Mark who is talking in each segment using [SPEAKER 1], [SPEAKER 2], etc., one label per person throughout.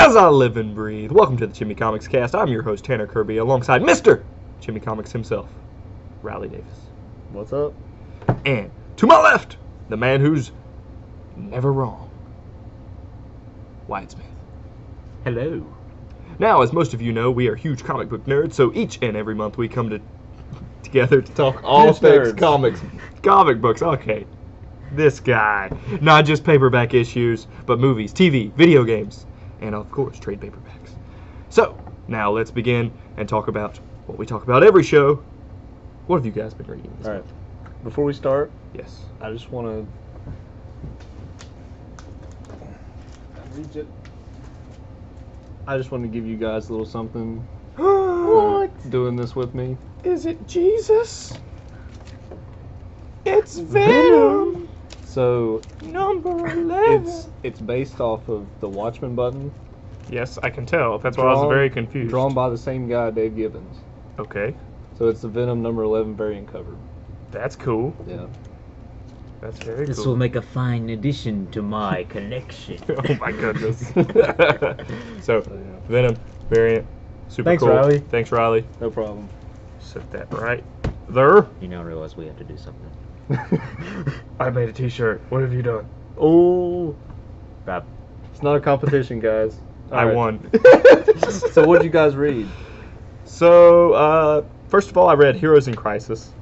[SPEAKER 1] As I live and breathe, welcome to the ChimiComicsCast. I'm your host, Tanner Kirby, alongside Mr. ChimiComics himself, Riley Davis.
[SPEAKER 2] What's up?
[SPEAKER 1] And to my left, the man who's never wrong, Wyatt Smith.
[SPEAKER 3] Hello.
[SPEAKER 1] Now, as most of you know, we are huge comic book nerds, so each and every month we come together to talk all things comics. Comic books, okay. This guy. Not just paperback issues, but movies, TV, video games, and of course, trade paperbacks. So, now let's begin and talk about what we talk about every show. What have you guys been reading this
[SPEAKER 2] Alright,
[SPEAKER 1] month?
[SPEAKER 2] before we start,
[SPEAKER 1] Yes.
[SPEAKER 2] I just want to give you guys a little something.
[SPEAKER 1] What?
[SPEAKER 2] Doing this with me.
[SPEAKER 1] Is it Jesus? It's Venom!
[SPEAKER 2] So,
[SPEAKER 1] Number 11!
[SPEAKER 2] it's based off of the Watchmen button.
[SPEAKER 1] Yes, I can tell. That's why I was very confused.
[SPEAKER 2] Drawn by the same guy, Dave Gibbons.
[SPEAKER 1] Okay.
[SPEAKER 2] So it's the Venom number 11 variant cover.
[SPEAKER 1] That's cool.
[SPEAKER 2] Yeah.
[SPEAKER 1] That's very
[SPEAKER 3] This
[SPEAKER 1] cool.
[SPEAKER 3] will make a fine addition to my collection.
[SPEAKER 1] Oh my goodness. So,
[SPEAKER 2] yeah.
[SPEAKER 1] Venom, variant, super
[SPEAKER 2] Thanks,
[SPEAKER 1] cool.
[SPEAKER 2] Riley.
[SPEAKER 1] Thanks, Riley.
[SPEAKER 2] No problem.
[SPEAKER 1] Set that right there.
[SPEAKER 3] You now realize we have to do something.
[SPEAKER 1] I made a t-shirt. What have you done?
[SPEAKER 2] Oh,
[SPEAKER 3] Rob,
[SPEAKER 2] it's not a competition, guys.
[SPEAKER 1] I
[SPEAKER 2] Alright.
[SPEAKER 1] won.
[SPEAKER 2] So what'd you guys read?
[SPEAKER 1] So, first of all, I read Heroes in Crisis,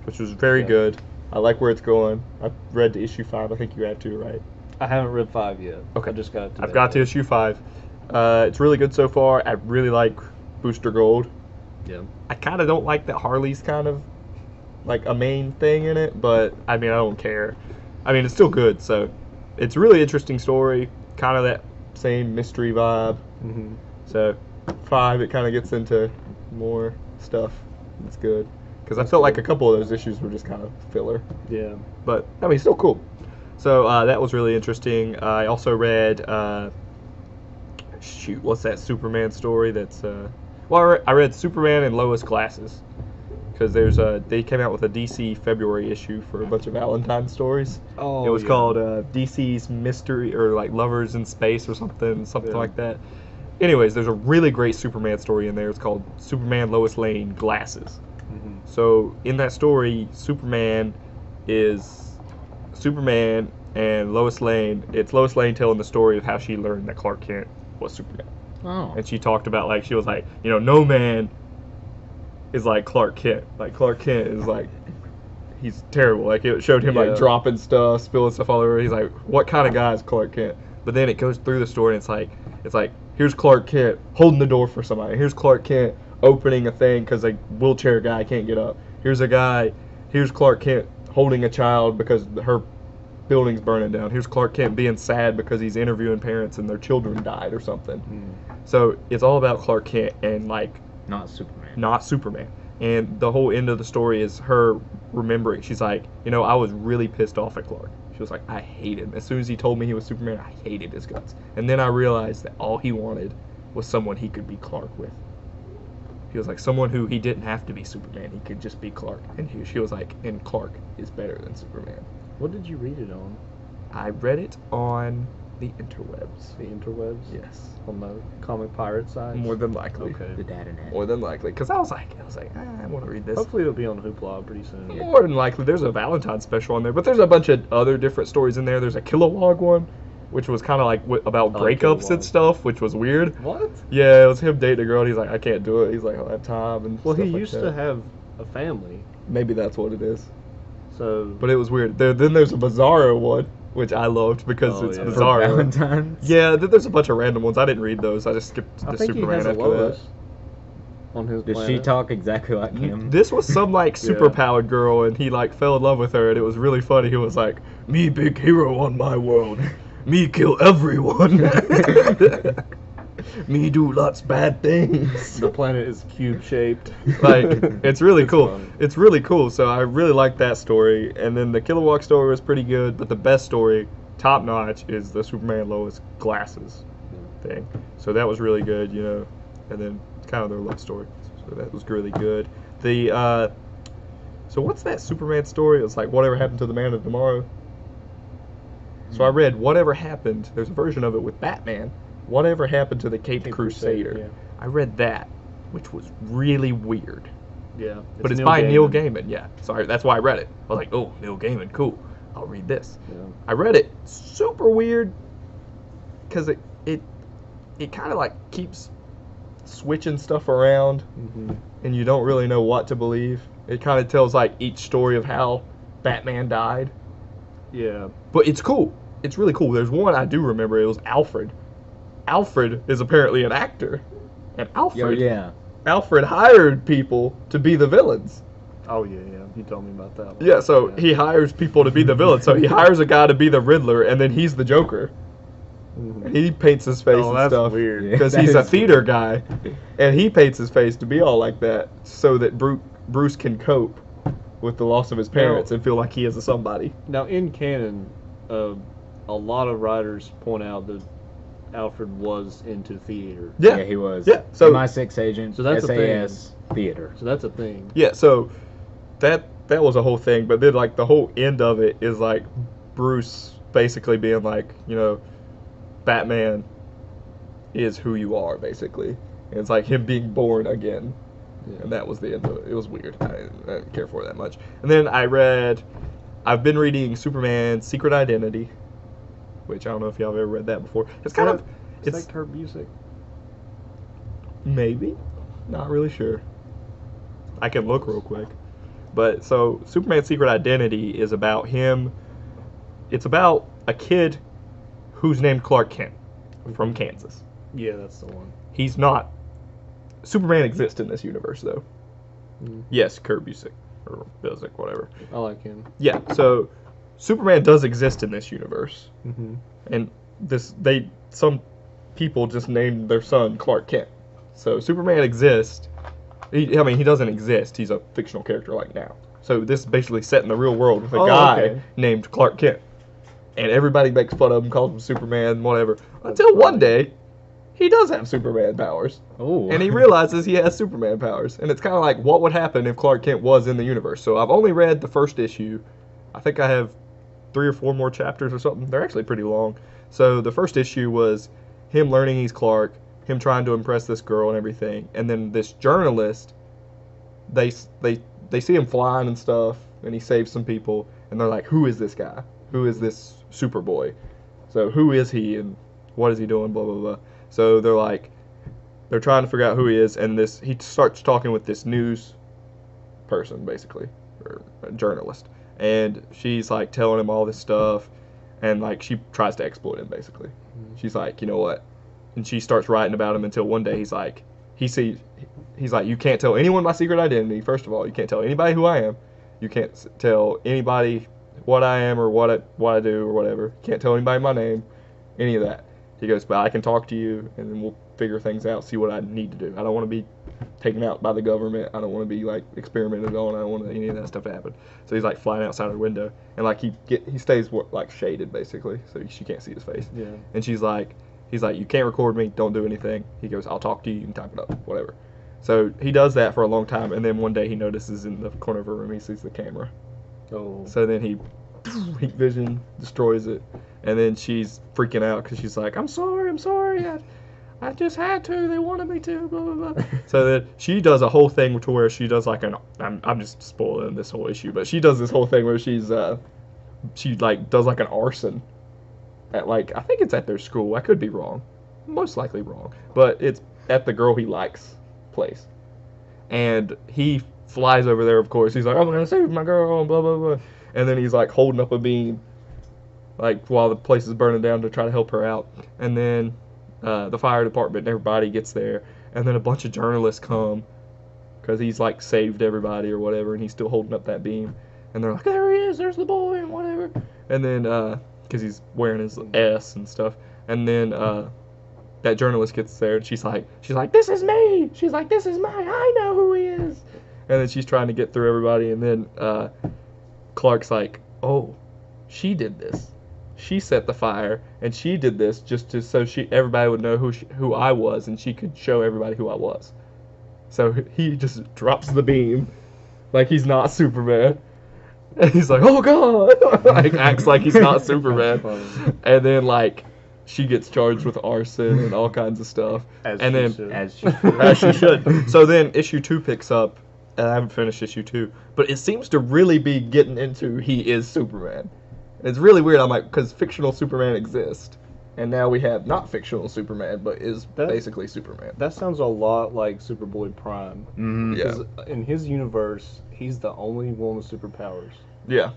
[SPEAKER 1] which was very
[SPEAKER 2] Yeah.
[SPEAKER 1] good. I like where it's going. I've read to issue 5. I think you have too, right?
[SPEAKER 2] I haven't read 5 yet.
[SPEAKER 1] Okay.
[SPEAKER 2] I just got it today.
[SPEAKER 1] I've got to issue 5. It's really good so far. I really like Booster Gold.
[SPEAKER 2] Yeah.
[SPEAKER 1] I kind of don't like that Harley's kind of like a main thing in it, but I mean, I don't care. I mean, it's still good, so it's a really interesting story, kind of that same mystery vibe.
[SPEAKER 2] Mm-hmm.
[SPEAKER 1] So 5, it kind of gets into more stuff. It's good because I felt like a couple of those issues were just kind of filler,
[SPEAKER 2] Yeah.
[SPEAKER 1] but I mean, still cool. So that was really interesting. I also read what's that Superman story? That's well, I read Superman and Lois Glasses. Because they came out with a DC February issue for a bunch of Valentine stories.
[SPEAKER 2] Oh,
[SPEAKER 1] it was
[SPEAKER 2] yeah.
[SPEAKER 1] called DC's Mystery or like Lovers in Space or something
[SPEAKER 2] Yeah.
[SPEAKER 1] like that. Anyways, there's a really great Superman story in there. It's called Superman Lois Lane Glasses.
[SPEAKER 2] Mm-hmm.
[SPEAKER 1] So in that story, Superman and Lois Lane. It's Lois Lane telling the story of how she learned that Clark Kent was Superman.
[SPEAKER 3] oh,
[SPEAKER 1] And she talked about like she was like, no man is like Clark Kent. Like Clark Kent is like he's terrible. Like it showed him
[SPEAKER 2] Yeah.
[SPEAKER 1] like dropping stuff, spilling stuff all over. He's like, what kind of guy is Clark Kent? But then it goes through the story and it's like here's Clark Kent holding the door for somebody. Here's Clark Kent opening a thing because a wheelchair guy can't get up. Here's Clark Kent holding a child because her building's burning down. Here's Clark Kent being sad because he's interviewing parents and their children died or something. So it's all about Clark Kent and like
[SPEAKER 3] not Superman.
[SPEAKER 1] not Superman. And the whole end of the story is her remembering. She's like, I was really pissed off at Clark. She was like, I hate him. As soon as he told me he was Superman, I hated his guts. And then I realized that all he wanted was someone he could be Clark with. He was like, someone who he didn't have to be Superman. He could just be Clark. And she was like, and Clark is better than Superman.
[SPEAKER 2] What did you read it on?
[SPEAKER 1] I read it on the interwebs.
[SPEAKER 2] The interwebs?
[SPEAKER 1] Yes.
[SPEAKER 2] On the comic pirate side?
[SPEAKER 1] More than likely.
[SPEAKER 2] Okay.
[SPEAKER 3] The dad and
[SPEAKER 1] More than likely. Because I was like, I want to read this.
[SPEAKER 2] Hopefully it'll be on Hoopla pretty soon.
[SPEAKER 1] More than likely, there's a Valentine special on there, but there's a bunch of other different stories in there. There's a Kilowog one, which was kind of like about
[SPEAKER 2] I like
[SPEAKER 1] breakups and
[SPEAKER 2] Kilowog.
[SPEAKER 1] stuff, which was weird.
[SPEAKER 2] What?
[SPEAKER 1] Yeah, it was him dating a girl, and he's like, I can't do it. He's like, I don't have time. And
[SPEAKER 2] Well, he
[SPEAKER 1] stuff like
[SPEAKER 2] used
[SPEAKER 1] that.
[SPEAKER 2] to have a family,
[SPEAKER 1] Maybe that's what it is.
[SPEAKER 2] so...
[SPEAKER 1] But it was weird. Then there's a Bizarro one, which I loved because
[SPEAKER 2] Oh,
[SPEAKER 1] it's
[SPEAKER 2] yeah.
[SPEAKER 3] For
[SPEAKER 1] Bizarro.
[SPEAKER 3] Valentine's.
[SPEAKER 1] Yeah, there's a bunch of random ones. I didn't read those. I just skipped
[SPEAKER 2] I
[SPEAKER 1] the
[SPEAKER 2] think he
[SPEAKER 1] Superman
[SPEAKER 2] has a
[SPEAKER 1] after
[SPEAKER 2] Lois
[SPEAKER 1] that.
[SPEAKER 2] on his
[SPEAKER 3] Does
[SPEAKER 2] planet.
[SPEAKER 3] she talk exactly like him?
[SPEAKER 1] This was some like
[SPEAKER 2] Yeah.
[SPEAKER 1] superpowered girl, and he like fell in love with her, and it was really funny. He was like, "Me big hero on my world, me kill everyone, me do lots bad things."
[SPEAKER 2] The planet is cube-shaped.
[SPEAKER 1] Like it's really
[SPEAKER 2] It's
[SPEAKER 1] cool.
[SPEAKER 2] funny.
[SPEAKER 1] It's really cool. So I really like that story, and then the Kilowog story was pretty good, but the best story, top notch, is the Superman Lois Glasses thing. So that was really good, and then kind of their love story. So that was really good. The so what's that Superman story? It's like Whatever Happened to the Man of Tomorrow. So I read Whatever Happened. There's a version of it with Batman, Whatever Happened to the Caped
[SPEAKER 2] Caped
[SPEAKER 1] Crusader.
[SPEAKER 2] Crusader,
[SPEAKER 1] I read that, which was really weird.
[SPEAKER 2] Yeah.
[SPEAKER 1] But it's by Neil Gaiman, yeah. Sorry, that's why I read it. I was like, oh, Neil Gaiman, cool. I'll read this.
[SPEAKER 2] Yeah.
[SPEAKER 1] I read it, super weird, because it kind of like keeps switching stuff around,
[SPEAKER 2] Mm-hmm.
[SPEAKER 1] and you don't really know what to believe. It kind of tells like each story of how Batman died.
[SPEAKER 2] Yeah.
[SPEAKER 1] But it's cool. It's really cool. There's one I do remember. It was Alfred. Alfred is apparently an actor. And Alfred,
[SPEAKER 3] yeah.
[SPEAKER 1] Alfred hired people to be the villains.
[SPEAKER 2] Oh yeah, yeah. You told me about that one.
[SPEAKER 1] Yeah, so he hires people to be the villains. So he hires a guy to be the Riddler, and then he's the Joker.
[SPEAKER 2] Mhm.
[SPEAKER 1] And he paints his face
[SPEAKER 2] Oh,
[SPEAKER 1] and
[SPEAKER 2] that's
[SPEAKER 1] stuff.
[SPEAKER 2] weird.
[SPEAKER 1] Because
[SPEAKER 3] That
[SPEAKER 1] he's a
[SPEAKER 3] is
[SPEAKER 1] theater guy. And he paints his face to be all like that so that Bruce can cope with the loss of his parents and feel like he is a somebody.
[SPEAKER 2] Now in canon, a lot of writers point out that Alfred was into theater.
[SPEAKER 1] Yeah.
[SPEAKER 3] Yeah, he was.
[SPEAKER 1] Yeah, so-
[SPEAKER 3] MI6 agent,
[SPEAKER 2] So that's a thing.
[SPEAKER 3] SAS, theater.
[SPEAKER 2] So that's a thing.
[SPEAKER 1] Yeah, so that was a whole thing, but then like the whole end of it is like Bruce basically being like, you know, Batman is who you are, basically. And it's like him being born again.
[SPEAKER 2] Yeah.
[SPEAKER 1] And that was the end of it. It was weird. I didn't care for it that much. And then I've been reading Superman Secret Identity, which I don't know if y'all have ever read that before. It's kind of,
[SPEAKER 2] Is
[SPEAKER 1] it's
[SPEAKER 2] that Kurt Busiek?
[SPEAKER 1] maybe, not really sure. I can look real quick. But so Superman Secret Identity is about him. It's about a kid who's named Clark Kent from Kansas.
[SPEAKER 2] Yeah, that's the one.
[SPEAKER 1] He's not. Superman exists in this universe, though.
[SPEAKER 2] Mm.
[SPEAKER 1] Yes, Kurt Busiek or Busiek, whatever.
[SPEAKER 2] I like him.
[SPEAKER 1] Yeah, so Superman does exist in this universe,
[SPEAKER 2] Mm-hmm.
[SPEAKER 1] and some people just named their son Clark Kent. So Superman exists. He doesn't exist. He's a fictional character like now. So this is basically set in the real world with a guy
[SPEAKER 2] okay.
[SPEAKER 1] named Clark Kent, and everybody makes fun of him, calls him Superman, whatever. Until one day, he does have Superman powers.
[SPEAKER 3] Oh.
[SPEAKER 1] And he realizes he has Superman powers. And it's kind of like, what would happen if Clark Kent was in the universe? So I've only read the first issue. I think I have 3 or 4 more chapters or something. They're actually pretty long. So the first issue was him learning he's Clark, him trying to impress this girl and everything. And then this journalist, they see him flying and stuff, and he saves some people. And they're like, who is this guy? Who is this Superboy? So who is he and what is he doing? Blah, blah, blah. So they're trying to figure out who he is, and he starts talking with this news person, basically, or a journalist, and she's like telling him all this stuff, and like she tries to exploit him, basically. She's like, you know what? And she starts writing about him until one day he's like, he's like, you can't tell anyone my secret identity. First of all, you can't tell anybody who I am. You can't tell anybody what I am or what I do or whatever. You can't tell anybody my name, any of that. He goes, but I can talk to you, and then we'll figure things out, see what I need to do. I don't want to be taken out by the government. I don't want to be, like, experimented on. I don't want any of that stuff to happen. So he's, like, flying outside her window, and, like, he stays, like, shaded, basically, so she can't see his face.
[SPEAKER 2] Yeah.
[SPEAKER 1] And he's like, you can't record me. Don't do anything. He goes, I'll talk to you. You can type it up, whatever. So he does that for a long time, and then one day he notices in the corner of her room, he sees the camera.
[SPEAKER 2] Oh.
[SPEAKER 1] So then heat vision destroys it, and then she's freaking out because she's like, I'm sorry, I just had to, they wanted me to, blah, blah, blah. So then she does a whole thing to where she does like I'm just spoiling this whole issue, but she does this whole thing where she like does like an arson at, like, I think it's at their school. I could be wrong, most likely wrong, but it's at the girl he likes place, and he flies over there, of course. He's like, I'm gonna save my girl, and blah, blah, blah. And then he's like holding up a beam, like while the place is burning down, to try to help her out. And then the fire department and everybody gets there, and then a bunch of journalists come because he's like saved everybody or whatever, and he's still holding up that beam. And they're like, there he is, there's the boy, and whatever. And then because he's wearing his S and stuff. And then that journalist gets there, and she's like, this is me. She's like, this is I know who he is. And then she's trying to get through everybody, and then Clark's like, oh, she did this. She set the fire, and she did this just so everybody would know who I was, and she could show everybody who I was. So he just drops the beam, like he's not Superman, and he's like, oh god, like acts like he's not Superman, and then like she gets charged with arson and all kinds of stuff.
[SPEAKER 2] As
[SPEAKER 1] And
[SPEAKER 2] she
[SPEAKER 1] then
[SPEAKER 2] should.
[SPEAKER 3] As she should.
[SPEAKER 1] as she should. So then issue 2 picks up, and I haven't finished issue 2, but it seems to really be getting into he is Superman. It's really weird. I'm like, because fictional Superman exists, and now we have not fictional Superman, but is basically Superman.
[SPEAKER 2] That sounds a lot like Superboy Prime.
[SPEAKER 3] Mhm.
[SPEAKER 1] Yeah.
[SPEAKER 2] Because in his universe, he's the only one with superpowers.
[SPEAKER 1] Yeah,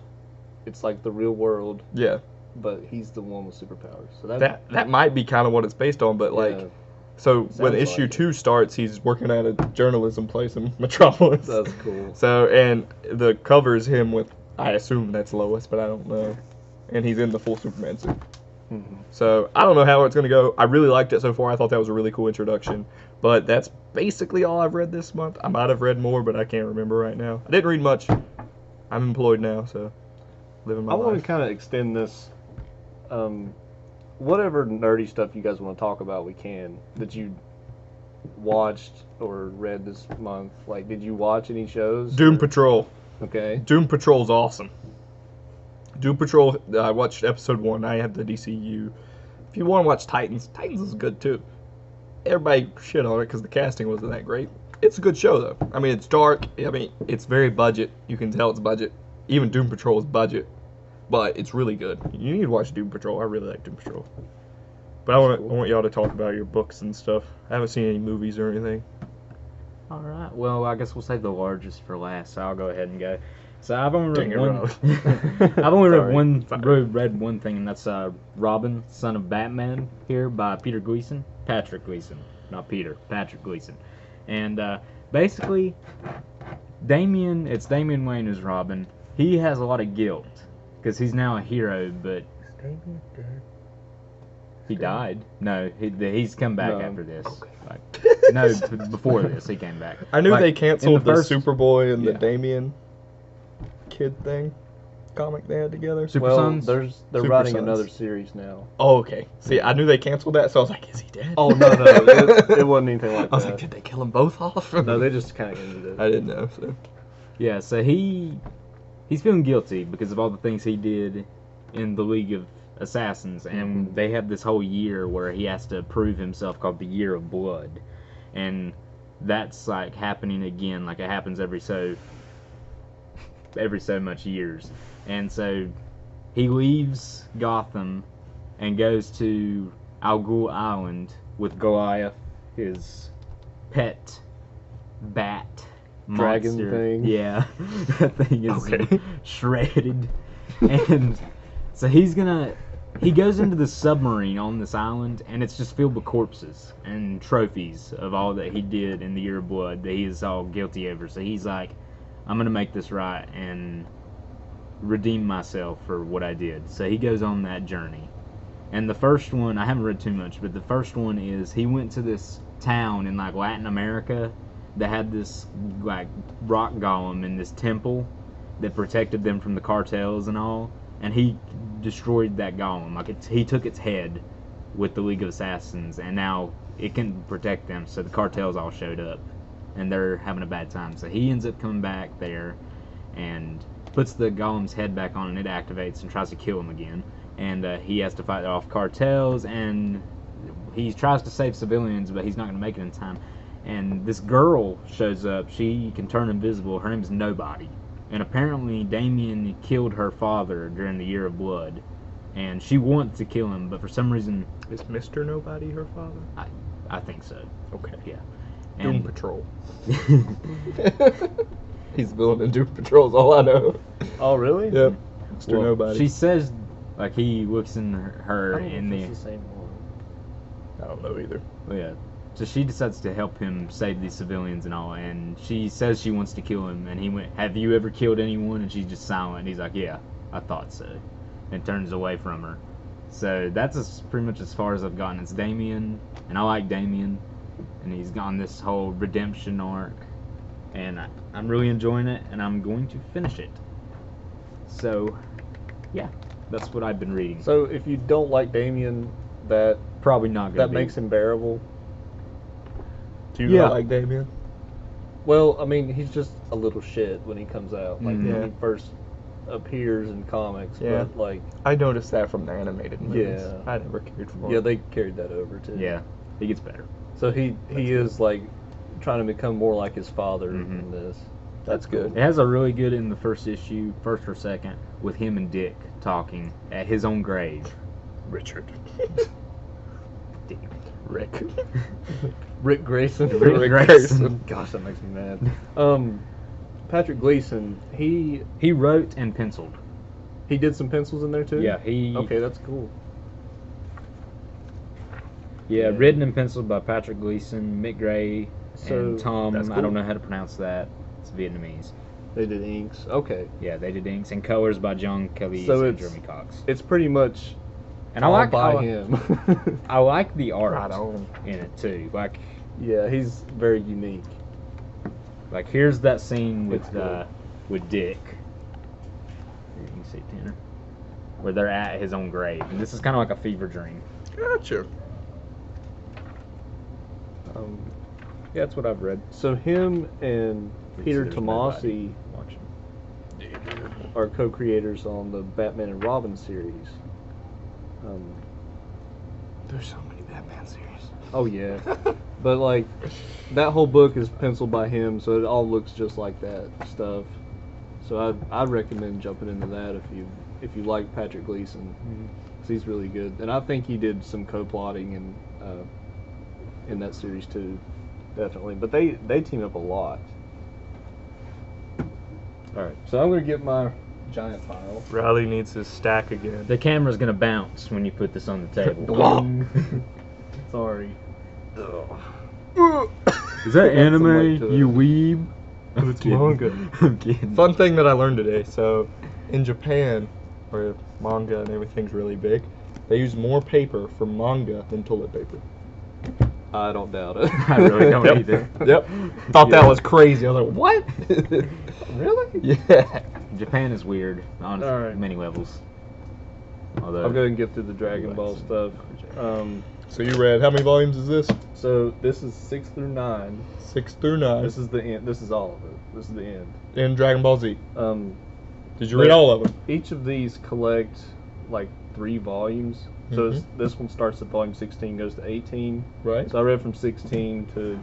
[SPEAKER 2] It's like the real world,
[SPEAKER 1] yeah.
[SPEAKER 2] but he's the one with superpowers. So
[SPEAKER 1] That might be kind of what it's based on, but like,
[SPEAKER 2] yeah,
[SPEAKER 1] so when
[SPEAKER 2] Sounds
[SPEAKER 1] issue
[SPEAKER 2] like it.
[SPEAKER 1] 2 starts, he's working at a journalism place in Metropolis.
[SPEAKER 2] that's cool.
[SPEAKER 1] So, and the cover is him with, I assume that's Lois, but I don't know. And he's in the full Superman suit.
[SPEAKER 2] Mhm.
[SPEAKER 1] So, I don't know how it's going to go. I really liked it so far. I thought that was a really cool introduction. But that's basically all I've read this month. I might have read more, but I can't remember right now. I didn't read much. I'm employed now, so living my
[SPEAKER 2] I want
[SPEAKER 1] life.
[SPEAKER 2] to kind of extend this. Whatever nerdy stuff you guys want to talk about, we can. That you watched or read this month. Like, did you watch any shows?
[SPEAKER 1] Doom
[SPEAKER 2] or-
[SPEAKER 1] Patrol.
[SPEAKER 2] Okay.
[SPEAKER 1] Doom Patrol's awesome. Doom Patrol, I watched episode 1. I have the DCEU. If you want to watch Titans, Titans is good too. Everybody shit on it because the casting wasn't that great. It's a good show though. I mean, it's dark. I mean, it's very budget. You can tell it's budget. Even Doom Patrol is budget, but it's really good. You need to watch Doom Patrol. I really like Doom Patrol. But I want y'all to talk about your books and stuff. I haven't seen any movies or anything.
[SPEAKER 3] All right. Well, I guess we'll save the largest for last. So I'll go ahead and go. So I've only
[SPEAKER 1] Dang
[SPEAKER 3] read
[SPEAKER 1] it,
[SPEAKER 3] one.
[SPEAKER 1] Rob.
[SPEAKER 3] I've only
[SPEAKER 1] Sorry.
[SPEAKER 3] read one thing, and that's Robin, Son of Batman, here by Patrick Gleason, not Peter, Patrick Gleason, and basically, it's Damian Wayne as Robin. He has a lot of guilt because he's now a hero, but
[SPEAKER 1] Damian dead?
[SPEAKER 3] he died. No, he's come back
[SPEAKER 2] No.
[SPEAKER 3] after this. Like, no, before this he came back.
[SPEAKER 1] I knew
[SPEAKER 3] Like,
[SPEAKER 1] they canceled
[SPEAKER 3] in the first-
[SPEAKER 1] Superboy and the
[SPEAKER 3] yeah.
[SPEAKER 1] Damian kid thing comic they had together.
[SPEAKER 3] Super
[SPEAKER 2] Well,
[SPEAKER 3] Sons?
[SPEAKER 2] they're
[SPEAKER 1] Super
[SPEAKER 2] writing
[SPEAKER 1] Sons.
[SPEAKER 2] another series now.
[SPEAKER 1] Oh, okay. See, I knew they canceled that, so I was like, is he dead?
[SPEAKER 2] Oh no, it wasn't anything like
[SPEAKER 1] I was
[SPEAKER 2] that.
[SPEAKER 1] like, did they kill them both off?
[SPEAKER 2] No, they just kind of ended it.
[SPEAKER 1] I didn't know. So.
[SPEAKER 3] Yeah, so he's feeling guilty because of all the things he did in the League of Assassins, and they have this whole year where he has to prove himself called the Year of Blood, and that's like happening again, like it happens every so much years, and so he leaves Gotham and goes to Al Ghul Island with Goliath, his pet bat
[SPEAKER 2] Dragon
[SPEAKER 3] monster.
[SPEAKER 2] thing.
[SPEAKER 3] Yeah, that thing is
[SPEAKER 1] Okay.
[SPEAKER 3] shredded, and so he goes into the submarine on this island, and it's just filled with corpses and trophies of all that he did in the Year of Blood that he is all guilty over. So he's like, I'm gonna make this right and redeem myself for what I did. So he goes on that journey. And the first one, I haven't read too much, but the first one is he went to this town in like Latin America that had this like rock golem in this temple that protected them from the cartels and all, and he destroyed that golem. Like he took its head with the League of Assassins, and now it can protect them. So the cartels all showed up, and they're having a bad time. So he ends up coming back there and puts the golem's head back on, and it activates and tries to kill him again. And he has to fight off cartels, and he tries to save civilians, but he's not going to make it in time. And this girl shows up. She can turn invisible. Her name's Nobody. And apparently Damien killed her father during the Year of Blood. And she wants to kill him, but for some reason,
[SPEAKER 1] Is Mr. Nobody her father?
[SPEAKER 3] I think so.
[SPEAKER 1] Okay.
[SPEAKER 3] Yeah.
[SPEAKER 1] Doom
[SPEAKER 3] And
[SPEAKER 1] Patrol. He's the villain in Doom Patrol is all I know.
[SPEAKER 2] Oh really?
[SPEAKER 1] Yep. Mr.
[SPEAKER 3] well,
[SPEAKER 1] Nobody.
[SPEAKER 3] she says, like, he looks in her
[SPEAKER 2] I don't
[SPEAKER 3] in
[SPEAKER 2] know
[SPEAKER 3] the...
[SPEAKER 2] if it's the same one.
[SPEAKER 1] I don't know either.
[SPEAKER 3] Yeah. So she decides to help him save these civilians and all, and she says she wants to kill him, and he went, have you ever killed anyone? And she's just silent. He's like, yeah, I thought so. And turns away from her. So that's pretty much as far as I've gotten. It's Damien, and I like Damien, and he's gone this whole redemption arc, and I'm really enjoying it, and I'm going to finish it. So, yeah, that's what I've been reading.
[SPEAKER 2] So if you don't like Damien, that
[SPEAKER 3] Probably not going to
[SPEAKER 2] makes him bearable.
[SPEAKER 1] Do you
[SPEAKER 3] Yeah.
[SPEAKER 1] not like Damien?
[SPEAKER 2] Well, I mean, he's just a little shit when he comes out. Like
[SPEAKER 3] Mhm.
[SPEAKER 2] when he first appears in comics,
[SPEAKER 1] Yeah.
[SPEAKER 2] but like,
[SPEAKER 1] I noticed that from the animated movies.
[SPEAKER 2] Yeah.
[SPEAKER 1] I never cared for
[SPEAKER 2] yeah,
[SPEAKER 1] it.
[SPEAKER 2] they carried that over too.
[SPEAKER 3] Yeah, he gets better.
[SPEAKER 2] So he is like trying to become more like his father
[SPEAKER 3] Mhm.
[SPEAKER 2] in this.
[SPEAKER 1] That's good.
[SPEAKER 3] It has a really good in the first issue, first or second, with him and Dick talking at his own grave.
[SPEAKER 1] Richard.
[SPEAKER 3] Dick.
[SPEAKER 1] Rick.
[SPEAKER 2] Rick Grayson.
[SPEAKER 3] Rick Grayson.
[SPEAKER 2] Gosh, that makes me mad. Patrick Gleason, he
[SPEAKER 3] He wrote and penciled.
[SPEAKER 2] did some pencils in there too.
[SPEAKER 3] Yeah, he.
[SPEAKER 2] Okay, that's cool.
[SPEAKER 3] Yeah,
[SPEAKER 2] Yeah.
[SPEAKER 3] written and penciled by Patrick Gleason, Mick Gray,
[SPEAKER 2] So,
[SPEAKER 3] and Tom.
[SPEAKER 2] that's
[SPEAKER 3] I
[SPEAKER 2] cool.
[SPEAKER 3] don't know how to pronounce that. It's Vietnamese.
[SPEAKER 2] They did inks. Okay,
[SPEAKER 3] Yeah, they did inks and colors by John Kelly
[SPEAKER 2] So
[SPEAKER 3] and
[SPEAKER 2] it's-
[SPEAKER 3] Jeremy Cox.
[SPEAKER 2] it's pretty much
[SPEAKER 3] And I
[SPEAKER 2] all
[SPEAKER 3] like
[SPEAKER 2] by
[SPEAKER 3] I,
[SPEAKER 2] him.
[SPEAKER 3] I like the art
[SPEAKER 1] Right on.
[SPEAKER 3] in it too.
[SPEAKER 2] Yeah, he's very unique.
[SPEAKER 3] Like here's that scene
[SPEAKER 2] It's
[SPEAKER 3] with Dick. Here you can see Tanner, where they're at his own grave, and this is kind of like a fever dream.
[SPEAKER 1] Gotcha.
[SPEAKER 3] Yeah, that's what I've read.
[SPEAKER 2] So him and Peter
[SPEAKER 3] There's
[SPEAKER 2] Tomasi
[SPEAKER 3] nobody watching.
[SPEAKER 2] are co-creators on the Batman and Robin series.
[SPEAKER 1] There's so many Batman series.
[SPEAKER 2] Oh yeah, but like that whole book is penciled by him, so it all looks just like that stuff. So I'd recommend jumping into that if you like Patrick Gleason, 'cause he's really good, and I think he did some co-plotting in that series too, definitely. But they team up a lot. All right, so I'm gonna get my giant pile.
[SPEAKER 1] Riley needs his stack again.
[SPEAKER 3] The camera's gonna bounce when you put this on the table.
[SPEAKER 2] Sorry.
[SPEAKER 3] Is that
[SPEAKER 2] Got some
[SPEAKER 3] anime,
[SPEAKER 2] weight to it.
[SPEAKER 3] you weeb? I'm
[SPEAKER 1] It's
[SPEAKER 3] kidding.
[SPEAKER 1] manga.
[SPEAKER 3] I'm kidding.
[SPEAKER 1] Fun thing that I learned today. So, in Japan, where manga and everything's really big, they use more paper for manga than toilet paper.
[SPEAKER 2] I don't doubt it.
[SPEAKER 3] I really don't
[SPEAKER 1] Yep.
[SPEAKER 3] either.
[SPEAKER 1] Yep. Thought
[SPEAKER 2] Yeah.
[SPEAKER 1] that was crazy. I was like, what?
[SPEAKER 2] Really?
[SPEAKER 1] Yeah.
[SPEAKER 3] Japan is weird on
[SPEAKER 2] Alright.
[SPEAKER 3] many levels. Although
[SPEAKER 2] I'll go ahead and get through the Dragon Ball stuff.
[SPEAKER 1] So you read, how many volumes is this?
[SPEAKER 2] So this is 6 through 9.
[SPEAKER 1] 6 through 9.
[SPEAKER 2] This is the end. This is all of it. This is the end.
[SPEAKER 1] in Dragon Ball Z. Did you
[SPEAKER 2] But
[SPEAKER 1] read all of them?
[SPEAKER 2] Each of these collect like 3 volumes. So
[SPEAKER 1] Mhm.
[SPEAKER 2] this one starts at volume 16, goes to 18.
[SPEAKER 1] Right.
[SPEAKER 2] So I read from 16 to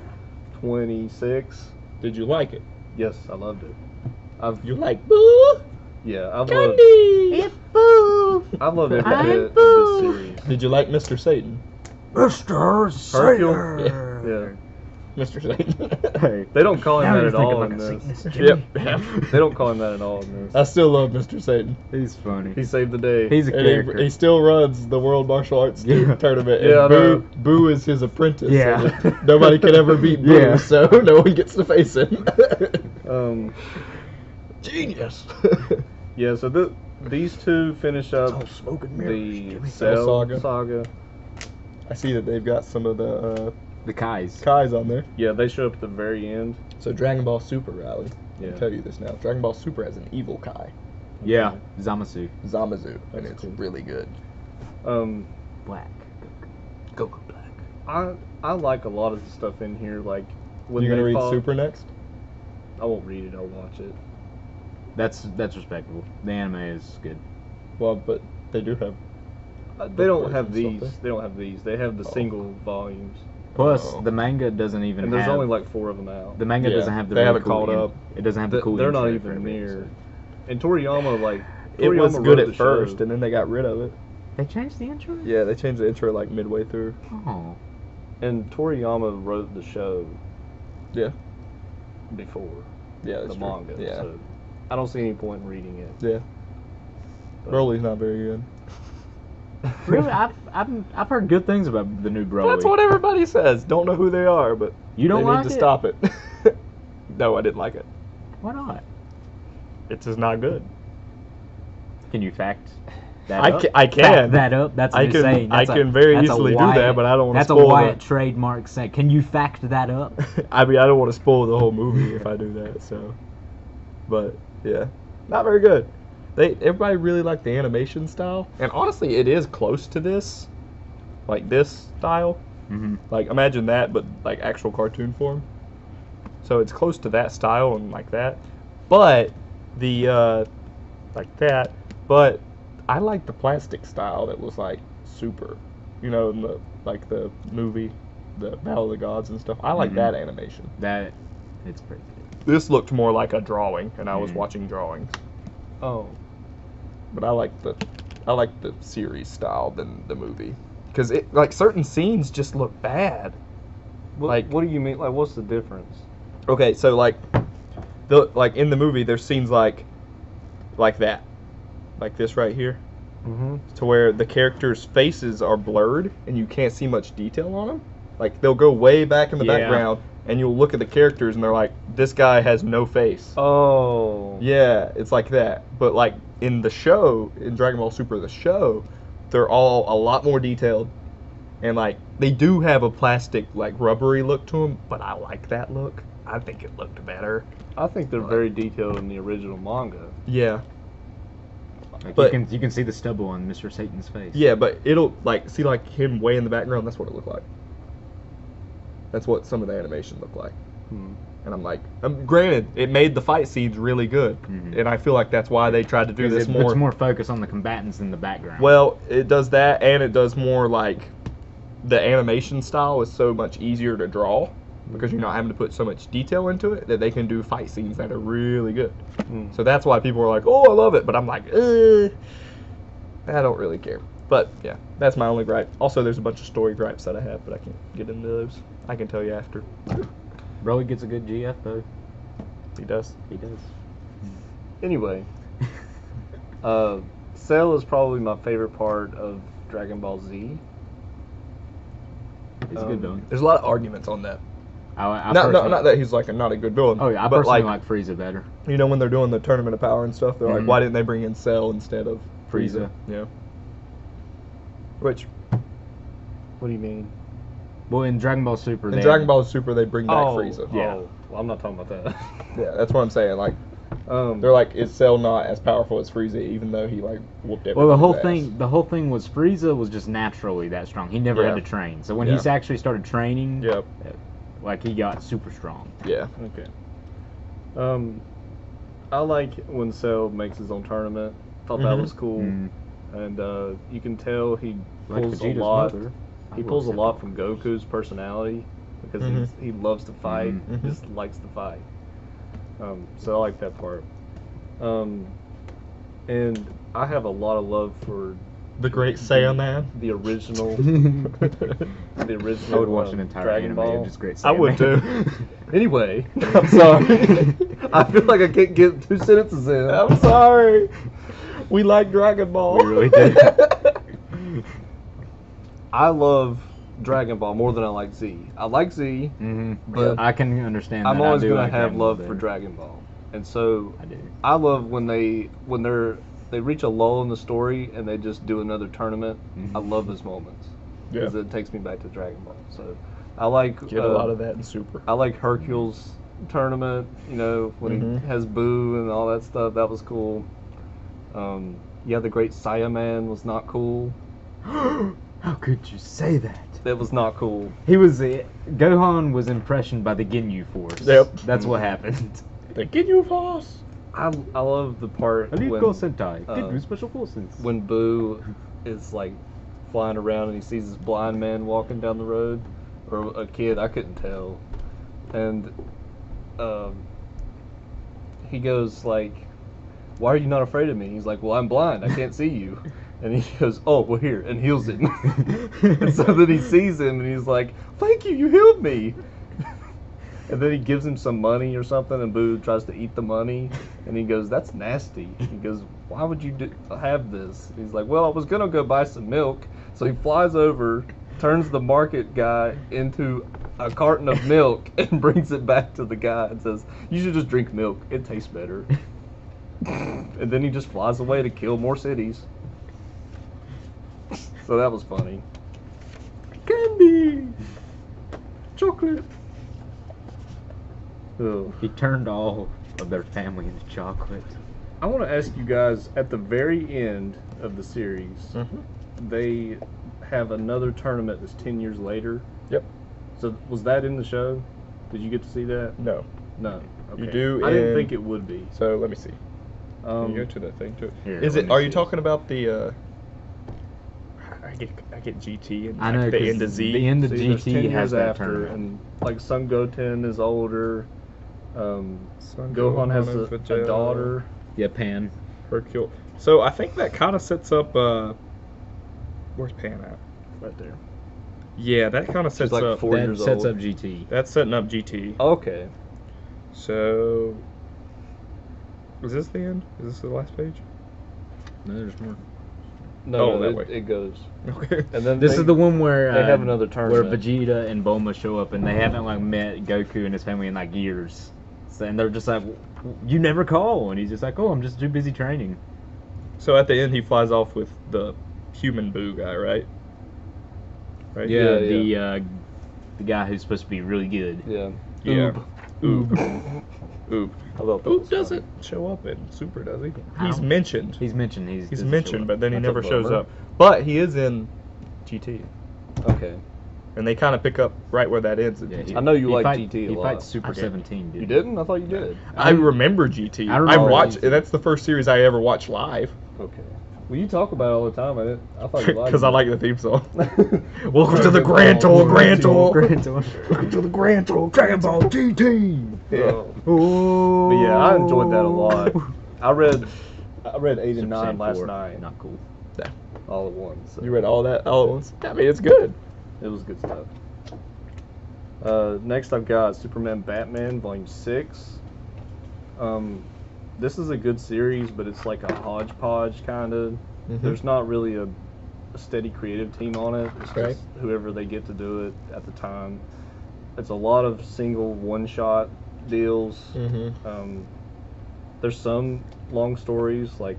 [SPEAKER 2] 26.
[SPEAKER 1] Did you like it?
[SPEAKER 2] Yes, I loved it.
[SPEAKER 1] You like Boo?
[SPEAKER 2] Yeah, I've loved
[SPEAKER 1] Candy!
[SPEAKER 2] I've loved every
[SPEAKER 3] I'm
[SPEAKER 2] bit of
[SPEAKER 3] Boo.
[SPEAKER 2] this series.
[SPEAKER 1] Did you like Mr. Satan?
[SPEAKER 3] Mr.
[SPEAKER 2] Hercule? Yeah.
[SPEAKER 1] Mr. Satan.
[SPEAKER 3] Hey.
[SPEAKER 2] They don't call him
[SPEAKER 3] Now
[SPEAKER 2] that
[SPEAKER 3] you're
[SPEAKER 2] at all
[SPEAKER 3] thinking
[SPEAKER 2] in
[SPEAKER 3] like a
[SPEAKER 2] this.
[SPEAKER 3] Satanist,
[SPEAKER 1] Yep.
[SPEAKER 3] Jimmy.
[SPEAKER 2] They don't call him that at all in this.
[SPEAKER 1] I still love Mr. Satan.
[SPEAKER 3] He's funny.
[SPEAKER 2] He saved the day.
[SPEAKER 3] He's a
[SPEAKER 1] And
[SPEAKER 3] character.
[SPEAKER 1] he still runs the World Martial Arts
[SPEAKER 3] Yeah.
[SPEAKER 1] tournament.
[SPEAKER 2] Yeah, I
[SPEAKER 1] And
[SPEAKER 2] know.
[SPEAKER 1] Boo is his apprentice.
[SPEAKER 3] Yeah.
[SPEAKER 1] So nobody can ever beat Boo,
[SPEAKER 3] Yeah.
[SPEAKER 1] so no one gets to face him. Genius.
[SPEAKER 2] Yeah, so these two finish up
[SPEAKER 1] smoke and
[SPEAKER 2] the
[SPEAKER 1] Cell
[SPEAKER 2] Cell saga.
[SPEAKER 1] I see that they've got some of the
[SPEAKER 3] the Kais.
[SPEAKER 1] Kais on there.
[SPEAKER 2] Yeah, they show up at the very end.
[SPEAKER 1] So Dragon Ball Super Rally.
[SPEAKER 2] Yeah.
[SPEAKER 1] I'll tell you this now. Dragon Ball Super has an evil Kai,
[SPEAKER 3] Yeah, Zamasu.
[SPEAKER 1] Zamazu, and
[SPEAKER 2] That's
[SPEAKER 1] it's
[SPEAKER 2] cool.
[SPEAKER 1] really good.
[SPEAKER 3] Black.
[SPEAKER 1] Goku Black.
[SPEAKER 2] I like a lot of the stuff in here. Like when
[SPEAKER 1] You gonna
[SPEAKER 2] they
[SPEAKER 1] read
[SPEAKER 2] fall-
[SPEAKER 1] Super next?
[SPEAKER 2] I won't read it. I'll watch it.
[SPEAKER 3] That's respectable. The anime is good.
[SPEAKER 1] Well, but they do have.
[SPEAKER 2] They don't
[SPEAKER 1] versions,
[SPEAKER 2] have
[SPEAKER 1] don't
[SPEAKER 2] these.
[SPEAKER 1] they?
[SPEAKER 2] They don't have these. They have the
[SPEAKER 1] Oh.
[SPEAKER 2] single volumes,
[SPEAKER 3] Plus,
[SPEAKER 1] Oh.
[SPEAKER 3] the manga doesn't even
[SPEAKER 2] and there's
[SPEAKER 3] have.
[SPEAKER 2] only like 4 of them out.
[SPEAKER 3] the manga
[SPEAKER 1] Yeah,
[SPEAKER 3] doesn't have the.
[SPEAKER 1] they
[SPEAKER 3] really
[SPEAKER 1] haven't
[SPEAKER 3] cool
[SPEAKER 1] caught up.
[SPEAKER 3] It doesn't have the cool.
[SPEAKER 2] They're not
[SPEAKER 3] intro for
[SPEAKER 2] even
[SPEAKER 3] every
[SPEAKER 2] near.
[SPEAKER 3] episode.
[SPEAKER 2] And Toriyama, like
[SPEAKER 1] It was
[SPEAKER 2] Toriyama
[SPEAKER 1] good
[SPEAKER 2] wrote
[SPEAKER 1] at
[SPEAKER 2] the show.
[SPEAKER 1] first, and then they got rid of it.
[SPEAKER 3] They changed the intro.
[SPEAKER 1] Yeah, they changed the intro like midway through.
[SPEAKER 3] Oh.
[SPEAKER 2] And Toriyama wrote the show
[SPEAKER 1] Yeah.
[SPEAKER 2] before
[SPEAKER 1] Yeah, that's
[SPEAKER 2] the
[SPEAKER 1] true.
[SPEAKER 2] manga.
[SPEAKER 1] Yeah.
[SPEAKER 2] So I don't see any point in reading it.
[SPEAKER 1] Yeah.
[SPEAKER 2] But-
[SPEAKER 1] Broly's not very good.
[SPEAKER 3] Really, I've heard good things about the new Broly.
[SPEAKER 1] That's what everybody says. Don't know who they are, but
[SPEAKER 3] You don't
[SPEAKER 1] they
[SPEAKER 3] like
[SPEAKER 1] need to
[SPEAKER 3] it?
[SPEAKER 1] stop it. No, I didn't like it.
[SPEAKER 3] Why not?
[SPEAKER 1] It's just not good.
[SPEAKER 3] Can you fact that
[SPEAKER 1] I
[SPEAKER 3] up?
[SPEAKER 1] can. I can.
[SPEAKER 3] Fact that up. That's a
[SPEAKER 1] I
[SPEAKER 3] new
[SPEAKER 1] can-
[SPEAKER 3] saying.
[SPEAKER 1] I
[SPEAKER 3] That's
[SPEAKER 1] can very
[SPEAKER 3] that's a
[SPEAKER 1] easily do
[SPEAKER 3] Wyatt-
[SPEAKER 1] that, but I don't wanna
[SPEAKER 3] That's
[SPEAKER 1] spoil
[SPEAKER 3] a Wyatt
[SPEAKER 1] it.
[SPEAKER 3] trademark saying. Can you fact that up?
[SPEAKER 1] I mean, I don't want to spoil the whole movie if I do that. So, but yeah, not very good. Everybody really liked the animation style, and honestly, it is close to this, like this style.
[SPEAKER 3] Mm-hmm.
[SPEAKER 1] Like imagine that, but like actual cartoon form. So it's close to that style and like that, but the like that. But I like the plastic style that was like super, in the movie, the Battle of the Gods and stuff. I like that animation.
[SPEAKER 3] It's pretty good.
[SPEAKER 1] This looked more like a drawing, and I was watching drawings.
[SPEAKER 2] Oh.
[SPEAKER 1] But I like the series style than the movie, because certain scenes just look bad.
[SPEAKER 2] What do you mean? Like, what's the difference?
[SPEAKER 1] Okay, so in the movie, there's scenes like that, like this right here, to where the characters' faces are blurred and you can't see much detail on them. Like they'll go way back in the background, and you'll look at the characters and they're like, this guy has no face.
[SPEAKER 2] Oh.
[SPEAKER 1] Yeah, it's like that. But like in the show, in Dragon Ball Super, the show, they're all a lot more detailed. And like they do have a plastic, like rubbery look to them, but I like that look. I think it looked better.
[SPEAKER 2] I think they're very detailed in the original manga.
[SPEAKER 1] Yeah.
[SPEAKER 3] Like
[SPEAKER 1] But-
[SPEAKER 3] you can see the stubble on Mr. Satan's face.
[SPEAKER 1] Yeah, but it'll see him way in the background. That's what it looked like. That's what some of the animation looked like. And I'm like, granted, it made the fight scenes really good, and I feel like that's why they tried to do this
[SPEAKER 3] it
[SPEAKER 1] more.
[SPEAKER 3] puts more focus on the combatants than the background.
[SPEAKER 1] Well, it does that, and it does more like the animation style is so much easier to draw because you're not having to put so much detail into it that they can do fight scenes that are really good. So that's why people are like, oh, I love it, but I'm like, I don't really care. But yeah, that's my only gripe. Also, there's a bunch of story gripes that I have, but I can't get into those. I can tell you after.
[SPEAKER 3] Broly gets a good GF though.
[SPEAKER 1] He does.
[SPEAKER 3] He does.
[SPEAKER 2] Anyway, Cell is probably my favorite part of Dragon Ball Z.
[SPEAKER 3] He's a good villain.
[SPEAKER 1] There's a lot of arguments on that.
[SPEAKER 3] I
[SPEAKER 1] Not
[SPEAKER 3] personally-
[SPEAKER 1] that he's like not a good villain.
[SPEAKER 3] Oh yeah, I
[SPEAKER 1] but
[SPEAKER 3] personally like Frieza better.
[SPEAKER 1] when they're doing the Tournament of Power and stuff, they're like, why didn't they bring in Cell instead of Frieza? Yeah. Which
[SPEAKER 2] What do you mean?
[SPEAKER 3] Well, in Dragon Ball Super,
[SPEAKER 1] in Dragon Ball Super they bring back Frieza.
[SPEAKER 3] Yeah.
[SPEAKER 2] Oh, well, I'm not talking about that.
[SPEAKER 1] Yeah, that's what I'm saying. Like, they're like, is Cell not as powerful as Frieza, even though he like whooped everybody's
[SPEAKER 3] Well,
[SPEAKER 1] ass?
[SPEAKER 3] the whole thing was Frieza was just naturally that strong. He never
[SPEAKER 1] Yeah.
[SPEAKER 3] had to train. So when
[SPEAKER 1] Yeah.
[SPEAKER 3] he's actually started training,
[SPEAKER 1] Yep.
[SPEAKER 3] like he got super strong.
[SPEAKER 1] Yeah.
[SPEAKER 2] Okay. I like when Cell makes his own tournament. Thought that was cool. And you can tell he
[SPEAKER 3] Like
[SPEAKER 2] pulls a
[SPEAKER 3] Vegeta's
[SPEAKER 2] lot.
[SPEAKER 3] mother.
[SPEAKER 2] He pulls a lot from Goku's personality because he loves to fight.
[SPEAKER 1] Mhm.
[SPEAKER 2] Just likes to fight. So I like that part. And I have a lot of love for
[SPEAKER 1] The Great Saiyaman.
[SPEAKER 2] the original. The original.
[SPEAKER 3] I would watch an entire
[SPEAKER 2] Dragon
[SPEAKER 3] anime
[SPEAKER 2] Ball.
[SPEAKER 3] of just great.
[SPEAKER 1] I would
[SPEAKER 3] Saiyaman.
[SPEAKER 1] too.
[SPEAKER 2] Anyway, I'm sorry. I feel like I can't get 2 sentences in.
[SPEAKER 1] I'm sorry. We like Dragon Ball.
[SPEAKER 3] We really do.
[SPEAKER 2] I love Dragon Ball more than I like Z. I like Z, but
[SPEAKER 3] I can understand.
[SPEAKER 2] I'm
[SPEAKER 3] that.
[SPEAKER 2] always
[SPEAKER 3] I do
[SPEAKER 2] gonna
[SPEAKER 3] like
[SPEAKER 2] have
[SPEAKER 3] Dragon Ball
[SPEAKER 2] love for
[SPEAKER 3] better.
[SPEAKER 2] Dragon Ball, and so
[SPEAKER 3] I do.
[SPEAKER 2] I love when they reach a lull in the story and they just do another tournament. I love those moments because it takes me back to Dragon Ball. So I like
[SPEAKER 1] Get a lot of that in Super.
[SPEAKER 2] I like Hercule's tournament. When he has Boo and all that stuff. That was cool. Yeah, the Great Saiyaman was not cool.
[SPEAKER 3] How could you say that?
[SPEAKER 2] That was not cool.
[SPEAKER 3] Gohan was impressioned by the Ginyu Force.
[SPEAKER 1] Yep.
[SPEAKER 3] That's what happened.
[SPEAKER 1] The Ginyu Force.
[SPEAKER 2] I love the part
[SPEAKER 3] Elite
[SPEAKER 2] when,
[SPEAKER 3] Go Sentai.
[SPEAKER 2] uh,
[SPEAKER 3] Ginyu Special Forces.
[SPEAKER 2] when Boo is like flying around and he sees this blind man walking down the road, or a kid, I couldn't tell, and he goes like, "Why are you not afraid of me?" He's like, "Well, I'm blind. I can't see you." And he goes, "Oh, well, here," and heals him. And so then he sees him and he's like, "Thank you, you healed me." And then he gives him some money or something, and Boo tries to eat the money, and he goes, "That's nasty." He goes, "Why would you have this?" He's like, "Well, I was gonna go buy some milk." So he flies over, turns the market guy into a carton of milk, and brings it back to the guy and says, "You should just drink milk. It tastes better." And then he just flies away to kill more cities. So that was funny. Candy! Chocolate! Ugh.
[SPEAKER 3] He turned all of their family into chocolate.
[SPEAKER 2] I want to ask you guys, at the very end of the series, they have another tournament that's 10 years later.
[SPEAKER 1] Yep.
[SPEAKER 2] So was that in the show? Did you get to see that?
[SPEAKER 1] No.
[SPEAKER 2] No. Okay.
[SPEAKER 1] You do
[SPEAKER 2] I didn't
[SPEAKER 1] in-
[SPEAKER 2] think it would be.
[SPEAKER 1] So let me see. Can you go to that thing too?
[SPEAKER 3] Here,
[SPEAKER 1] Is
[SPEAKER 3] let
[SPEAKER 1] it?
[SPEAKER 3] me
[SPEAKER 1] Are
[SPEAKER 3] see
[SPEAKER 1] you
[SPEAKER 3] this.
[SPEAKER 1] talking about the? I get GT and
[SPEAKER 3] I know
[SPEAKER 1] like the
[SPEAKER 3] 'cause
[SPEAKER 1] end of Z.
[SPEAKER 3] the end of
[SPEAKER 2] See, there's 10
[SPEAKER 3] GT
[SPEAKER 2] years
[SPEAKER 3] has that
[SPEAKER 2] after,
[SPEAKER 3] tournament.
[SPEAKER 2] and like Son Goten is older.
[SPEAKER 1] Son
[SPEAKER 2] Gohan has
[SPEAKER 1] Gohan,
[SPEAKER 2] a
[SPEAKER 1] Vegeta,
[SPEAKER 2] daughter.
[SPEAKER 3] Yeah, Pan.
[SPEAKER 1] Hercule. So I think that kind of sets up. Where's Pan at?
[SPEAKER 2] Right there.
[SPEAKER 1] Yeah, that kind of sets
[SPEAKER 2] like
[SPEAKER 1] up.
[SPEAKER 2] 4
[SPEAKER 3] That
[SPEAKER 2] years
[SPEAKER 3] sets
[SPEAKER 2] old.
[SPEAKER 3] up GT.
[SPEAKER 1] That's setting up GT.
[SPEAKER 2] Okay.
[SPEAKER 1] So, is this the end? Is this the last page?
[SPEAKER 3] No, there's more.
[SPEAKER 2] No,
[SPEAKER 1] Oh, that
[SPEAKER 2] it,
[SPEAKER 1] way.
[SPEAKER 2] it goes.
[SPEAKER 1] Okay.
[SPEAKER 2] And then
[SPEAKER 3] This is the one where
[SPEAKER 2] they have another
[SPEAKER 3] where
[SPEAKER 2] tournament.
[SPEAKER 3] Vegeta and Bulma show up and they haven't like met Goku and his family in like years. So, and they're just like, "You never call," and he's just like, "Oh, I'm just too busy training."
[SPEAKER 1] So at the end, he flies off with the human Boo guy, right? Right.
[SPEAKER 3] Yeah,
[SPEAKER 2] Yeah,
[SPEAKER 3] the guy who's supposed to be really good.
[SPEAKER 2] Yeah.
[SPEAKER 1] Yeah.
[SPEAKER 2] Oob.
[SPEAKER 1] Oob.
[SPEAKER 2] I thought that
[SPEAKER 1] Oob
[SPEAKER 2] was
[SPEAKER 1] doesn't
[SPEAKER 2] funny.
[SPEAKER 1] show up in Super, does he?
[SPEAKER 3] How?
[SPEAKER 1] He's mentioned.
[SPEAKER 3] He's mentioned. He's
[SPEAKER 1] He's
[SPEAKER 3] doesn't show
[SPEAKER 1] mentioned,
[SPEAKER 3] up.
[SPEAKER 1] but then he
[SPEAKER 2] That's a
[SPEAKER 1] never shows
[SPEAKER 2] bummer.
[SPEAKER 1] up. But he is in GT,
[SPEAKER 2] Okay.
[SPEAKER 1] and they kind of pick up right where that ends. In
[SPEAKER 3] Yeah,
[SPEAKER 1] GT.
[SPEAKER 2] I know you
[SPEAKER 3] he
[SPEAKER 2] like
[SPEAKER 3] fight-
[SPEAKER 2] GT a
[SPEAKER 3] He
[SPEAKER 2] lot.
[SPEAKER 3] fights Super
[SPEAKER 1] I did.
[SPEAKER 3] 17.
[SPEAKER 2] You didn't? I thought you did.
[SPEAKER 1] I remember GT.
[SPEAKER 3] I remember
[SPEAKER 1] watched.
[SPEAKER 3] GT.
[SPEAKER 1] That's the first series I ever watched live.
[SPEAKER 2] Okay. Well, you talk about it all the time. I thought you liked
[SPEAKER 1] Because I
[SPEAKER 2] it.
[SPEAKER 1] like the theme song. Welcome to the Grand Tour, Grand Tour. Welcome to the Grand Tour, Dragon Ball GT.
[SPEAKER 2] Yeah.
[SPEAKER 3] Oh.
[SPEAKER 2] But yeah, I enjoyed that a lot. I read 8 and 9
[SPEAKER 3] Saiyan
[SPEAKER 2] last
[SPEAKER 3] 4,
[SPEAKER 2] night,
[SPEAKER 3] Not cool.
[SPEAKER 2] all at once. So
[SPEAKER 1] You read all that all at once? I mean, it's good.
[SPEAKER 2] it was good stuff. Next, I've got Superman Batman Volume 6. This is a good series, but it's like a hodgepodge kind of.
[SPEAKER 1] Mhm.
[SPEAKER 2] There's not really a steady creative team on it. It's
[SPEAKER 1] Okay.
[SPEAKER 2] just whoever they get to do it at the time. It's a lot of single one-shot deals.
[SPEAKER 1] Mm-hmm.
[SPEAKER 2] There's some long stories like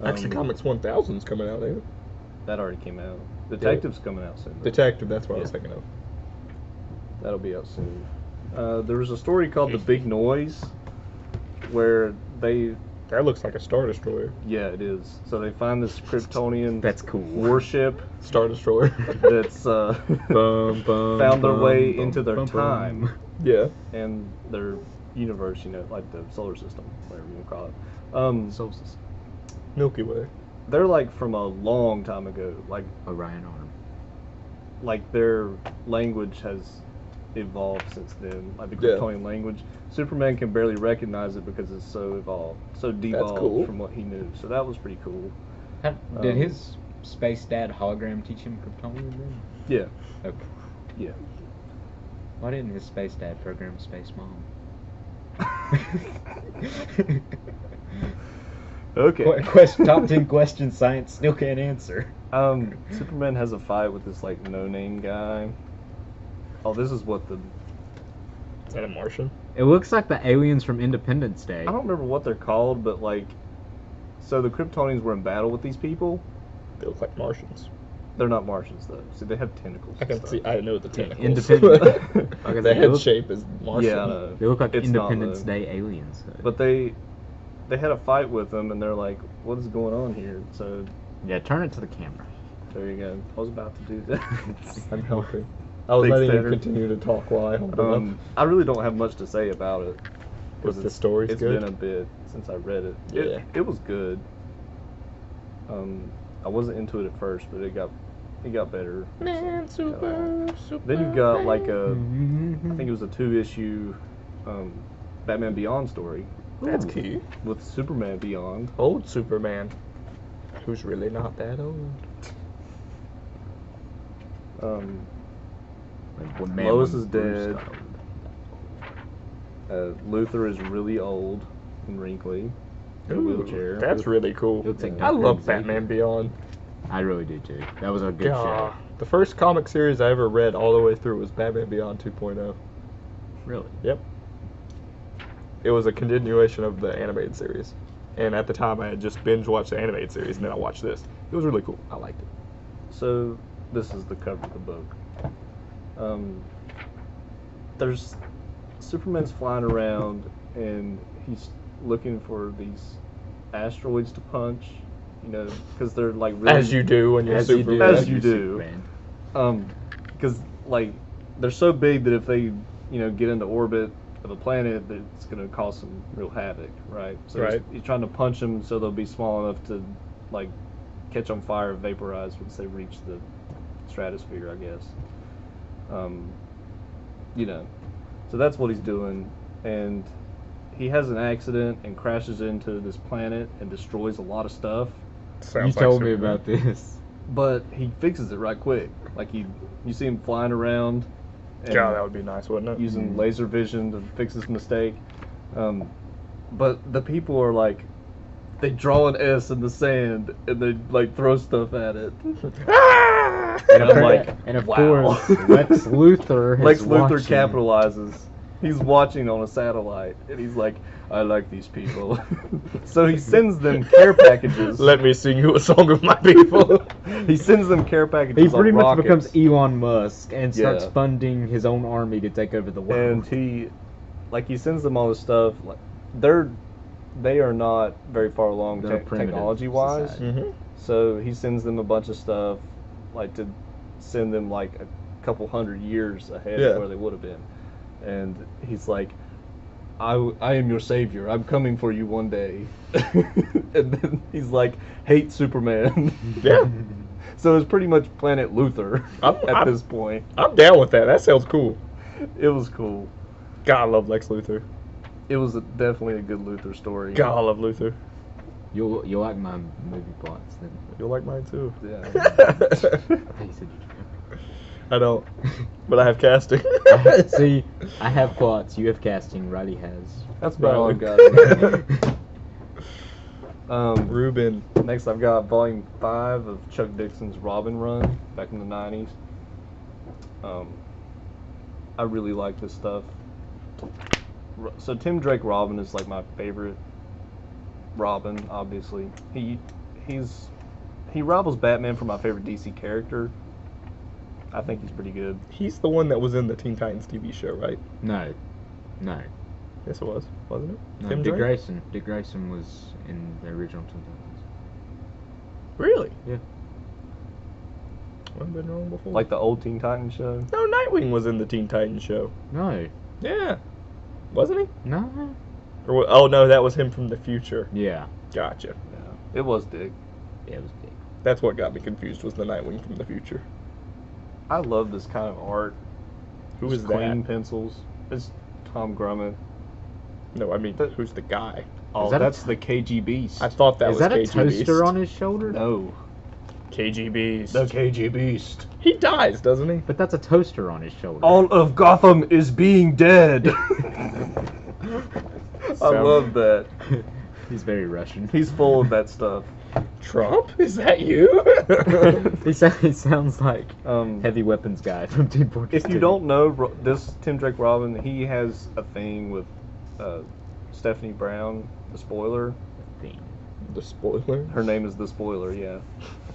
[SPEAKER 1] Action Comics 1000's coming out, ain't it?
[SPEAKER 2] that already came out. Detective's coming out soon. though.
[SPEAKER 1] Detective, that's what I was
[SPEAKER 2] Yeah.
[SPEAKER 1] thinking of.
[SPEAKER 2] That'll be out soon. There was a story called The Big Noise, where
[SPEAKER 1] That looks like a Star Destroyer.
[SPEAKER 2] yeah, it is. So they find this Kryptonian
[SPEAKER 3] That's cool.
[SPEAKER 2] warship
[SPEAKER 1] Star Destroyer.
[SPEAKER 2] that's
[SPEAKER 3] Bum, bum,
[SPEAKER 2] found their way
[SPEAKER 3] bum,
[SPEAKER 2] into their
[SPEAKER 3] bum, bum.
[SPEAKER 2] time
[SPEAKER 1] Yeah.
[SPEAKER 2] and their universe, like the solar system, whatever you call it.
[SPEAKER 3] Solstice.
[SPEAKER 1] Milky Way.
[SPEAKER 2] They're like from a long time ago.
[SPEAKER 3] Orion arm.
[SPEAKER 2] Like their language has evolved since then, like the
[SPEAKER 1] Yeah.
[SPEAKER 2] Kryptonian language. Superman can barely recognize it because it's so evolved, so devolved
[SPEAKER 1] cool.
[SPEAKER 2] from what he knew. So that was pretty cool.
[SPEAKER 3] Did
[SPEAKER 2] Um,
[SPEAKER 3] his space dad hologram teach him Kryptonian then?
[SPEAKER 2] Yeah,
[SPEAKER 3] Okay.
[SPEAKER 2] yeah.
[SPEAKER 3] Why didn't his space dad program Space Mom?
[SPEAKER 2] Okay.
[SPEAKER 3] Top 10 questions science still can't answer.
[SPEAKER 2] Superman has a fight with this like no-name guy. Oh, this is what the
[SPEAKER 1] Is that a Martian?
[SPEAKER 3] It looks like the aliens from Independence Day.
[SPEAKER 2] I don't remember what they're called, but like, so the Kryptonians were in battle with these people.
[SPEAKER 1] They look like Martians.
[SPEAKER 2] They're not Martians though. See, they have tentacles.
[SPEAKER 1] I
[SPEAKER 2] and
[SPEAKER 1] can
[SPEAKER 2] stuff.
[SPEAKER 1] see. I know the tentacles.
[SPEAKER 3] Independent. Okay,
[SPEAKER 1] the
[SPEAKER 3] they
[SPEAKER 1] head
[SPEAKER 3] look-
[SPEAKER 1] shape is Martian.
[SPEAKER 2] Yeah, I know.
[SPEAKER 3] They look like
[SPEAKER 2] It's not,
[SPEAKER 3] Independence
[SPEAKER 2] though.
[SPEAKER 3] Day aliens.
[SPEAKER 2] But they had a fight with them, and they're like, "What is going on here?" So
[SPEAKER 3] Yeah, turn it to the camera.
[SPEAKER 2] there you go. I was about to do that.
[SPEAKER 1] I'm helping. I was
[SPEAKER 2] Thanks,
[SPEAKER 1] letting you
[SPEAKER 2] Tanner.
[SPEAKER 1] continue to talk while I hold it up.
[SPEAKER 2] I really don't have much to say about it. 'cause
[SPEAKER 1] Was the story's
[SPEAKER 2] It's
[SPEAKER 1] good?
[SPEAKER 2] been a bit since I read it.
[SPEAKER 1] Yeah.
[SPEAKER 2] It was good. I wasn't into it at first, but it got better.
[SPEAKER 1] Man, super.
[SPEAKER 2] Then you've got like I think it was a 2-issue Batman Beyond story
[SPEAKER 1] That's cute.
[SPEAKER 2] with Superman Beyond.
[SPEAKER 1] Old Superman, who's really not that old.
[SPEAKER 3] Like, what man
[SPEAKER 2] Lois
[SPEAKER 3] was
[SPEAKER 2] is
[SPEAKER 3] Bruce
[SPEAKER 2] dead.
[SPEAKER 3] Scott?
[SPEAKER 2] Luther is really old and wrinkly in a
[SPEAKER 1] Ooh,
[SPEAKER 2] wheelchair.
[SPEAKER 1] That's really cool.
[SPEAKER 3] Looks like
[SPEAKER 1] I
[SPEAKER 3] Dr.
[SPEAKER 1] love
[SPEAKER 3] Xavier.
[SPEAKER 1] Batman Beyond.
[SPEAKER 3] I really do too. That was a good
[SPEAKER 1] Yeah.
[SPEAKER 3] show.
[SPEAKER 1] The first comic series I ever read all the way through was Batman Beyond 2.0.
[SPEAKER 3] Really.
[SPEAKER 1] Yep. It was a continuation of the animated series. And at the time I had just binge watched the animated series and then I watched this. It was really cool. I liked it.
[SPEAKER 2] So this is the cover of the book. There's Superman's flying around and he's looking for these asteroids to punch, because they're like really,
[SPEAKER 1] As you do when you're
[SPEAKER 3] As you
[SPEAKER 1] Superman.
[SPEAKER 3] do.
[SPEAKER 2] As you do.
[SPEAKER 3] Superman.
[SPEAKER 2] because like they're so big that if they get into orbit of a planet that's going to cause some real havoc, right? So
[SPEAKER 1] Right.
[SPEAKER 2] he's trying to punch them so they'll be small enough to like catch on fire, vaporize once they reach the stratosphere, I guess. You know, so that's what he's doing, and he has an accident and crashes into this planet and destroys a lot of stuff.
[SPEAKER 1] Sounds
[SPEAKER 3] You
[SPEAKER 1] like
[SPEAKER 3] told me
[SPEAKER 1] Superman.
[SPEAKER 3] about this.
[SPEAKER 2] But he fixes it right quick. Like you see him flying around. And
[SPEAKER 1] God, that would be nice, wouldn't it?
[SPEAKER 2] using laser vision to fix his mistake. But the people are like, they draw an S in the sand and they like throw stuff at it. And I'm like,
[SPEAKER 3] and of
[SPEAKER 2] wow.
[SPEAKER 3] course, Lex Luthor has
[SPEAKER 2] Lex Luthor
[SPEAKER 3] watching.
[SPEAKER 2] capitalizes. He's watching on a satellite and he's like, I like these people. So he sends them care packages.
[SPEAKER 1] Let me sing you a song of my people.
[SPEAKER 2] He sends them care packages.
[SPEAKER 3] He pretty
[SPEAKER 2] on
[SPEAKER 3] much
[SPEAKER 2] rockets.
[SPEAKER 3] becomes Elon Musk and starts
[SPEAKER 2] Yeah.
[SPEAKER 3] funding his own army to take over the world.
[SPEAKER 2] And he sends them all this stuff. Like they are not very far along
[SPEAKER 3] They're primitive
[SPEAKER 2] technology wise.
[SPEAKER 3] society.
[SPEAKER 1] Mm-hmm.
[SPEAKER 2] So he sends them a bunch of stuff, like to send them like a couple hundred years ahead
[SPEAKER 1] Yeah.
[SPEAKER 2] of where they would have been. And he's like, I am your savior. I'm coming for you one day. And then he's like, hate Superman.
[SPEAKER 1] Yeah.
[SPEAKER 2] So it's pretty much Planet Luthor at
[SPEAKER 1] I'm-
[SPEAKER 2] this point.
[SPEAKER 1] I'm down with that. That sounds cool.
[SPEAKER 2] It was cool.
[SPEAKER 1] God, I love Lex Luthor.
[SPEAKER 2] It was definitely a good Luthor story.
[SPEAKER 1] God, I love Luthor.
[SPEAKER 3] You'll like my movie plots then.
[SPEAKER 1] You'll like mine too.
[SPEAKER 2] Yeah.
[SPEAKER 3] I thought you said you
[SPEAKER 1] I don't, but I have casting.
[SPEAKER 3] do. See, I have plots. You have casting. Riley has.
[SPEAKER 2] That's about all I've got.
[SPEAKER 1] Ruben.
[SPEAKER 2] Next, I've got Volume 5 of Chuck Dixon's Robin run back in the 90s. I really like this stuff. So Tim Drake Robin is like my favorite Robin, obviously. He rivals Batman for my favorite DC character. I think he's pretty good.
[SPEAKER 1] He's the one that was in the Teen Titans TV show, right?
[SPEAKER 3] No.
[SPEAKER 1] Yes, it was, wasn't it?
[SPEAKER 3] No,
[SPEAKER 1] Tim
[SPEAKER 3] Dick
[SPEAKER 1] Drake?
[SPEAKER 3] Grayson. Dick Grayson was in the original Teen Titans.
[SPEAKER 1] Really?
[SPEAKER 3] Yeah.
[SPEAKER 1] I've been wrong before.
[SPEAKER 2] Like the old Teen Titans show.
[SPEAKER 1] no, Nightwing was in the Teen Titans show.
[SPEAKER 3] No.
[SPEAKER 1] Yeah, wasn't he?
[SPEAKER 3] No.
[SPEAKER 1] Oh no, that was him from the future.
[SPEAKER 3] Yeah.
[SPEAKER 1] Gotcha.
[SPEAKER 2] Yeah, it was Dick.
[SPEAKER 3] Yeah, it was big.
[SPEAKER 1] That's what got me confused. Was the Nightwing from the future?
[SPEAKER 2] I love this kind of art.
[SPEAKER 1] Who
[SPEAKER 2] Just
[SPEAKER 1] is
[SPEAKER 2] clean
[SPEAKER 1] that?
[SPEAKER 2] pencils. It's Tom Grummett.
[SPEAKER 1] No, I mean, who's the guy?
[SPEAKER 2] Oh,
[SPEAKER 3] that a
[SPEAKER 2] that's the KG Beast.
[SPEAKER 1] I thought that
[SPEAKER 3] Is
[SPEAKER 1] was
[SPEAKER 3] that a
[SPEAKER 1] KG
[SPEAKER 3] toaster
[SPEAKER 1] Beast.
[SPEAKER 3] on his shoulder?
[SPEAKER 2] No.
[SPEAKER 1] KG Beast.
[SPEAKER 2] The KG Beast.
[SPEAKER 1] He dies, doesn't he?
[SPEAKER 3] But that's a toaster on his shoulder.
[SPEAKER 2] All of Gotham is being dead. I love that.
[SPEAKER 3] He's very Russian.
[SPEAKER 2] He's full of that stuff.
[SPEAKER 1] Trump? Is that you?
[SPEAKER 3] He sounds like
[SPEAKER 2] Um,
[SPEAKER 3] heavy weapons guy from Team Fortress
[SPEAKER 2] if you
[SPEAKER 3] 2.
[SPEAKER 2] don't know this Tim Drake Robin, he has a thing with Stephanie Brown, the spoiler.
[SPEAKER 3] Theme.
[SPEAKER 1] The spoiler.
[SPEAKER 2] Her name is the spoiler, yeah.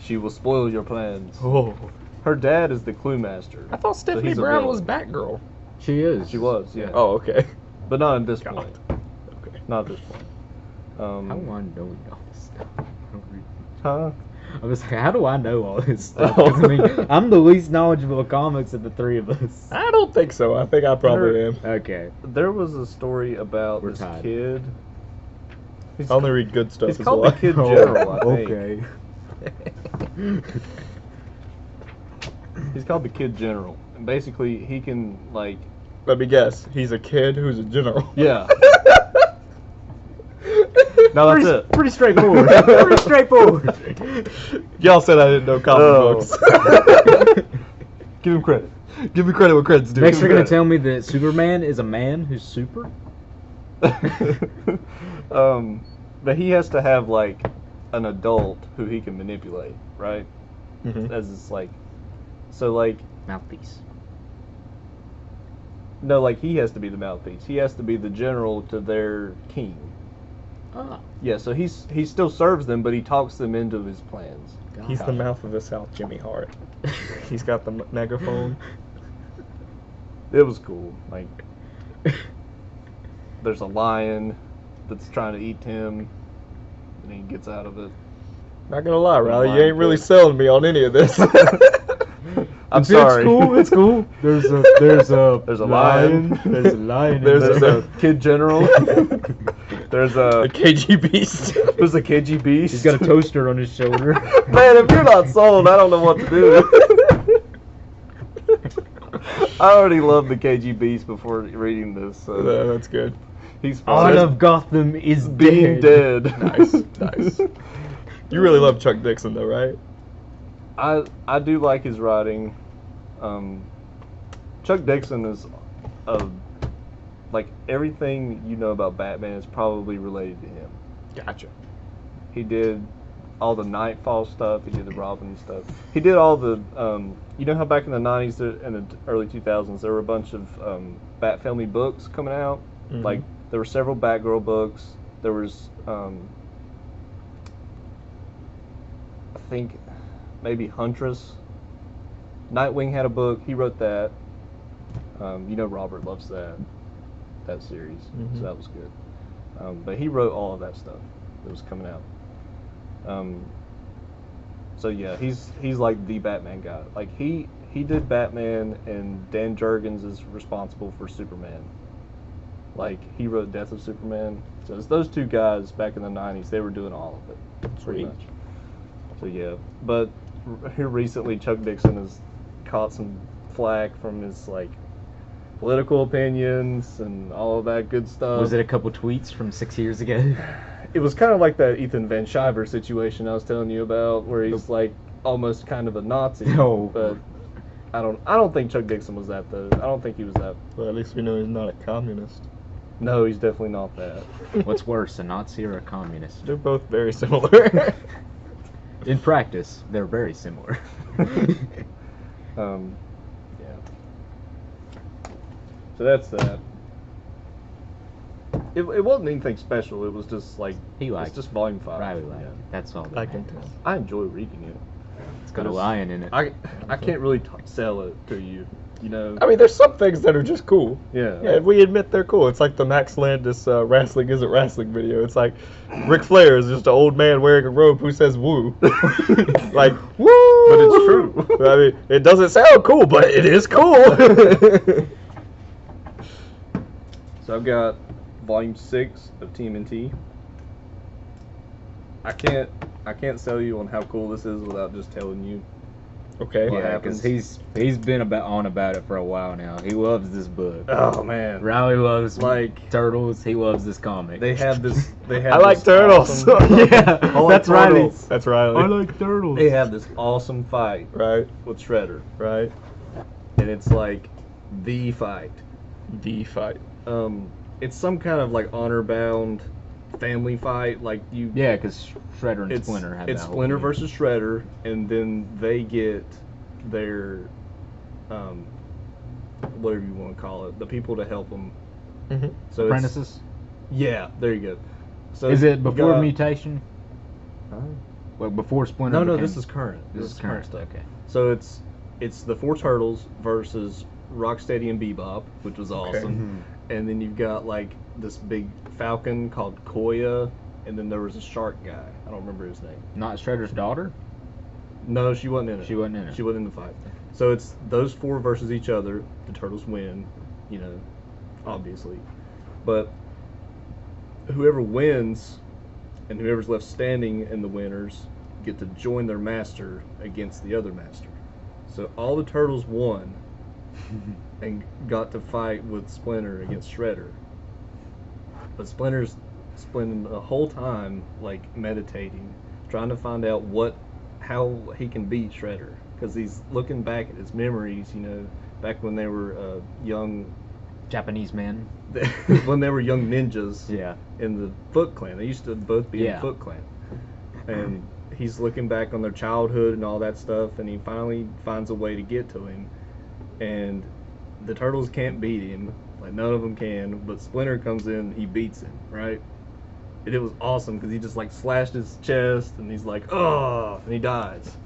[SPEAKER 2] She will spoil your plans.
[SPEAKER 1] Oh,
[SPEAKER 2] Her dad is the clue master.
[SPEAKER 1] I thought Stephanie
[SPEAKER 2] he's a
[SPEAKER 1] Brown
[SPEAKER 2] villain.
[SPEAKER 1] was Batgirl.
[SPEAKER 3] She is.
[SPEAKER 2] She was, yeah.
[SPEAKER 1] Oh, okay.
[SPEAKER 2] But not at this
[SPEAKER 1] God.
[SPEAKER 2] point.
[SPEAKER 1] Okay.
[SPEAKER 2] Not at this point.
[SPEAKER 3] How do I know all this stuff?
[SPEAKER 2] Huh?
[SPEAKER 3] I was like, how do I know all this stuff? 'Cause, I mean, I'm the least knowledgeable of comics of the three of us.
[SPEAKER 1] I don't think so. I think I probably am.
[SPEAKER 3] Okay.
[SPEAKER 2] There was a story about
[SPEAKER 3] We're
[SPEAKER 2] this
[SPEAKER 3] tied.
[SPEAKER 2] kid. He's,
[SPEAKER 1] I only read good stuff.
[SPEAKER 2] he's
[SPEAKER 1] as
[SPEAKER 2] called
[SPEAKER 1] well.
[SPEAKER 2] the Kid General, I think.
[SPEAKER 3] Okay.
[SPEAKER 2] He's called the Kid General. And basically, he can, like...
[SPEAKER 1] Let me guess. He's a kid who's a general.
[SPEAKER 2] Yeah. No, that's it.
[SPEAKER 3] Pretty straightforward. Pretty straightforward.
[SPEAKER 1] Y'all said I didn't know comic
[SPEAKER 2] Oh.
[SPEAKER 1] books.
[SPEAKER 2] Give him credit.
[SPEAKER 1] Give me credit where credit's due.
[SPEAKER 3] Next, you're gonna tell me that Superman is a man who's super?
[SPEAKER 2] But he has to have, like, an adult who he can manipulate, right?
[SPEAKER 1] Mhm.
[SPEAKER 2] As it's like... So, like...
[SPEAKER 3] Mouthpiece.
[SPEAKER 2] No, like, he has to be the mouthpiece. He has to be the general to their king.
[SPEAKER 3] Ah.
[SPEAKER 2] Yeah, so he still serves them, but he talks them into his plans.
[SPEAKER 1] He's the mouth of the South, Jimmy Hart. He's got the megaphone.
[SPEAKER 2] It was cool. Like, there's a lion that's trying to eat Tim, and he gets out of it.
[SPEAKER 1] Not gonna lie, Riley, you
[SPEAKER 2] Lion
[SPEAKER 1] ain't really
[SPEAKER 2] King.
[SPEAKER 1] selling me on any of this. I'm sorry.
[SPEAKER 3] It's cool. It's cool. There's a
[SPEAKER 1] There's a lion.
[SPEAKER 3] There's a lion.
[SPEAKER 1] There's
[SPEAKER 2] a kid general. There's
[SPEAKER 1] a
[SPEAKER 2] a
[SPEAKER 1] KG beast.
[SPEAKER 2] there's a KG beast.
[SPEAKER 3] He's got a toaster on his shoulder.
[SPEAKER 2] Man, if you're not sold, I don't know what to do. I already love the KG beast before reading this. So
[SPEAKER 1] Yeah, that's good.
[SPEAKER 2] he's
[SPEAKER 3] All
[SPEAKER 2] fine.
[SPEAKER 3] of Gotham is
[SPEAKER 2] being
[SPEAKER 3] dead.
[SPEAKER 2] dead.
[SPEAKER 1] Nice, nice. You really love Chuck Dixon, though, right?
[SPEAKER 2] I do like his writing. Chuck Dixon is like everything you know about Batman is probably related to him.
[SPEAKER 1] Gotcha.
[SPEAKER 2] He did all the Nightfall stuff. He did the Robin stuff. He did all the you know how back in the 90s and the early 2000s there were a bunch of Bat Family books coming out.
[SPEAKER 1] Mhm.
[SPEAKER 2] Like there were several Batgirl books. There was I think maybe Huntress. Nightwing had a book. He wrote that. You know Robert loves that series,
[SPEAKER 1] Mhm.
[SPEAKER 2] so that was good. But he wrote all of that stuff that was coming out. So yeah, he's like the Batman guy. Like he did Batman, and Dan Jurgens is responsible for Superman. Like he wrote Death of Superman. So it's those two guys back in the 90s. They were doing all of it pretty
[SPEAKER 1] Sweet.
[SPEAKER 2] much. So yeah, but here recently, Chuck Dixon has caught some flack from his like political opinions and all of that good stuff.
[SPEAKER 3] Was it a couple tweets from 6 years ago?
[SPEAKER 2] It was kind of like that Ethan Van Sciver situation I was telling you about, where he's like almost kind of a Nazi.
[SPEAKER 3] No.
[SPEAKER 2] But I don't think Chuck Dixon was that though. I don't think he was that.
[SPEAKER 1] Well, at least we know he's not a communist.
[SPEAKER 2] No, he's definitely not that.
[SPEAKER 3] What's worse, a Nazi or a communist?
[SPEAKER 1] They're both very similar.
[SPEAKER 3] In practice, they're very similar.
[SPEAKER 2] Yeah. So that's that. It wasn't anything special. It was just like
[SPEAKER 3] He liked
[SPEAKER 2] it's just volume 5.
[SPEAKER 3] Riley liked
[SPEAKER 2] Yeah.
[SPEAKER 3] it. That's all. That
[SPEAKER 1] I can
[SPEAKER 3] matters.
[SPEAKER 1] tell.
[SPEAKER 2] I enjoy reading it.
[SPEAKER 3] It's got a lion in it.
[SPEAKER 2] I can't really sell it to you. You know.
[SPEAKER 1] I mean, there's some things that are just cool.
[SPEAKER 2] Yeah.
[SPEAKER 1] Yeah, we admit they're cool. It's like the Max Landis wrestling isn't wrestling video. It's like Ric Flair is just an old man wearing a robe who says woo. Like, woo!
[SPEAKER 2] But it's true.
[SPEAKER 1] I mean, it doesn't sound cool, but it is cool.
[SPEAKER 2] So I've got volume 6 of TMNT. I can't sell you on how cool this is without just telling you.
[SPEAKER 1] Okay.
[SPEAKER 2] What
[SPEAKER 3] Yeah,
[SPEAKER 2] happens?
[SPEAKER 3] because he's been on about it for a while now. He loves this book.
[SPEAKER 2] Oh man.
[SPEAKER 3] Riley loves
[SPEAKER 2] Like-
[SPEAKER 3] turtles. He loves this comic.
[SPEAKER 2] They have this. They have.
[SPEAKER 1] I like
[SPEAKER 2] this
[SPEAKER 1] turtles.
[SPEAKER 2] awesome-
[SPEAKER 3] Yeah,
[SPEAKER 2] I like
[SPEAKER 3] that's Riley.
[SPEAKER 2] turtles.
[SPEAKER 1] That's Riley.
[SPEAKER 3] like turtles.
[SPEAKER 2] They have this awesome fight
[SPEAKER 1] Right,
[SPEAKER 2] with Shredder,
[SPEAKER 1] right.
[SPEAKER 2] and it's like the fight.
[SPEAKER 1] The fight.
[SPEAKER 2] It's some kind of like honor-bound family fight. Like you.
[SPEAKER 3] Yeah, because Shredder and
[SPEAKER 2] It's
[SPEAKER 3] Splinter have
[SPEAKER 2] it's
[SPEAKER 3] that whole
[SPEAKER 2] Splinter
[SPEAKER 3] thing.
[SPEAKER 2] versus Shredder, and then they get their, whatever you want to call it, the people to help them.
[SPEAKER 1] Mm-hmm.
[SPEAKER 2] So
[SPEAKER 3] Apprentices.
[SPEAKER 2] Yeah, there you go. So
[SPEAKER 3] Is it
[SPEAKER 2] you
[SPEAKER 3] before
[SPEAKER 2] got-
[SPEAKER 3] mutation? Well, before Splinter.
[SPEAKER 2] No, no,
[SPEAKER 3] became-
[SPEAKER 2] this is current.
[SPEAKER 3] This is current.
[SPEAKER 2] stuff.
[SPEAKER 3] Okay.
[SPEAKER 2] So it's the 4 Turtles versus Rocksteady and Bebop, which was awesome.
[SPEAKER 3] Mm-hmm.
[SPEAKER 2] And then you've got like this big falcon called Koya, and then there was a shark guy. I don't remember his name.
[SPEAKER 3] Not Shredder's daughter.
[SPEAKER 2] No, she wasn't in it.
[SPEAKER 3] She wasn't in it.
[SPEAKER 2] She wasn't in the fight. So it's those 4 versus each other. The Turtles win, you know, obviously. But whoever wins and whoever's left standing in the winners get to join their master against the other master. So all the Turtles won and got to fight with Splinter against Shredder. But Splinter's spending the whole time like meditating, trying to find out how he can beat Shredder, because he's looking back at his memories, you know, back when they were young,
[SPEAKER 3] Japanese man.
[SPEAKER 2] when they were young ninjas
[SPEAKER 3] Yeah.
[SPEAKER 2] in the Foot Clan. They used to both be in
[SPEAKER 3] Yeah.
[SPEAKER 2] the Foot Clan, and he's looking back on their childhood and all that stuff, and he finally finds a way to get to him, and the Turtles can't beat him, like none of them can, but Splinter comes in, he beats him, right? And it was awesome because he just like slashed his chest, and he's like, oh, and he dies.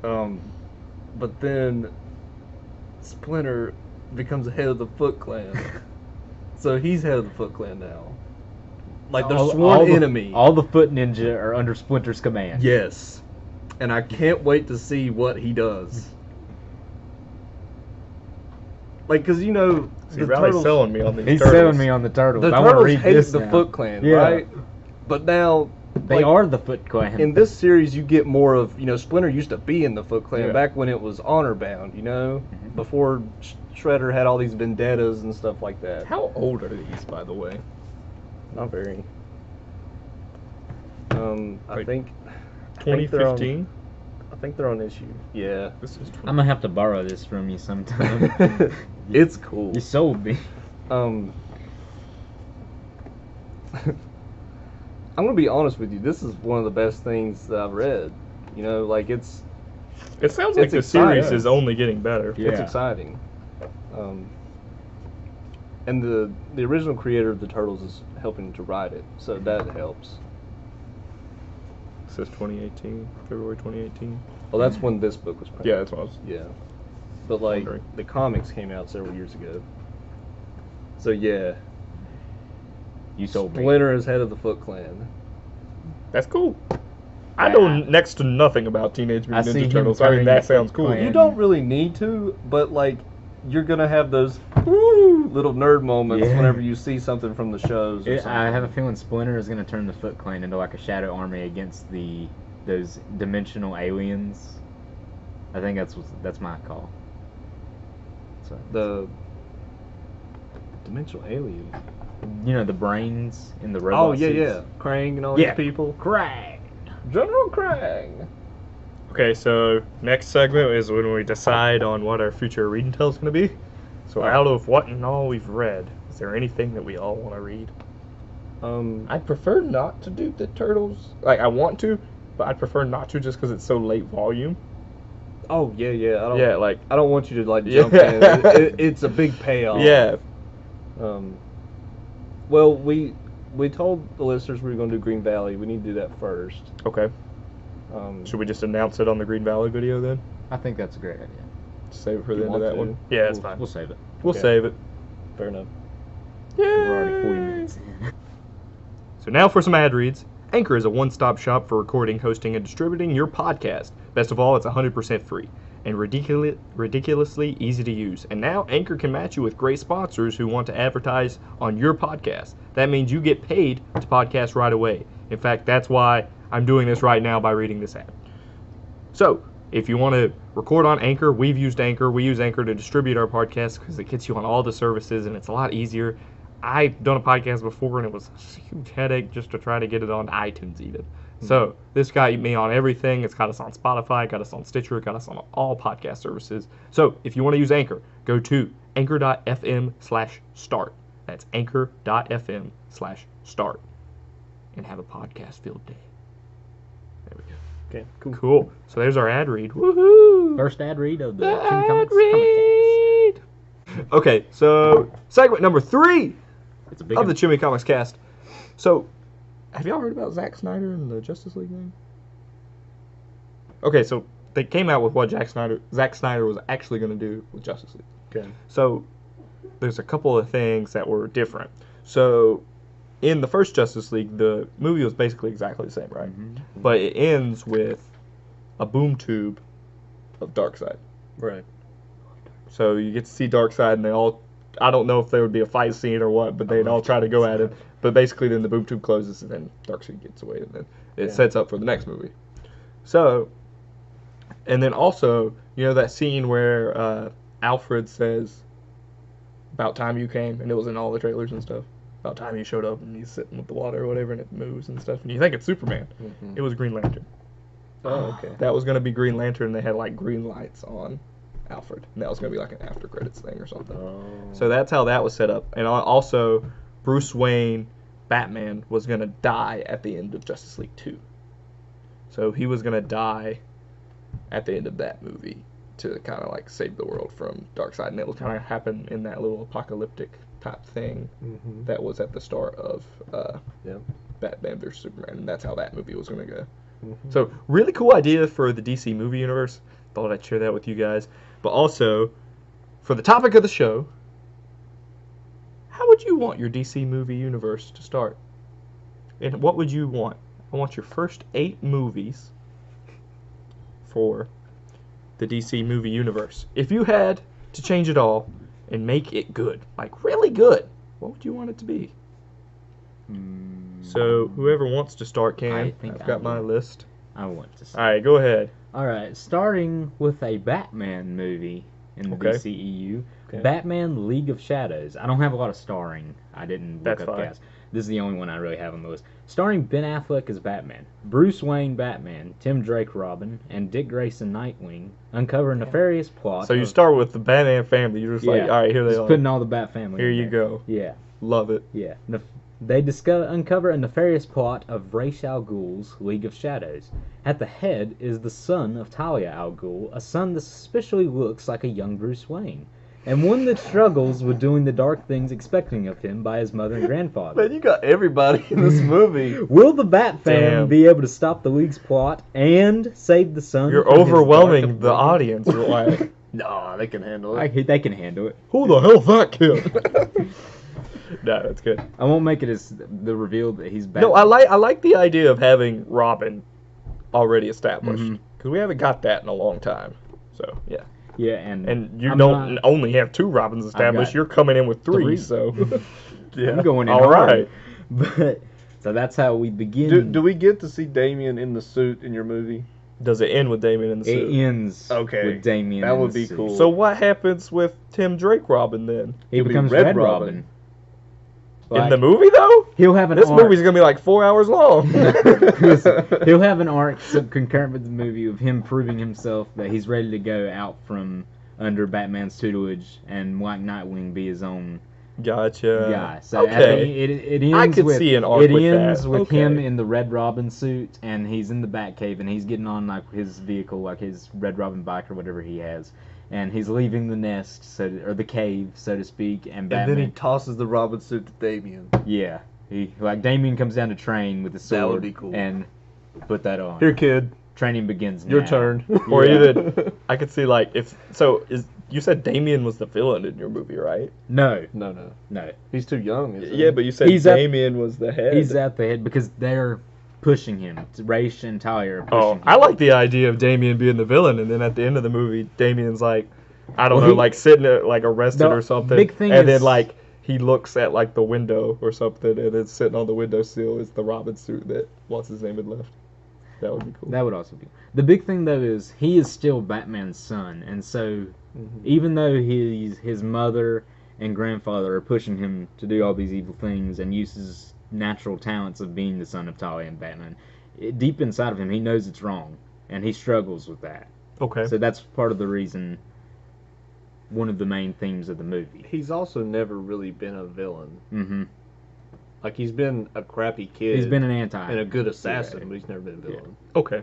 [SPEAKER 2] But then Splinter becomes the head of the Foot Clan, so he's head of the Foot Clan now. Like their sworn enemy.
[SPEAKER 3] All the Foot Ninja are under Splinter's command.
[SPEAKER 2] Yes, and I can't wait to see what he does. like, because
[SPEAKER 1] See,
[SPEAKER 2] the
[SPEAKER 1] Riley's
[SPEAKER 2] turtles,
[SPEAKER 1] selling me on these
[SPEAKER 3] He's
[SPEAKER 1] turtles.
[SPEAKER 3] selling me on the turtles.
[SPEAKER 2] the
[SPEAKER 3] I want to
[SPEAKER 2] turtles
[SPEAKER 3] read
[SPEAKER 2] hate
[SPEAKER 3] this
[SPEAKER 2] the
[SPEAKER 3] now.
[SPEAKER 2] Foot Clan,
[SPEAKER 3] Yeah.
[SPEAKER 2] right? But now
[SPEAKER 3] They are the Foot Clan.
[SPEAKER 2] in this series, you get more of, Splinter used to be in the Foot Clan
[SPEAKER 1] Yeah.
[SPEAKER 2] back when it was honor bound, before Shredder had all these vendettas and stuff like that.
[SPEAKER 1] How old are these, by the way?
[SPEAKER 2] Not very. I
[SPEAKER 1] Like
[SPEAKER 2] think
[SPEAKER 1] 2015?
[SPEAKER 2] I think they're on issue. Yeah.
[SPEAKER 1] This is 20.
[SPEAKER 3] I'm gonna have to borrow this from you sometime.
[SPEAKER 2] It's cool.
[SPEAKER 3] You sold me.
[SPEAKER 2] I'm gonna be honest with you. This is one of the best things that I've read. Like
[SPEAKER 1] It sounds like
[SPEAKER 2] it's
[SPEAKER 1] the series
[SPEAKER 2] exciting.
[SPEAKER 1] is only getting better.
[SPEAKER 3] Yeah.
[SPEAKER 2] it's exciting. And the original creator of the Turtles is helping to write it, so that helps.
[SPEAKER 1] It says 2018, February 2018.
[SPEAKER 2] Well, that's when this book was printed.
[SPEAKER 1] Yeah, that's what I was.
[SPEAKER 2] Yeah. But like
[SPEAKER 1] Wondering.
[SPEAKER 2] the comics came out several years ago. So yeah,
[SPEAKER 3] You sold me.
[SPEAKER 2] Splinter is head of the Foot Clan.
[SPEAKER 1] That's cool. I know next to nothing about Teenage
[SPEAKER 3] I
[SPEAKER 1] Mutant
[SPEAKER 3] see
[SPEAKER 1] Ninja
[SPEAKER 3] him
[SPEAKER 1] Turtles. I mean,
[SPEAKER 3] turning
[SPEAKER 1] that
[SPEAKER 3] the
[SPEAKER 1] sounds
[SPEAKER 3] Foot
[SPEAKER 1] cool.
[SPEAKER 3] Clan.
[SPEAKER 2] You don't really need to, but like you're gonna have those woo little nerd moments
[SPEAKER 3] Yeah.
[SPEAKER 2] whenever you see something from the shows. Or something.
[SPEAKER 3] I have a feeling Splinter is gonna turn the Foot Clan into like a shadow army against those dimensional aliens. I think that's my call. So
[SPEAKER 2] The dimensional alien.
[SPEAKER 3] the brains in the
[SPEAKER 2] Oh
[SPEAKER 3] robot
[SPEAKER 2] yeah,
[SPEAKER 3] suits.
[SPEAKER 2] yeah. Krang and all
[SPEAKER 3] Yeah.
[SPEAKER 2] these people.
[SPEAKER 3] Krang.
[SPEAKER 2] General Krang.
[SPEAKER 1] Okay, so next segment is when we decide on what our future reading tell is going to be. So out of what and all we've read, is there anything that we all want to read? I'd prefer not to do the Turtles. Like, I want to, but I'd prefer not to just because it's so late volume.
[SPEAKER 2] Oh yeah, yeah.
[SPEAKER 1] I
[SPEAKER 2] I don't want you to like
[SPEAKER 1] Yeah.
[SPEAKER 2] jump in. It's a big payoff.
[SPEAKER 1] Yeah.
[SPEAKER 2] Well, we told the listeners we were going to do Green Valley. We need to do that first.
[SPEAKER 1] Okay. Should we just announce it on the Green Valley video then?
[SPEAKER 3] I think that's a great idea.
[SPEAKER 1] Save it for
[SPEAKER 2] You
[SPEAKER 1] the end of
[SPEAKER 2] want
[SPEAKER 1] that
[SPEAKER 2] to?
[SPEAKER 1] one? Yeah, it's
[SPEAKER 2] We'll-
[SPEAKER 1] fine.
[SPEAKER 3] We'll save it.
[SPEAKER 1] We'll
[SPEAKER 2] Okay.
[SPEAKER 1] save it.
[SPEAKER 2] Fair enough.
[SPEAKER 3] We're already 40 minutes in.
[SPEAKER 1] So now for some ad reads. Anchor is a one-stop shop for recording, hosting, and distributing your podcast. Best of all, it's 100% free and ridiculously easy to use. And now Anchor can match you with great sponsors who want to advertise on your podcast. That means you get paid to podcast right away. In fact, that's why I'm doing this right now by reading this ad. So, if you want to record on Anchor, we've used Anchor. We use Anchor to distribute our podcast because it gets you on all the services and it's a lot easier. I've done a podcast before and it was a huge headache just to try to get it on iTunes even. So this got me on everything. It's got us on Spotify, got us on Stitcher, got us on all podcast services. So if you want to use Anchor, go to anchor.fm/start. That's anchor.fm/start. And have a podcast-filled day. There we go.
[SPEAKER 2] Okay, cool.
[SPEAKER 1] Cool. So there's our ad read. Woohoo!
[SPEAKER 3] First ad read of the
[SPEAKER 1] Ad
[SPEAKER 3] ChimiComicsCast.
[SPEAKER 1] read. Okay, so segment number 3
[SPEAKER 3] It's a big
[SPEAKER 1] of the
[SPEAKER 3] one.
[SPEAKER 1] ChimiComicsCast. So, have y'all heard about Zack Snyder and the Justice League thing? Okay, so they came out with what Zack Snyder was actually going to do with Justice League.
[SPEAKER 2] Okay.
[SPEAKER 1] So, there's a couple of things that were different. So, in the first Justice League, the movie was basically exactly the same, right?
[SPEAKER 3] Mm-hmm.
[SPEAKER 1] But it ends with a boom tube of Darkseid.
[SPEAKER 2] Right.
[SPEAKER 1] So you get to see Darkseid, and they all, I don't know if there would be a fight scene or what, but they'd all try to go at him. But basically then the boom tube closes, and then Darkseid gets away, and then it sets up for the next movie. So, and then also, that scene where Alfred says, "About time you came," and it was in all the trailers and stuff. About time you showed up, and he's sitting with the water or whatever, and it moves and stuff, and you think it's Superman.
[SPEAKER 2] Mm-hmm.
[SPEAKER 1] It was Green Lantern.
[SPEAKER 2] Oh, okay.
[SPEAKER 1] That was going to be Green Lantern, and they had like green lights on Alfred, and that was going to be like an after credits thing or something.
[SPEAKER 2] Oh.
[SPEAKER 1] So that's how that was set up. And also, Bruce Wayne, Batman, was going to die at the end of Justice League 2. So he was going to die at the end of that movie to kind of like save the world from Darkseid. And it will kind of happen in that little apocalyptic type thing
[SPEAKER 2] Mm-hmm.
[SPEAKER 1] that was at the start of
[SPEAKER 2] Yeah.
[SPEAKER 1] Batman vs. Superman. And that's how that movie was going to go.
[SPEAKER 2] Mm-hmm.
[SPEAKER 1] So, really cool idea for the DC movie universe. Thought I'd share that with you guys. But also, for the topic of the show, how would you want your DC movie universe to start? And what would you want? I want your first 8 movies for the DC movie universe. If you had to change it all, and make it good, like really good, what would you want it to be? So whoever wants to start can.
[SPEAKER 3] I think
[SPEAKER 1] I've got my list.
[SPEAKER 3] I want to say.
[SPEAKER 1] All right, go ahead.
[SPEAKER 3] All right, starting with a Batman movie in the
[SPEAKER 1] Okay.
[SPEAKER 3] DCEU,
[SPEAKER 1] Okay.
[SPEAKER 3] Batman League of Shadows. I don't have a lot of starring. I didn't look
[SPEAKER 1] That's
[SPEAKER 3] up
[SPEAKER 1] fine.
[SPEAKER 3] cast. This is the only one I really have on the list. Starring Ben Affleck as Batman, Bruce Wayne Batman, Tim Drake Robin, and Dick Grayson Nightwing uncover a nefarious plot.
[SPEAKER 1] So you
[SPEAKER 3] of-
[SPEAKER 1] start with the Batman family. You're just like,
[SPEAKER 3] Yeah,
[SPEAKER 1] all right, here they
[SPEAKER 3] just
[SPEAKER 1] are.
[SPEAKER 3] putting all the Bat family.
[SPEAKER 1] Here
[SPEAKER 3] in
[SPEAKER 1] you
[SPEAKER 3] there.
[SPEAKER 1] go.
[SPEAKER 3] Yeah.
[SPEAKER 1] Love it.
[SPEAKER 3] Yeah. They uncover a nefarious plot of Ra's al Ghul's League of Shadows. At the head is the son of Talia al Ghul, a son that suspiciously looks like a young Bruce Wayne, and one that struggles with doing the dark things expected of him by his mother and grandfather.
[SPEAKER 2] Man, you got everybody in this movie.
[SPEAKER 3] Will the Bat family
[SPEAKER 1] Damn.
[SPEAKER 3] be able to stop the League's plot and save the son?
[SPEAKER 1] You're
[SPEAKER 3] from his
[SPEAKER 1] overwhelming
[SPEAKER 3] dark
[SPEAKER 1] the
[SPEAKER 3] upbringing?
[SPEAKER 1] audience. You're like,
[SPEAKER 2] No, they can handle it.
[SPEAKER 3] They can handle it.
[SPEAKER 1] who the hell's that kid? No, that's good.
[SPEAKER 3] I won't make it as the reveal that he's Batman.
[SPEAKER 1] No, I like the idea of having Robin already established
[SPEAKER 3] Mhm.
[SPEAKER 1] because we haven't got that in a long time. So yeah,
[SPEAKER 3] Yeah, and
[SPEAKER 1] you
[SPEAKER 3] I'm
[SPEAKER 1] don't
[SPEAKER 3] not-
[SPEAKER 1] only have 2 Robins established.
[SPEAKER 3] got
[SPEAKER 1] You're coming in with 3.
[SPEAKER 3] three.
[SPEAKER 1] So yeah,
[SPEAKER 3] I'm going in
[SPEAKER 1] all
[SPEAKER 3] hard.
[SPEAKER 1] right.
[SPEAKER 3] But so that's how we begin.
[SPEAKER 2] Do we get to see Damien in the suit in your movie?
[SPEAKER 1] Does it end with Damien in the
[SPEAKER 3] It
[SPEAKER 1] suit?
[SPEAKER 3] ends
[SPEAKER 2] Okay,
[SPEAKER 3] with Damien.
[SPEAKER 2] that
[SPEAKER 3] in
[SPEAKER 2] would
[SPEAKER 3] the
[SPEAKER 2] be
[SPEAKER 3] suit.
[SPEAKER 2] cool.
[SPEAKER 1] So what happens with Tim Drake Robin then?
[SPEAKER 3] He
[SPEAKER 2] He'll be
[SPEAKER 3] becomes
[SPEAKER 2] Red
[SPEAKER 3] Red
[SPEAKER 2] Robin.
[SPEAKER 3] Robin.
[SPEAKER 1] In
[SPEAKER 3] Like,
[SPEAKER 1] the movie though?
[SPEAKER 3] he'll have an
[SPEAKER 1] This
[SPEAKER 3] arc.
[SPEAKER 1] movie's gonna be like 4 hours long.
[SPEAKER 3] He'll have an arc concurrent with the movie of him proving himself that he's ready to go out from under Batman's tutelage and White Nightwing be his own
[SPEAKER 1] Gotcha.
[SPEAKER 3] guy. So
[SPEAKER 1] okay.
[SPEAKER 3] it ends
[SPEAKER 1] I could
[SPEAKER 3] with,
[SPEAKER 1] see an arc
[SPEAKER 3] it
[SPEAKER 1] with
[SPEAKER 3] ends
[SPEAKER 1] that.
[SPEAKER 3] with
[SPEAKER 1] Okay.
[SPEAKER 3] him in the Red Robin suit, and he's in the Batcave, and he's getting on like his vehicle, like his Red Robin bike or whatever he has, and he's leaving the nest, or the cave, so to speak, and
[SPEAKER 2] And
[SPEAKER 3] Batman.
[SPEAKER 2] then he tosses the Robin suit to Damien.
[SPEAKER 3] Yeah, like Damien comes down to train with the sword.
[SPEAKER 2] That would be cool.
[SPEAKER 3] And put that on.
[SPEAKER 2] Here, kid,
[SPEAKER 3] Training begins now.
[SPEAKER 2] your turn.
[SPEAKER 1] Or
[SPEAKER 3] Yeah.
[SPEAKER 1] even I could see like if so is you said Damien was the villain in your movie, right?
[SPEAKER 3] No,
[SPEAKER 2] No, he's too young. Isn't he?
[SPEAKER 1] Yeah, but you said
[SPEAKER 3] He's at-
[SPEAKER 1] Damien was the head.
[SPEAKER 3] he's at the head because they're pushing him. Ra's and Talia are pushing
[SPEAKER 1] Oh,
[SPEAKER 3] him.
[SPEAKER 1] I like the idea of Damien being the villain, and then at the end of the movie, Damien's like, I don't
[SPEAKER 3] Well,
[SPEAKER 1] know,
[SPEAKER 3] he-
[SPEAKER 1] like sitting like arrested
[SPEAKER 3] The
[SPEAKER 1] or something,
[SPEAKER 3] big thing
[SPEAKER 1] and
[SPEAKER 3] is-
[SPEAKER 1] then like he looks at like the window or something, and then sitting on the windowsill is the Robin suit that what's his name had left. That would be cool.
[SPEAKER 3] That would also be. The big thing though is he is still Batman's son, and so even though his mother and grandfather are pushing him to do all these evil things and use his natural talents of being the son of Talia and Batman, deep inside of him he knows it's wrong, and he struggles with that.
[SPEAKER 1] Okay.
[SPEAKER 3] So that's part of the reason. One of the main themes of the movie.
[SPEAKER 2] He's also never really been a villain.
[SPEAKER 3] Mm-hmm.
[SPEAKER 2] Like he's been a crappy kid.
[SPEAKER 3] He's been an anti.
[SPEAKER 2] and a good assassin,
[SPEAKER 3] Yeah.
[SPEAKER 2] but he's never been a villain.
[SPEAKER 1] Okay.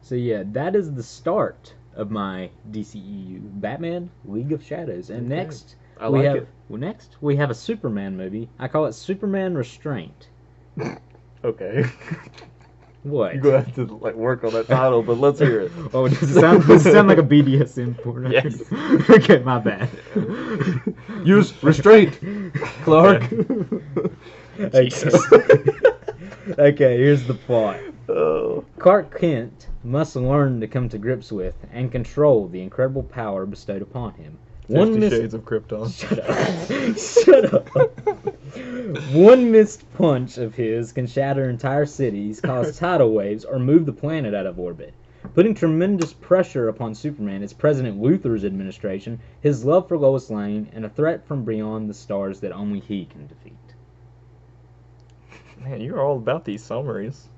[SPEAKER 3] So yeah, that is the start of my DCEU Batman League of Shadows. And
[SPEAKER 2] Okay.
[SPEAKER 3] next
[SPEAKER 2] I
[SPEAKER 3] we
[SPEAKER 2] like
[SPEAKER 3] have
[SPEAKER 2] it.
[SPEAKER 3] next we have a Superman movie. I call it Superman Restraint.
[SPEAKER 2] Okay.
[SPEAKER 3] What?
[SPEAKER 2] You're gonna have to like work on that title, but let's hear it.
[SPEAKER 3] Oh, does it sound like a BDSM porn?
[SPEAKER 1] Yes.
[SPEAKER 3] Okay, my bad.
[SPEAKER 2] Use restraint, Clark.
[SPEAKER 1] Jesus.
[SPEAKER 3] Okay, here's the plot.
[SPEAKER 2] Oh.
[SPEAKER 3] Clark Kent must learn to come to grips with and control the incredible power bestowed upon him.
[SPEAKER 1] 50 Shades of Krypton.
[SPEAKER 3] Shut up. One missed punch of his can shatter entire cities, cause tidal waves, or move the planet out of orbit. Putting tremendous pressure upon Superman is President Luthor's administration, his love for Lois Lane, and a threat from beyond the stars that only he can defeat.
[SPEAKER 1] Man, you're all about these summaries.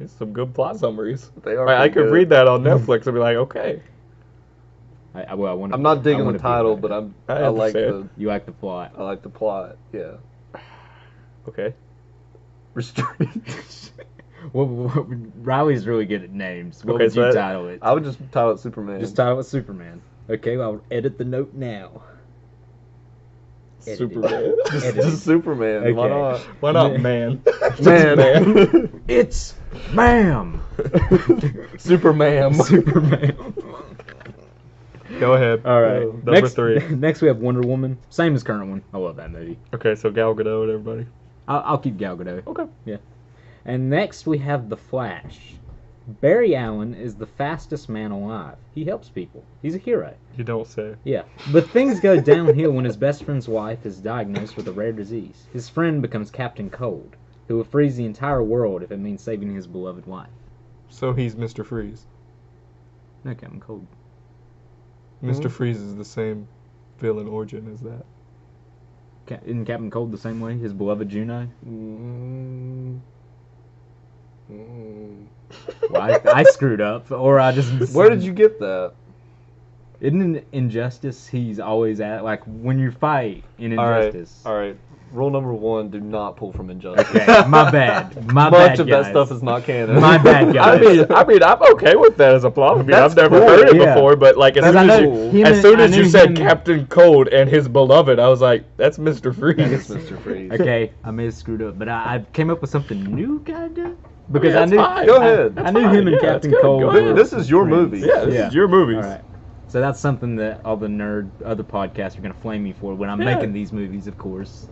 [SPEAKER 1] These some good plot summaries.
[SPEAKER 2] They are.
[SPEAKER 1] Like, I
[SPEAKER 2] pretty
[SPEAKER 1] could
[SPEAKER 2] good.
[SPEAKER 1] read that on Netflix and be like, okay.
[SPEAKER 3] I want.
[SPEAKER 2] I'm not digging the title, but I like the
[SPEAKER 1] understand.
[SPEAKER 3] You like the plot.
[SPEAKER 2] I like the plot. Yeah.
[SPEAKER 1] Okay.
[SPEAKER 2] Restraint.
[SPEAKER 3] Riley's really good at names. What
[SPEAKER 1] Okay,
[SPEAKER 3] would
[SPEAKER 1] so
[SPEAKER 3] you
[SPEAKER 1] that-
[SPEAKER 3] title it?
[SPEAKER 2] I would just title it Superman.
[SPEAKER 3] Just title it Superman. Okay, well, I'll edit the note now. Edited.
[SPEAKER 1] Superman.
[SPEAKER 2] just Superman. Why
[SPEAKER 3] Okay.
[SPEAKER 2] not?
[SPEAKER 1] Why not, man?
[SPEAKER 2] Man.
[SPEAKER 3] It's ma'am.
[SPEAKER 2] Superman.
[SPEAKER 3] Superman.
[SPEAKER 1] Go ahead.
[SPEAKER 3] All right.
[SPEAKER 1] Number
[SPEAKER 3] next,
[SPEAKER 1] 3.
[SPEAKER 3] Next we have Wonder Woman. Same as current one. I love that movie.
[SPEAKER 1] Okay, so Gal Gadot and everybody.
[SPEAKER 3] I'll keep Gal Gadot.
[SPEAKER 1] Okay.
[SPEAKER 3] Yeah. And next we have The Flash. Barry Allen is the fastest man alive. He helps people. He's a hero.
[SPEAKER 1] You don't say.
[SPEAKER 3] Yeah. But things go downhill when his best friend's wife is diagnosed with a rare disease. His friend becomes Captain Cold, who will freeze the entire world if it means saving his beloved wife.
[SPEAKER 1] So he's Mr. Freeze.
[SPEAKER 3] No, Captain Cold.
[SPEAKER 1] Mr. Freeze is the same villain origin as that.
[SPEAKER 3] Isn't Captain Cold the same way? His beloved Juno? Well, I screwed up, or I just...
[SPEAKER 2] Where did you get that?
[SPEAKER 3] Isn't in Injustice, he's always at, like, when you fight in Injustice.
[SPEAKER 2] All right. Rule number 1, do not pull from Injustice.
[SPEAKER 3] Okay, my bad. My
[SPEAKER 2] Much
[SPEAKER 3] bad,
[SPEAKER 2] of
[SPEAKER 3] guys.
[SPEAKER 2] that stuff is not canon.
[SPEAKER 3] My bad, guys.
[SPEAKER 1] I mean, I'm okay with that as a plot. I mean,
[SPEAKER 2] That's
[SPEAKER 1] I've never
[SPEAKER 2] cool.
[SPEAKER 1] heard it
[SPEAKER 3] Yeah.
[SPEAKER 1] before, but like as
[SPEAKER 3] Because
[SPEAKER 1] soon
[SPEAKER 3] I
[SPEAKER 1] as
[SPEAKER 3] know
[SPEAKER 1] you,
[SPEAKER 3] him
[SPEAKER 1] as
[SPEAKER 3] and-
[SPEAKER 1] soon
[SPEAKER 3] I
[SPEAKER 1] as
[SPEAKER 3] knew
[SPEAKER 1] you said
[SPEAKER 3] him-
[SPEAKER 1] Captain Cold and his beloved, I was like, that's Mr. Freeze.
[SPEAKER 2] It's Mr. Freeze.
[SPEAKER 3] Okay, I may have screwed up, but I came up with something new, kinda. Because
[SPEAKER 1] Yeah,
[SPEAKER 3] I
[SPEAKER 1] it's
[SPEAKER 3] knew.
[SPEAKER 1] fine.
[SPEAKER 2] Go ahead.
[SPEAKER 3] I knew him and
[SPEAKER 1] Yeah,
[SPEAKER 3] Captain
[SPEAKER 1] it's good.
[SPEAKER 3] Cold.
[SPEAKER 1] Go
[SPEAKER 3] were
[SPEAKER 1] ahead.
[SPEAKER 2] This is your
[SPEAKER 3] friends.
[SPEAKER 2] movie.
[SPEAKER 1] Yeah, this is your movies.
[SPEAKER 3] All right. So that's something that all the other podcasts are gonna flame me for when I'm
[SPEAKER 1] Yeah.
[SPEAKER 3] making these movies, of course.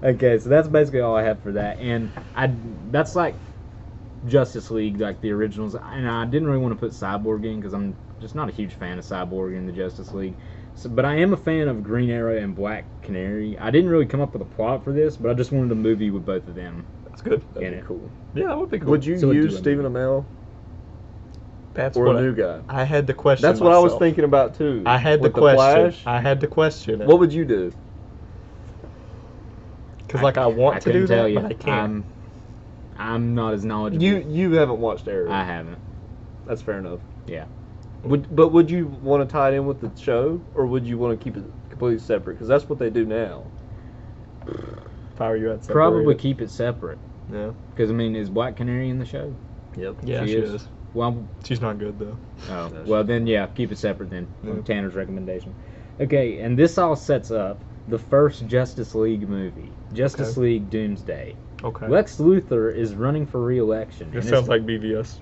[SPEAKER 3] Okay, so that's basically all I have for that, and that's like Justice League, like the originals, and I didn't really want to put Cyborg in because I'm just not a huge fan of Cyborg in the Justice League. So, but I am a fan of Green Arrow and Black Canary. I didn't really come up with a plot for this, but I just wanted a movie with both of them
[SPEAKER 1] That's good.
[SPEAKER 3] in it.
[SPEAKER 2] Cool.
[SPEAKER 1] Yeah, that would be cool.
[SPEAKER 2] Would you
[SPEAKER 3] So
[SPEAKER 2] use
[SPEAKER 3] do
[SPEAKER 2] Stephen Amell
[SPEAKER 1] That's
[SPEAKER 2] or
[SPEAKER 1] what
[SPEAKER 2] a new guy?
[SPEAKER 1] I had to question.
[SPEAKER 2] That's what I was
[SPEAKER 1] myself.
[SPEAKER 2] thinking about too.
[SPEAKER 1] I had to
[SPEAKER 2] With the
[SPEAKER 1] question.
[SPEAKER 2] Flash,
[SPEAKER 1] I had to question it.
[SPEAKER 2] what would you do?
[SPEAKER 1] Because like I want to do
[SPEAKER 3] couldn't tell
[SPEAKER 1] that,
[SPEAKER 3] you.
[SPEAKER 1] but I can't.
[SPEAKER 3] I'm not as knowledgeable.
[SPEAKER 2] You haven't watched Arrow.
[SPEAKER 3] I haven't.
[SPEAKER 2] That's fair enough.
[SPEAKER 3] Yeah.
[SPEAKER 2] Would you want to tie it in with the show, or would you want to keep it completely separate? Because that's what they do now.
[SPEAKER 1] If I were you, I'd separate
[SPEAKER 3] Probably
[SPEAKER 1] it.
[SPEAKER 3] keep it separate.
[SPEAKER 1] Yeah.
[SPEAKER 3] Because, I mean, is Black Canary in the show?
[SPEAKER 2] Yep.
[SPEAKER 1] Yeah, she is.
[SPEAKER 3] Well,
[SPEAKER 1] She's not good though.
[SPEAKER 3] oh,
[SPEAKER 2] No,
[SPEAKER 3] well then, yeah, keep it separate then.
[SPEAKER 1] Yeah.
[SPEAKER 3] Tanner's recommendation. Okay, and this all sets up the first Justice League movie, Justice
[SPEAKER 1] Okay.
[SPEAKER 3] League Doomsday.
[SPEAKER 1] Okay.
[SPEAKER 3] Lex Luthor is running for re-election.
[SPEAKER 1] This
[SPEAKER 3] and
[SPEAKER 1] sounds like BVS.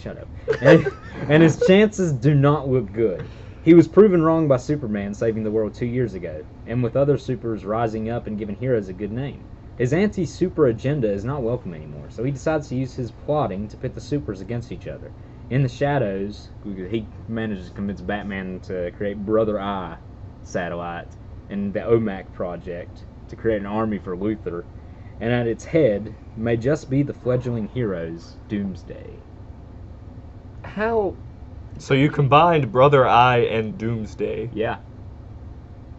[SPEAKER 3] Shut up. And his chances do not look good. He was proven wrong by Superman saving the world 2 years ago, and with other supers rising up and giving heroes a good name. His anti-super agenda is not welcome anymore, so he decides to use his plotting to pit the supers against each other. In the shadows, he manages to convince Batman to create Brother Eye satellite and the OMAC project to create an army for Luthor, and at its head may just be the fledgling heroes Doomsday.
[SPEAKER 2] How?
[SPEAKER 1] So you combined Brother Eye and Doomsday
[SPEAKER 3] Yeah.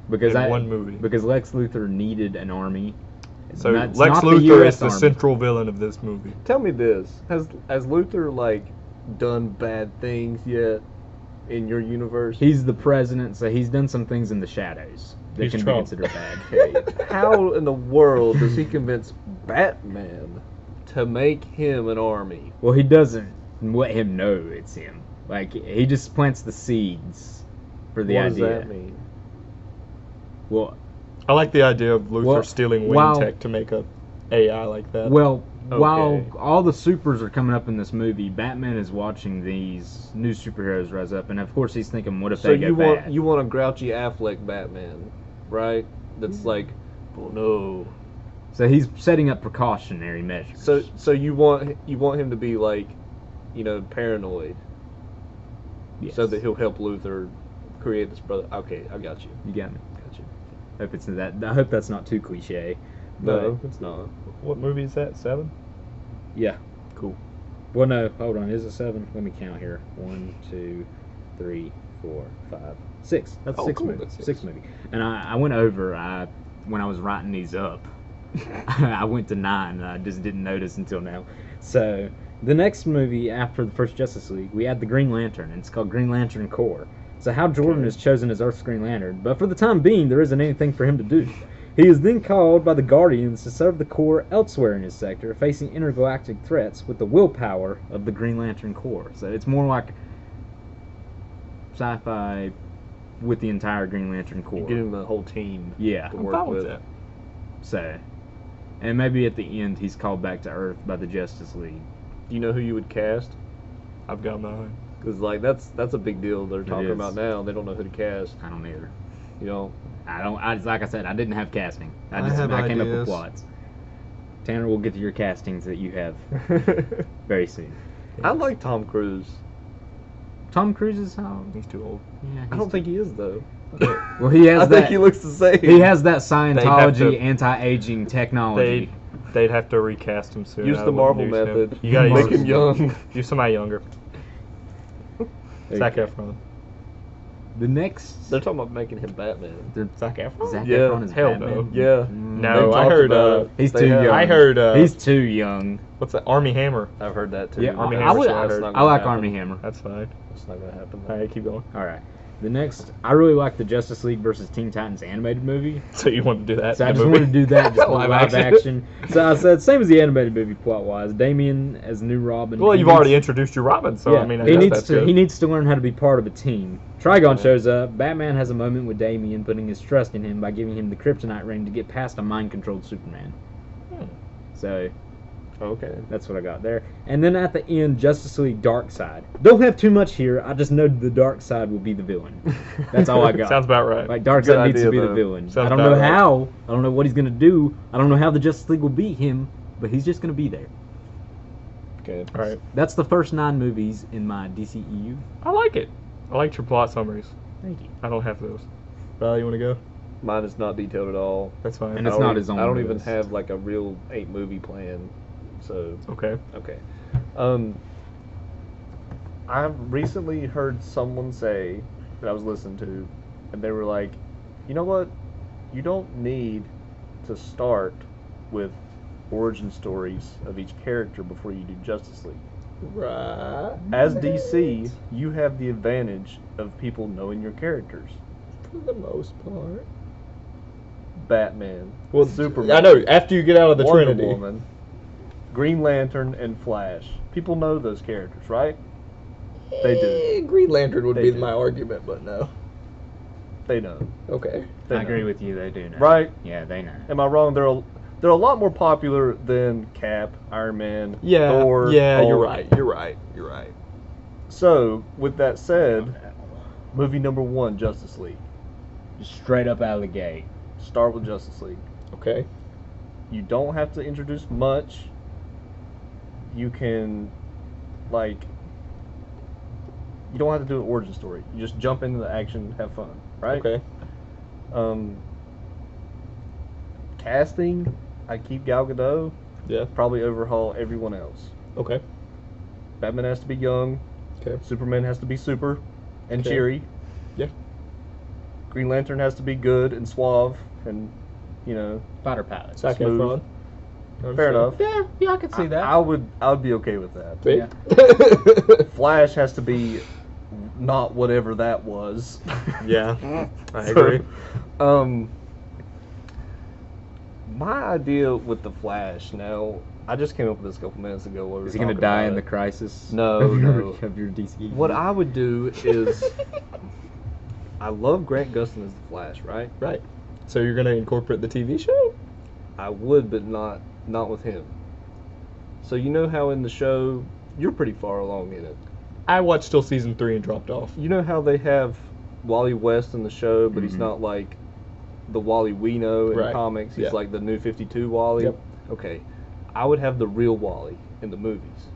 [SPEAKER 3] Because
[SPEAKER 1] in one movie.
[SPEAKER 3] Because Lex Luthor needed an army.
[SPEAKER 1] So
[SPEAKER 3] That's
[SPEAKER 1] Lex
[SPEAKER 3] not the
[SPEAKER 1] Luthor
[SPEAKER 3] US
[SPEAKER 1] is the
[SPEAKER 3] Army.
[SPEAKER 1] central villain of this movie.
[SPEAKER 2] Tell me this: Has Luthor like done bad things yet in your universe?
[SPEAKER 3] He's the president, so he's done some things in the shadows that
[SPEAKER 1] He's
[SPEAKER 3] can
[SPEAKER 1] Trump.
[SPEAKER 3] be considered bad.
[SPEAKER 2] How in the world does he convince Batman to make him an army?
[SPEAKER 3] Well, he doesn't let him know it's him. Like, he just plants the seeds for the
[SPEAKER 2] what
[SPEAKER 3] idea.
[SPEAKER 2] does that mean?
[SPEAKER 3] Well,
[SPEAKER 1] I like the idea of Luthor
[SPEAKER 3] Well,
[SPEAKER 1] stealing wing
[SPEAKER 3] while-
[SPEAKER 1] tech to make a AI like that.
[SPEAKER 3] Well,
[SPEAKER 2] Okay.
[SPEAKER 3] while all the supers are coming up in this movie, Batman is watching these new superheroes rise up, and of course he's thinking, what if
[SPEAKER 2] So
[SPEAKER 3] they go
[SPEAKER 2] you want
[SPEAKER 3] bad?
[SPEAKER 2] you want a grouchy Affleck Batman, right? That's like, oh no.
[SPEAKER 3] So he's setting up precautionary measures.
[SPEAKER 2] So you want him to be like, paranoid,
[SPEAKER 3] Yes.
[SPEAKER 2] so that he'll help Luthor create this brother. Okay, I got you.
[SPEAKER 3] You got me.
[SPEAKER 2] Got you.
[SPEAKER 3] I hope that's not too cliche. But
[SPEAKER 2] No, it's not.
[SPEAKER 1] What movie is that? 7?
[SPEAKER 3] yeah.
[SPEAKER 2] Cool.
[SPEAKER 3] Well, no, hold on. Is it 7? Let me count here. 1, 2, 3, 4, 5, 6. That's
[SPEAKER 2] Oh,
[SPEAKER 3] 6
[SPEAKER 2] cool,
[SPEAKER 3] movie.
[SPEAKER 2] that's 6.
[SPEAKER 3] 6 movie. And I went over. When I was writing these up, I went to 9. And I just didn't notice until now. So the next movie after the first Justice League, we had the Green Lantern, and it's called Green Lantern Corps. So Hal Jordan is chosen as Earth's Green Lantern, but for the time being, there isn't anything for him to do. He is then called by the Guardians to serve the Corps elsewhere in his sector, facing intergalactic threats with the willpower of the Green Lantern Corps. So it's more like sci-fi with the entire Green Lantern Corps.
[SPEAKER 2] You get him a whole team.
[SPEAKER 3] Yeah.
[SPEAKER 2] To
[SPEAKER 1] I'm
[SPEAKER 2] work
[SPEAKER 1] fine with
[SPEAKER 2] with.
[SPEAKER 1] that.
[SPEAKER 3] So, and maybe at the end he's called back to Earth by the Justice League.
[SPEAKER 2] Do you know who you would cast?
[SPEAKER 1] I've got mine.
[SPEAKER 2] Because that's a big deal they're talking
[SPEAKER 3] is.
[SPEAKER 2] about now. They don't know who to cast.
[SPEAKER 3] I don't either. Like I said, I didn't have casting. I came up with
[SPEAKER 1] ideas.
[SPEAKER 3] plots. Tanner, we'll get to your castings that you have very soon.
[SPEAKER 2] I like Tom Cruise.
[SPEAKER 3] Tom Cruise is how?
[SPEAKER 1] He's too old.
[SPEAKER 3] Yeah,
[SPEAKER 2] I don't think he is though.
[SPEAKER 3] Well, he has
[SPEAKER 2] I
[SPEAKER 3] that.
[SPEAKER 2] think he looks the same.
[SPEAKER 3] He has that
[SPEAKER 1] have
[SPEAKER 3] Scientology
[SPEAKER 1] to-
[SPEAKER 3] anti-aging technology.
[SPEAKER 1] They'd have to recast him soon.
[SPEAKER 2] Use
[SPEAKER 1] I
[SPEAKER 2] the
[SPEAKER 1] wouldn't
[SPEAKER 2] Marvel
[SPEAKER 1] use him.
[SPEAKER 2] method.
[SPEAKER 1] You gotta
[SPEAKER 2] Make
[SPEAKER 1] use
[SPEAKER 2] him young.
[SPEAKER 1] Use somebody younger.
[SPEAKER 3] There
[SPEAKER 1] Zac
[SPEAKER 3] you go.
[SPEAKER 1] Efron.
[SPEAKER 3] The next.
[SPEAKER 2] They're talking about making him Batman.
[SPEAKER 1] Zac Efron?
[SPEAKER 3] Zac
[SPEAKER 2] Yeah,
[SPEAKER 3] Efron is
[SPEAKER 1] hell
[SPEAKER 3] Batman?
[SPEAKER 1] no.
[SPEAKER 2] Yeah.
[SPEAKER 1] No,
[SPEAKER 2] They
[SPEAKER 1] I
[SPEAKER 2] talked
[SPEAKER 1] heard.
[SPEAKER 2] about it.
[SPEAKER 3] He's
[SPEAKER 2] They
[SPEAKER 3] too
[SPEAKER 2] have.
[SPEAKER 3] young.
[SPEAKER 1] I heard.
[SPEAKER 3] He's too young.
[SPEAKER 1] What's that? Army Hammer.
[SPEAKER 2] I've heard that too.
[SPEAKER 3] Yeah,
[SPEAKER 1] Armie
[SPEAKER 3] I
[SPEAKER 1] Hammer's
[SPEAKER 3] would.
[SPEAKER 1] what I
[SPEAKER 2] That's
[SPEAKER 1] heard.
[SPEAKER 2] not
[SPEAKER 3] I
[SPEAKER 2] gonna
[SPEAKER 3] like
[SPEAKER 2] happen.
[SPEAKER 3] Armie Hammer.
[SPEAKER 1] That's fine.
[SPEAKER 2] That's not gonna happen.
[SPEAKER 1] All right, keep going.
[SPEAKER 3] All right. The next, I really like the Justice League versus Teen Titans animated movie.
[SPEAKER 1] So you want to do that?
[SPEAKER 3] So I
[SPEAKER 1] in the
[SPEAKER 3] just
[SPEAKER 1] movie?
[SPEAKER 3] wanted to do that, just
[SPEAKER 1] Live
[SPEAKER 3] live
[SPEAKER 1] action.
[SPEAKER 3] action. So I said, same as the animated movie plot-wise. Damian as new Robin.
[SPEAKER 1] Well,
[SPEAKER 3] He
[SPEAKER 1] you've
[SPEAKER 3] needs-
[SPEAKER 1] already introduced your Robin, so
[SPEAKER 3] yeah,
[SPEAKER 1] I mean, I
[SPEAKER 3] he
[SPEAKER 1] guess
[SPEAKER 3] needs
[SPEAKER 1] that's
[SPEAKER 3] to.
[SPEAKER 1] good.
[SPEAKER 3] He needs to learn how to be part of a team. Trigon
[SPEAKER 2] Yeah.
[SPEAKER 3] shows up. Batman has a moment with Damian, putting his trust in him by giving him the kryptonite ring to get past a mind-controlled Superman.
[SPEAKER 1] Hmm.
[SPEAKER 3] So
[SPEAKER 2] Okay.
[SPEAKER 3] that's what I got there. And then at the end, Justice League Darkseid. Don't have too much here. I just know the Darkseid will be the villain. That's all I got.
[SPEAKER 1] Sounds about right.
[SPEAKER 3] Like
[SPEAKER 2] Good
[SPEAKER 3] Darkseid needs to
[SPEAKER 2] idea,
[SPEAKER 3] be the
[SPEAKER 2] though.
[SPEAKER 3] villain.
[SPEAKER 1] Sounds
[SPEAKER 3] I don't
[SPEAKER 1] about
[SPEAKER 3] know
[SPEAKER 1] right.
[SPEAKER 3] how. I don't know what he's gonna do. I don't know how the Justice League will beat him, but he's just gonna be there.
[SPEAKER 2] Okay.
[SPEAKER 1] All right.
[SPEAKER 3] That's the first 9 movies in my DCEU.
[SPEAKER 1] I like it. I liked your plot summaries.
[SPEAKER 3] Thank you.
[SPEAKER 1] I don't have those. Val, you want to go?
[SPEAKER 2] Mine is not detailed at all.
[SPEAKER 1] That's fine.
[SPEAKER 3] And
[SPEAKER 2] I
[SPEAKER 3] it's
[SPEAKER 2] don't
[SPEAKER 3] not
[SPEAKER 2] even-
[SPEAKER 3] his own
[SPEAKER 2] I don't even
[SPEAKER 3] list.
[SPEAKER 2] have like a real 8-movie plan. So
[SPEAKER 1] Okay.
[SPEAKER 2] okay. I recently heard someone say that I was listening to, and they were like, you know what? You don't need to start with origin stories of each character before you do Justice League.
[SPEAKER 1] Right.
[SPEAKER 2] As DC, you have the advantage of people knowing your characters.
[SPEAKER 1] For the most part.
[SPEAKER 2] Batman,
[SPEAKER 1] Well,
[SPEAKER 2] Superman,
[SPEAKER 1] I know. After you get out of the
[SPEAKER 2] Wonder
[SPEAKER 1] Trinity.
[SPEAKER 2] Woman, Green Lantern, and Flash. People know those characters, right? They do.
[SPEAKER 1] Green Lantern would
[SPEAKER 2] They
[SPEAKER 1] be
[SPEAKER 2] do.
[SPEAKER 1] my argument, but no.
[SPEAKER 2] They know.
[SPEAKER 1] Okay.
[SPEAKER 2] They
[SPEAKER 3] I agree
[SPEAKER 2] know.
[SPEAKER 3] with you. They do know.
[SPEAKER 2] Right?
[SPEAKER 3] Yeah, they know.
[SPEAKER 2] Am I wrong? They're a lot more popular than Cap, Iron Man,
[SPEAKER 1] Yeah.
[SPEAKER 2] Thor.
[SPEAKER 1] Yeah, you're
[SPEAKER 2] Hulk.
[SPEAKER 1] right. You're right. You're right.
[SPEAKER 2] So, with that said, movie number 1, Justice League.
[SPEAKER 3] Just straight up out of the gate.
[SPEAKER 2] Start with Justice League.
[SPEAKER 1] Okay.
[SPEAKER 2] You don't have to introduce much. You can, like, you don't have to do an origin story. You just jump into the action, have fun, right?
[SPEAKER 1] Okay.
[SPEAKER 2] Casting, I keep Gal Gadot.
[SPEAKER 1] Yeah.
[SPEAKER 2] Probably overhaul everyone else.
[SPEAKER 1] Okay.
[SPEAKER 2] Batman has to be young.
[SPEAKER 1] Okay.
[SPEAKER 2] Superman has to be super and
[SPEAKER 1] Okay.
[SPEAKER 2] cheery.
[SPEAKER 1] Yeah.
[SPEAKER 2] Green Lantern has to be good and suave and, you know,
[SPEAKER 3] Fighter pilot.
[SPEAKER 1] Zac
[SPEAKER 2] Smooth.
[SPEAKER 1] Efron.
[SPEAKER 2] fair enough.
[SPEAKER 3] Yeah, I could see that.
[SPEAKER 2] I would be okay with that.
[SPEAKER 1] See?
[SPEAKER 3] Yeah.
[SPEAKER 2] Flash has to be not whatever that was.
[SPEAKER 1] Yeah. I
[SPEAKER 2] So,
[SPEAKER 1] agree.
[SPEAKER 2] My idea with the Flash. Now, I just came up with this a couple minutes ago.
[SPEAKER 3] Is he gonna die in the crisis?
[SPEAKER 2] No,
[SPEAKER 3] of your,
[SPEAKER 2] no.
[SPEAKER 3] Of your DC.
[SPEAKER 2] What I would do is, I love Grant Gustin as the Flash, right?
[SPEAKER 1] Right. So you're gonna incorporate the TV show?
[SPEAKER 2] I would, but not with him. So you know how in the show you're pretty far along in it.
[SPEAKER 1] I watched till season 3 and dropped off.
[SPEAKER 2] You know how they have Wally West in the show, but he's
[SPEAKER 3] Mhm.
[SPEAKER 2] not like the Wally we know in
[SPEAKER 1] Right.
[SPEAKER 2] comics. He's
[SPEAKER 1] Yeah.
[SPEAKER 2] like the New 52 Wally.
[SPEAKER 1] Yep.
[SPEAKER 2] Okay, I would have the real Wally in the movies,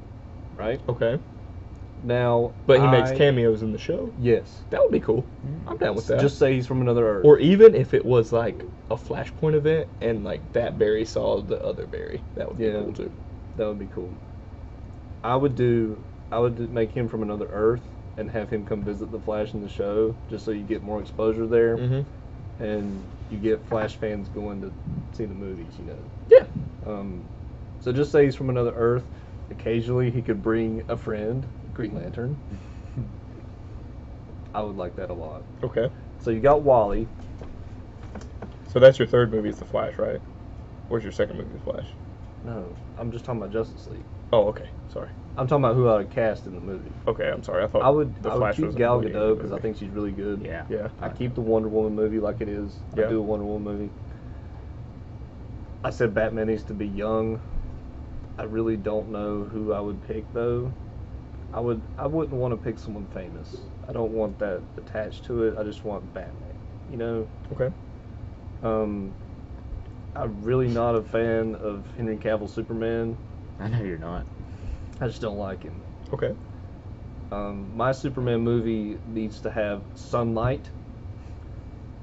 [SPEAKER 2] right?
[SPEAKER 1] Okay.
[SPEAKER 2] Now,
[SPEAKER 1] But he makes
[SPEAKER 2] I-
[SPEAKER 1] cameos in the show.
[SPEAKER 2] Yes.
[SPEAKER 1] That would be cool. I'm down with that.
[SPEAKER 2] Just say he's from another Earth.
[SPEAKER 1] or even if it was like a Flashpoint event and like that Barry saw the other Barry, that would be
[SPEAKER 2] Yeah.
[SPEAKER 1] cool too.
[SPEAKER 2] That would be cool. I would make him from another Earth and have him come visit the Flash in the show, just so you get more exposure there,
[SPEAKER 1] Mm-hmm.
[SPEAKER 2] and you get Flash fans going to see the movies. You know.
[SPEAKER 1] Yeah.
[SPEAKER 2] So just say he's from another Earth. Occasionally he could bring a friend, Green Lantern. I would like that a lot.
[SPEAKER 1] Okay.
[SPEAKER 2] So you got Wally.
[SPEAKER 1] So that's your third movie is The Flash, right? Where's your second movie, The Flash?
[SPEAKER 2] No, I'm just talking about Justice League.
[SPEAKER 1] Oh, okay. Sorry.
[SPEAKER 2] I'm talking about who I would cast in the movie.
[SPEAKER 1] Okay, I'm sorry. I thought
[SPEAKER 2] I would
[SPEAKER 1] The Flash
[SPEAKER 2] keep
[SPEAKER 1] was
[SPEAKER 2] Gal
[SPEAKER 1] included in
[SPEAKER 2] Gadot
[SPEAKER 1] the
[SPEAKER 2] because I
[SPEAKER 1] movie.
[SPEAKER 2] think she's really good.
[SPEAKER 3] Yeah.
[SPEAKER 1] Yeah.
[SPEAKER 2] I keep the Wonder Woman movie like it is.
[SPEAKER 1] Yeah.
[SPEAKER 2] I do a Wonder Woman movie. I said Batman needs to be young. I really don't know who I would pick though. I wouldn't want to pick someone famous. I don't want that attached to it. I just want Batman. You know?
[SPEAKER 1] Okay.
[SPEAKER 2] I'm really not a fan of Henry Cavill Superman.
[SPEAKER 3] I know you're not.
[SPEAKER 2] I just don't like him.
[SPEAKER 1] Okay.
[SPEAKER 2] My Superman movie needs to have sunlight,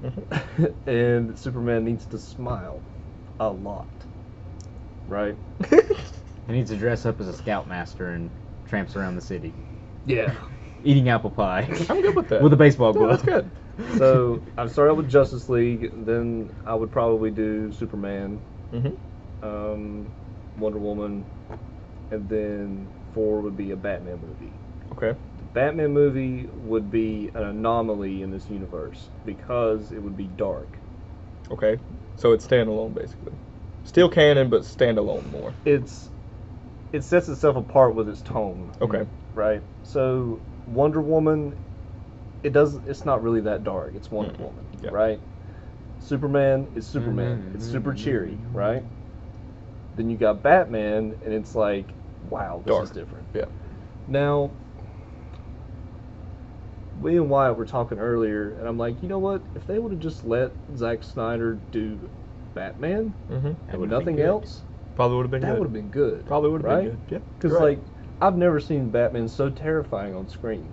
[SPEAKER 1] Mhm.
[SPEAKER 2] and Superman needs to smile a lot. Right?
[SPEAKER 3] He needs to dress up as a scoutmaster and tramps around the city,
[SPEAKER 2] Yeah.
[SPEAKER 3] eating apple pie.
[SPEAKER 1] I'm good with that.
[SPEAKER 3] With a baseball
[SPEAKER 1] Yeah,
[SPEAKER 3] glove.
[SPEAKER 1] that's good.
[SPEAKER 2] So I'd start out with Justice League, then I would probably do Superman,
[SPEAKER 1] Mm-hmm.
[SPEAKER 2] Wonder Woman, and then 4 would be a Batman movie.
[SPEAKER 1] Okay.
[SPEAKER 2] The Batman movie would be an anomaly in this universe because it would be dark.
[SPEAKER 1] Okay. So it's standalone, basically. Still canon, but standalone more.
[SPEAKER 2] It sets itself apart with its tone.
[SPEAKER 1] Okay.
[SPEAKER 2] Right? So Wonder Woman, it's not really that dark. It's Wonder Woman,
[SPEAKER 1] Yeah.
[SPEAKER 2] right? Superman is Superman. It's super cheery, right? Then you got Batman, and it's like, wow, this
[SPEAKER 1] Dark.
[SPEAKER 2] is different.
[SPEAKER 1] Yeah.
[SPEAKER 2] Now, we and Wyatt were talking earlier, and I'm like, you know what? If they would have just let Zack Snyder do Batman
[SPEAKER 1] Mm-hmm.
[SPEAKER 2] and nothing else,
[SPEAKER 1] Probably would have been
[SPEAKER 2] that
[SPEAKER 1] good.
[SPEAKER 2] would have been good.
[SPEAKER 1] Probably would have
[SPEAKER 2] right?
[SPEAKER 1] been good. Yeah.
[SPEAKER 2] Because,
[SPEAKER 1] you're right.
[SPEAKER 2] like, I've never seen Batman so terrifying on screen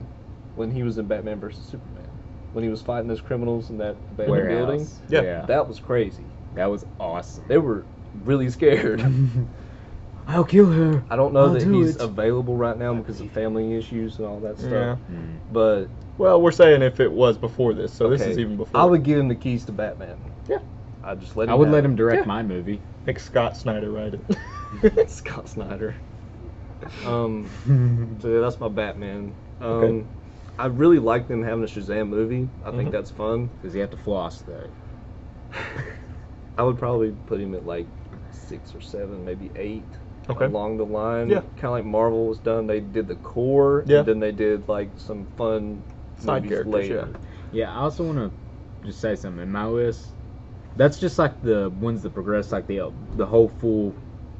[SPEAKER 2] when he was in Batman vs. Superman. When he was fighting those criminals in that abandoned building.
[SPEAKER 3] Warehouse.
[SPEAKER 1] Yeah.
[SPEAKER 2] That was crazy.
[SPEAKER 3] That was awesome.
[SPEAKER 2] They were really scared.
[SPEAKER 3] I'll kill her.
[SPEAKER 2] I don't know
[SPEAKER 3] I'll
[SPEAKER 2] that
[SPEAKER 3] do
[SPEAKER 2] he's
[SPEAKER 3] it.
[SPEAKER 2] available right now because of family issues and all that stuff.
[SPEAKER 1] Yeah.
[SPEAKER 2] But
[SPEAKER 1] Well, we're saying if it was before this, so this
[SPEAKER 2] okay,
[SPEAKER 1] is even before.
[SPEAKER 2] I would give him the keys to Batman.
[SPEAKER 1] Yeah.
[SPEAKER 2] I'd just let him
[SPEAKER 3] I would
[SPEAKER 2] have
[SPEAKER 3] let him
[SPEAKER 2] it.
[SPEAKER 3] direct
[SPEAKER 1] Yeah.
[SPEAKER 3] my movie.
[SPEAKER 1] Make Scott Snyder write it.
[SPEAKER 2] Scott Snyder. So yeah, that's my Batman.
[SPEAKER 1] Okay.
[SPEAKER 2] I really like them having a Shazam movie. I think
[SPEAKER 1] Mhm.
[SPEAKER 2] that's fun.
[SPEAKER 3] Does he have to floss though?
[SPEAKER 2] I would probably put him at like 6 or 7, maybe 8.
[SPEAKER 1] Okay.
[SPEAKER 2] Along the line.
[SPEAKER 1] Yeah.
[SPEAKER 2] Kind of like Marvel was done. They did the core.
[SPEAKER 1] Yeah.
[SPEAKER 2] And then they did like some fun
[SPEAKER 1] Side
[SPEAKER 2] movies
[SPEAKER 1] characters,
[SPEAKER 2] later.
[SPEAKER 3] Yeah, I also want to just say something. In my list, that's just like the ones that progress, like the whole full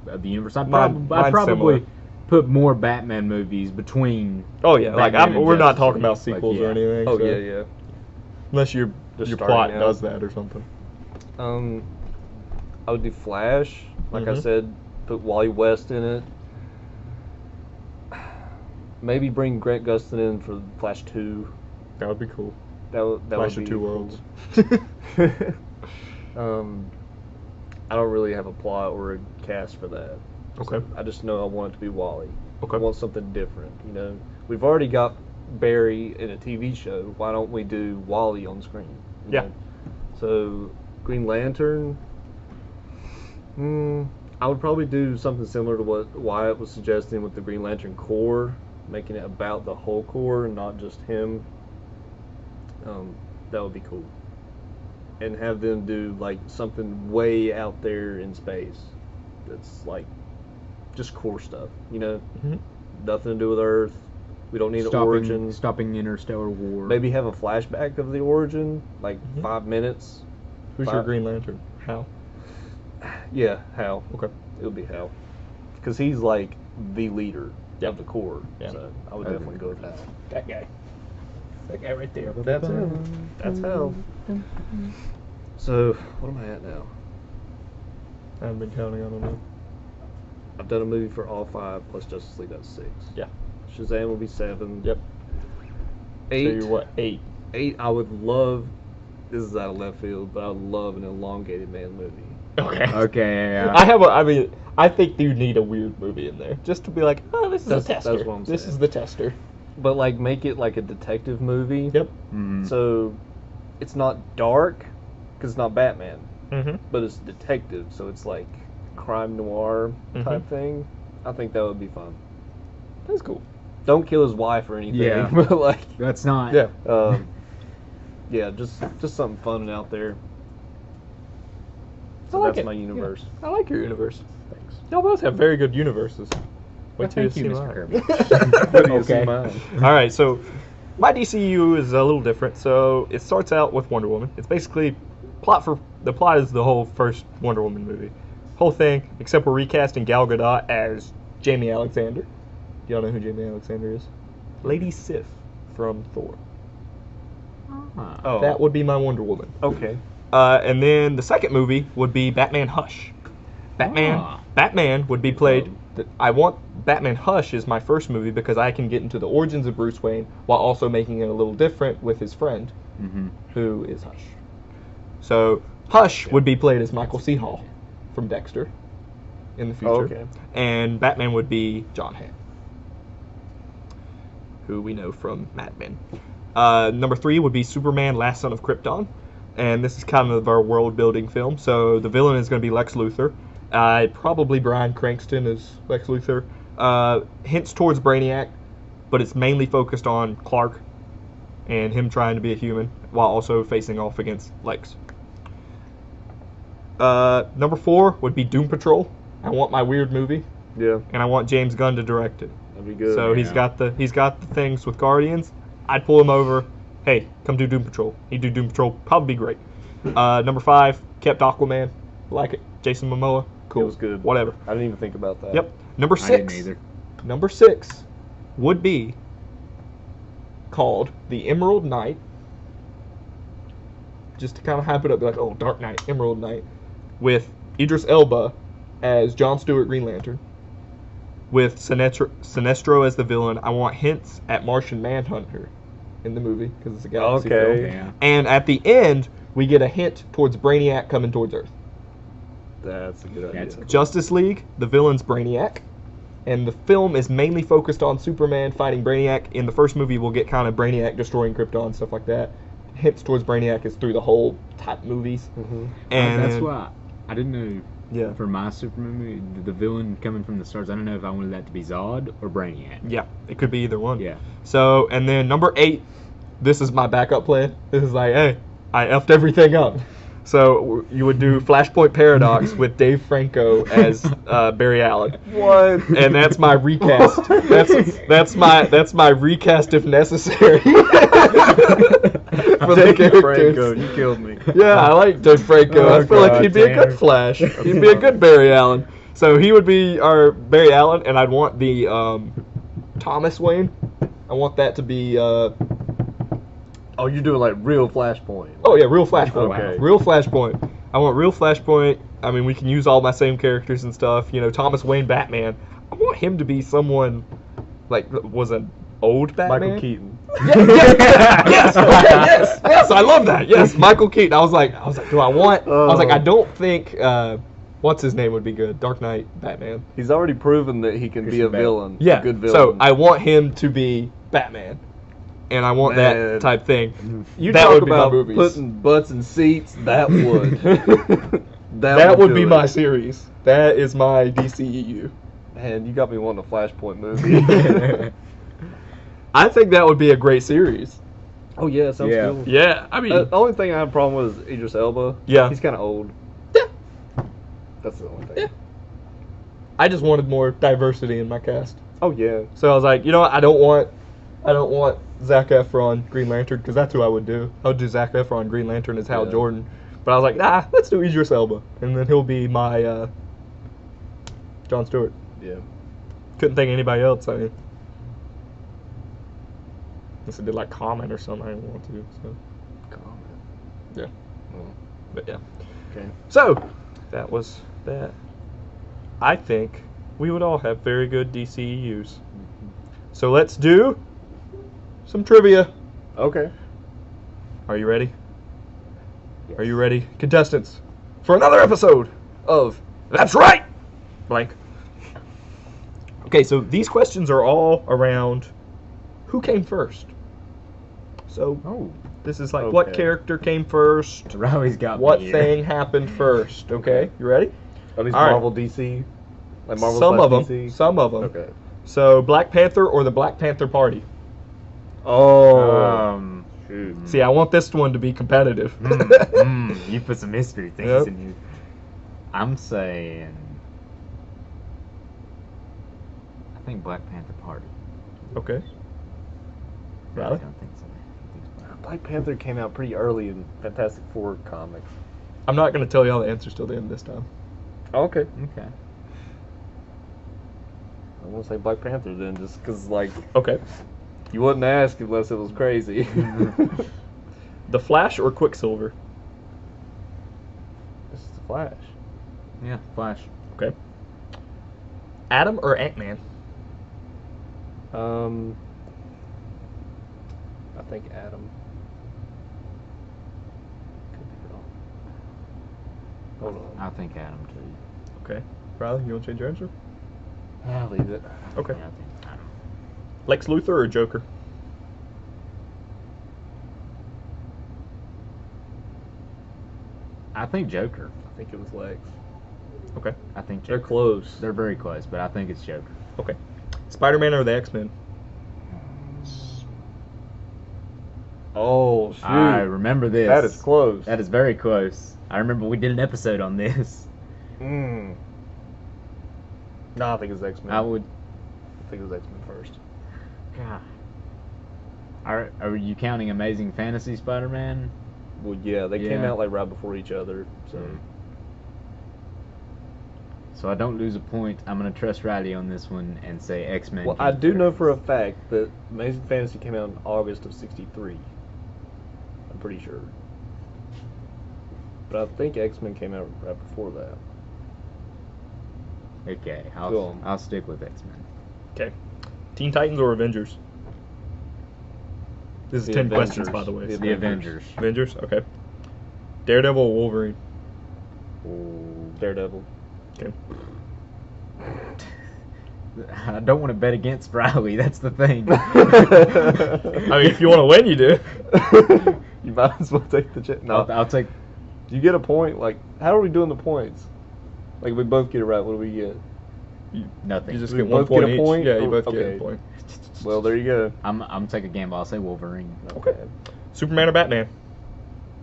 [SPEAKER 3] of the universe. I'd
[SPEAKER 1] Mine-
[SPEAKER 3] probably
[SPEAKER 1] mine's similar.
[SPEAKER 3] put more Batman movies between.
[SPEAKER 1] Oh yeah, like
[SPEAKER 3] Batman and
[SPEAKER 1] we're not
[SPEAKER 3] Justice
[SPEAKER 1] talking
[SPEAKER 3] League.
[SPEAKER 1] about sequels
[SPEAKER 3] Like,
[SPEAKER 1] or
[SPEAKER 3] yeah.
[SPEAKER 1] anything.
[SPEAKER 2] Oh
[SPEAKER 1] so-
[SPEAKER 2] yeah.
[SPEAKER 1] Unless your
[SPEAKER 2] Just
[SPEAKER 1] your
[SPEAKER 2] starting
[SPEAKER 1] plot
[SPEAKER 2] out.
[SPEAKER 1] does that or something.
[SPEAKER 2] I would do Flash. Like I
[SPEAKER 1] Mhm.
[SPEAKER 2] said, put Wally West in it. Maybe bring Grant Gustin in for Flash 2.
[SPEAKER 1] That would be cool.
[SPEAKER 2] That
[SPEAKER 1] Flash
[SPEAKER 2] would
[SPEAKER 1] of
[SPEAKER 2] be
[SPEAKER 1] Two
[SPEAKER 2] cool.
[SPEAKER 1] Worlds.
[SPEAKER 2] I don't really have a plot or a cast for that.
[SPEAKER 1] Okay.
[SPEAKER 2] I just know I want it to be Wally.
[SPEAKER 1] Okay.
[SPEAKER 2] I want something different. You know, we've already got Barry in a TV show. Why don't we do Wally on screen? You
[SPEAKER 1] Yeah.
[SPEAKER 2] know? So Green Lantern. I would probably do something similar to what Wyatt was suggesting with the Green Lantern Corps, making it about the whole Corps and not just him. That would be cool. And have them do like something way out there in space. That's like just core stuff, you know,
[SPEAKER 1] Mhm.
[SPEAKER 2] nothing to do with Earth. We don't need an origin.
[SPEAKER 3] Stopping interstellar war.
[SPEAKER 2] Maybe have a flashback of the origin, like
[SPEAKER 1] Mhm.
[SPEAKER 2] 5 minutes.
[SPEAKER 1] Who's your
[SPEAKER 2] Fine.
[SPEAKER 1] Green Lantern? Hal.
[SPEAKER 2] Yeah, Hal.
[SPEAKER 1] Okay.
[SPEAKER 2] It would be Hal, because he's like the leader
[SPEAKER 1] Yeah.
[SPEAKER 2] of the Corps.
[SPEAKER 1] Yeah.
[SPEAKER 2] So I would definitely go with that.
[SPEAKER 1] That guy. That guy right there.
[SPEAKER 2] That's him. That's Hal. So what am I at now?
[SPEAKER 1] I haven't been counting. I don't know.
[SPEAKER 2] I've done a movie for all 5 plus Justice League. That's 6.
[SPEAKER 1] Yeah.
[SPEAKER 2] Shazam will be 7.
[SPEAKER 1] Yep.
[SPEAKER 2] 8.
[SPEAKER 1] So you're what? 8.
[SPEAKER 2] 8. I would love. This is out of left field, but I would love an elongated man movie.
[SPEAKER 1] Okay.
[SPEAKER 3] Okay, yeah.
[SPEAKER 1] I mean, I think you need a weird movie in there just to be like, oh, this is
[SPEAKER 2] That's-
[SPEAKER 1] a tester.
[SPEAKER 2] that's what I'm
[SPEAKER 1] This
[SPEAKER 2] saying.
[SPEAKER 1] is the tester.
[SPEAKER 2] But like make it like a detective movie.
[SPEAKER 1] Yep.
[SPEAKER 3] Mhm.
[SPEAKER 2] So it's not dark because it's not Batman,
[SPEAKER 1] Mm-hmm.
[SPEAKER 2] but it's detective, so it's like crime noir type thing. I think that would be fun.
[SPEAKER 1] That's cool.
[SPEAKER 2] Don't kill his wife or anything.
[SPEAKER 3] Yeah.
[SPEAKER 2] But like,
[SPEAKER 3] That's not.
[SPEAKER 1] Yeah.
[SPEAKER 2] yeah, just something fun and out there.
[SPEAKER 1] I
[SPEAKER 2] So
[SPEAKER 1] like
[SPEAKER 2] that's
[SPEAKER 1] it.
[SPEAKER 2] my universe.
[SPEAKER 1] Yeah. I like your universe.
[SPEAKER 2] Thanks.
[SPEAKER 1] Y'all both have very good universes. Wait till
[SPEAKER 3] Thank you,
[SPEAKER 1] see
[SPEAKER 3] Mr.
[SPEAKER 1] mine.
[SPEAKER 3] Kirby.
[SPEAKER 2] Wait till you see
[SPEAKER 3] Okay.
[SPEAKER 2] mine.
[SPEAKER 1] All right, so my DCEU is a little different. So it starts out with Wonder Woman. It's basically the plot is the whole first Wonder Woman movie, whole thing. Except we're recasting Gal Gadot as Jamie Alexander. Do y'all know who Jamie Alexander is? Lady Sif from Thor.
[SPEAKER 3] Ah.
[SPEAKER 2] Oh,
[SPEAKER 1] That would be my Wonder Woman.
[SPEAKER 2] okay.
[SPEAKER 1] And then the second movie would be Batman Hush. Batman
[SPEAKER 3] Ah.
[SPEAKER 1] Batman would be played. I want Batman Hush is my first movie because I can get into the origins of Bruce Wayne while also making it a little different with his friend, who is Hush. So Hush would be played as Michael C. Hall from Dexter in the future, and Batman would be John Hamm, who we know from Mad Men. Number 3 would be Superman: Last Son of Krypton, and this is kind of our world-building film. So the villain is going to be Lex Luthor. Probably Bryan Cranston as Lex Luthor. Hints towards Brainiac, but it's mainly focused on Clark and him trying to be a human while also facing off against Lex. Number 4 would be Doom Patrol. I want my weird movie.
[SPEAKER 2] Yeah.
[SPEAKER 1] And I want James Gunn to direct it.
[SPEAKER 2] That'd be good.
[SPEAKER 1] So he's got the things with Guardians. I'd pull him over. Hey, come do Doom Patrol. He'd do Doom Patrol. Probably be great. Number 5, kept Aquaman. Like it. Jason Momoa. Cool.
[SPEAKER 2] It was good.
[SPEAKER 1] Whatever.
[SPEAKER 2] I didn't even think about that.
[SPEAKER 1] Yep. Number
[SPEAKER 3] I didn't
[SPEAKER 1] 6.
[SPEAKER 3] either.
[SPEAKER 1] Number 6 would be called The Emerald Knight. Just to kind of hype it up, be like, oh, Dark Knight, Emerald Knight, with Idris Elba as Jon Stewart Green Lantern, with Sinestro as the villain. I want hints at Martian Manhunter in the movie because it's a galaxy film.
[SPEAKER 3] Yeah.
[SPEAKER 1] And at the end, we get a hint towards Brainiac coming towards Earth.
[SPEAKER 2] That's a good idea.
[SPEAKER 3] That's cool.
[SPEAKER 1] Justice League, the villain's Brainiac, and the film is mainly focused on Superman fighting Brainiac. In the first movie, we'll get kind of Brainiac destroying Krypton, stuff like that. Hints towards Brainiac is through the whole type movies. And
[SPEAKER 3] That's why I didn't know.
[SPEAKER 1] Yeah.
[SPEAKER 3] For my Superman movie, the villain coming from the stars, I don't know if I wanted that to be Zod or Brainiac.
[SPEAKER 1] Yeah, it could be either one.
[SPEAKER 3] Yeah.
[SPEAKER 1] So, and then number 8, this is my backup plan. This is like, hey, I effed everything up. So you would do Flashpoint Paradox with Dave Franco as Barry Allen.
[SPEAKER 2] What?
[SPEAKER 1] And that's my recast. That's my recast if necessary. For the
[SPEAKER 2] Dave
[SPEAKER 1] characters.
[SPEAKER 2] Franco, you killed me.
[SPEAKER 1] Yeah, I like Dave Franco.
[SPEAKER 3] Oh,
[SPEAKER 1] I feel like
[SPEAKER 3] God
[SPEAKER 1] he'd be a
[SPEAKER 3] damn.
[SPEAKER 1] good Flash. He'd be a good Barry Allen. So he would be our Barry Allen, and I'd want the Thomas Wayne. I want that to be.
[SPEAKER 2] Oh, you're doing like real Flashpoint.
[SPEAKER 1] Oh yeah, real Flashpoint.
[SPEAKER 2] Okay.
[SPEAKER 1] Real Flashpoint. I want real Flashpoint. I mean, we can use all my same characters and stuff. You know, Thomas Wayne Batman. I want him to be someone like was an old Batman.
[SPEAKER 2] Michael Keaton.
[SPEAKER 1] Yes, okay, yes, I love that. Yes, Michael Keaton. I was like, do I want? I was like, I don't think. What's his name would be good? Dark Knight Batman.
[SPEAKER 2] He's already proven that he can be a
[SPEAKER 3] Christian Bale.
[SPEAKER 2] villain.
[SPEAKER 1] Yeah.
[SPEAKER 2] A good villain.
[SPEAKER 1] So I want him to be Batman, and I want that
[SPEAKER 2] Man.
[SPEAKER 1] type thing.
[SPEAKER 2] you
[SPEAKER 1] that
[SPEAKER 2] talk
[SPEAKER 1] would be my
[SPEAKER 2] about
[SPEAKER 1] movies.
[SPEAKER 2] putting butts in seats. That would.
[SPEAKER 1] That would
[SPEAKER 2] do
[SPEAKER 1] be
[SPEAKER 2] it.
[SPEAKER 1] my series. That is my DCEU.
[SPEAKER 2] Man, you got me wanting a Flashpoint movie.
[SPEAKER 1] I think that would be a great series.
[SPEAKER 2] Oh yeah, sounds
[SPEAKER 3] Yeah.
[SPEAKER 2] cool.
[SPEAKER 1] Yeah, I mean,
[SPEAKER 2] The only thing I have a problem with is Idris Elba.
[SPEAKER 1] Yeah.
[SPEAKER 2] He's kind of old.
[SPEAKER 1] Yeah.
[SPEAKER 2] That's the only thing.
[SPEAKER 1] Yeah. I just wanted more diversity in my cast.
[SPEAKER 2] Oh yeah.
[SPEAKER 1] So I was like, you know what? I don't want Zac Efron Green Lantern because that's who I would do. I would do Zac Efron Green Lantern as Hal
[SPEAKER 2] Yeah.
[SPEAKER 1] Jordan. But I was like, let's do Idris Elba, and then he'll be my Jon Stewart.
[SPEAKER 2] Yeah.
[SPEAKER 1] Couldn't think of anybody else. I mean, unless I did like Comment or something, I didn't want to. So yeah,
[SPEAKER 2] Oh,
[SPEAKER 1] but yeah.
[SPEAKER 2] okay.
[SPEAKER 1] So that was that. I think we would all have very good DCEUs. So let's do some trivia.
[SPEAKER 2] Okay.
[SPEAKER 1] Are you ready? Are you ready, contestants, for another episode of That's Right! Blank. Okay, so these questions are all around who came first. So
[SPEAKER 3] Oh,
[SPEAKER 1] this is like what
[SPEAKER 2] Okay.
[SPEAKER 1] character came first,
[SPEAKER 3] Riley's got
[SPEAKER 1] what
[SPEAKER 3] me here.
[SPEAKER 1] thing happened first. Okay, you ready?
[SPEAKER 2] Are these
[SPEAKER 1] All right.
[SPEAKER 2] Marvel DC? Like Marvel
[SPEAKER 1] Some of them.
[SPEAKER 2] DC?
[SPEAKER 1] Some of them.
[SPEAKER 2] Okay.
[SPEAKER 1] So Black Panther or the Black Panther Party.
[SPEAKER 2] Oh. Shoot.
[SPEAKER 1] See, I want this one to be competitive.
[SPEAKER 3] You put some mystery things
[SPEAKER 1] Yep.
[SPEAKER 3] in here. I'm saying, I think Black Panther Party.
[SPEAKER 1] Okay.
[SPEAKER 3] I
[SPEAKER 1] Riley?
[SPEAKER 3] don't think so. I think it's
[SPEAKER 2] Black Panther came out pretty early in Fantastic Four comics.
[SPEAKER 1] I'm not going to tell you all the answers till the end this time.
[SPEAKER 2] Okay.
[SPEAKER 3] Okay.
[SPEAKER 2] I'm gonna say Black Panther then, just because like
[SPEAKER 1] Okay.
[SPEAKER 2] you wouldn't ask unless it was crazy.
[SPEAKER 1] The Flash or Quicksilver?
[SPEAKER 2] This is the Flash.
[SPEAKER 3] Yeah, Flash.
[SPEAKER 1] Okay. Adam or Ant-Man?
[SPEAKER 2] I think Adam. Could be wrong. Hold on.
[SPEAKER 3] I think Adam too.
[SPEAKER 1] Okay. Riley, you want to change your answer?
[SPEAKER 2] I'll leave it.
[SPEAKER 1] Okay.
[SPEAKER 3] Yeah, I think Adam.
[SPEAKER 1] Lex Luthor or Joker?
[SPEAKER 3] I think Joker.
[SPEAKER 2] I think it was Lex.
[SPEAKER 1] Okay.
[SPEAKER 3] I think
[SPEAKER 2] They're
[SPEAKER 3] Joker.
[SPEAKER 2] close.
[SPEAKER 3] They're very close, but I think it's Joker.
[SPEAKER 1] Okay. Spider-Man or the X-Men?
[SPEAKER 2] Oh, shoot.
[SPEAKER 3] I remember this.
[SPEAKER 2] That is close.
[SPEAKER 3] That is very close. I remember we did an episode on this.
[SPEAKER 2] No, I think it's X-Men.
[SPEAKER 3] I would.
[SPEAKER 2] I think it was X-Men first.
[SPEAKER 3] God. Are you counting Amazing Fantasy Spider-Man?
[SPEAKER 2] Well, yeah, they came
[SPEAKER 3] Yeah.
[SPEAKER 2] out like right before each other, so.
[SPEAKER 3] So I don't lose a point. I'm gonna trust Riley on this one and say X-Men.
[SPEAKER 2] Well, I do know for a fact that Amazing Fantasy came out in August of '63. I'm pretty sure. But I think X-Men came out right before that.
[SPEAKER 3] Okay,
[SPEAKER 2] Go on.
[SPEAKER 3] I'll stick with X-Men.
[SPEAKER 1] Okay. Teen Titans or Avengers? This is
[SPEAKER 2] The
[SPEAKER 1] 10
[SPEAKER 2] Avengers.
[SPEAKER 1] questions, by the way.
[SPEAKER 3] The Avengers.
[SPEAKER 1] Avengers? Okay. Daredevil or Wolverine?
[SPEAKER 2] Daredevil.
[SPEAKER 1] Okay.
[SPEAKER 3] I don't want to bet against Riley. That's the thing.
[SPEAKER 1] I mean, if you want to win, you do.
[SPEAKER 2] You might as well take the chance. No,
[SPEAKER 3] I'll take.
[SPEAKER 2] do you get a point? Like, how are we doing the points? Like, if we both get it right, what do we get?
[SPEAKER 3] Nothing.
[SPEAKER 1] You just
[SPEAKER 2] We
[SPEAKER 1] get one
[SPEAKER 2] both get
[SPEAKER 1] point
[SPEAKER 2] a
[SPEAKER 1] each.
[SPEAKER 2] point?
[SPEAKER 1] Yeah, you
[SPEAKER 2] Oh,
[SPEAKER 1] both get
[SPEAKER 2] okay.
[SPEAKER 1] a point.
[SPEAKER 2] Well, there you go.
[SPEAKER 3] I'm taking a gamble. I'll say Wolverine.
[SPEAKER 1] Okay. Superman or Batman?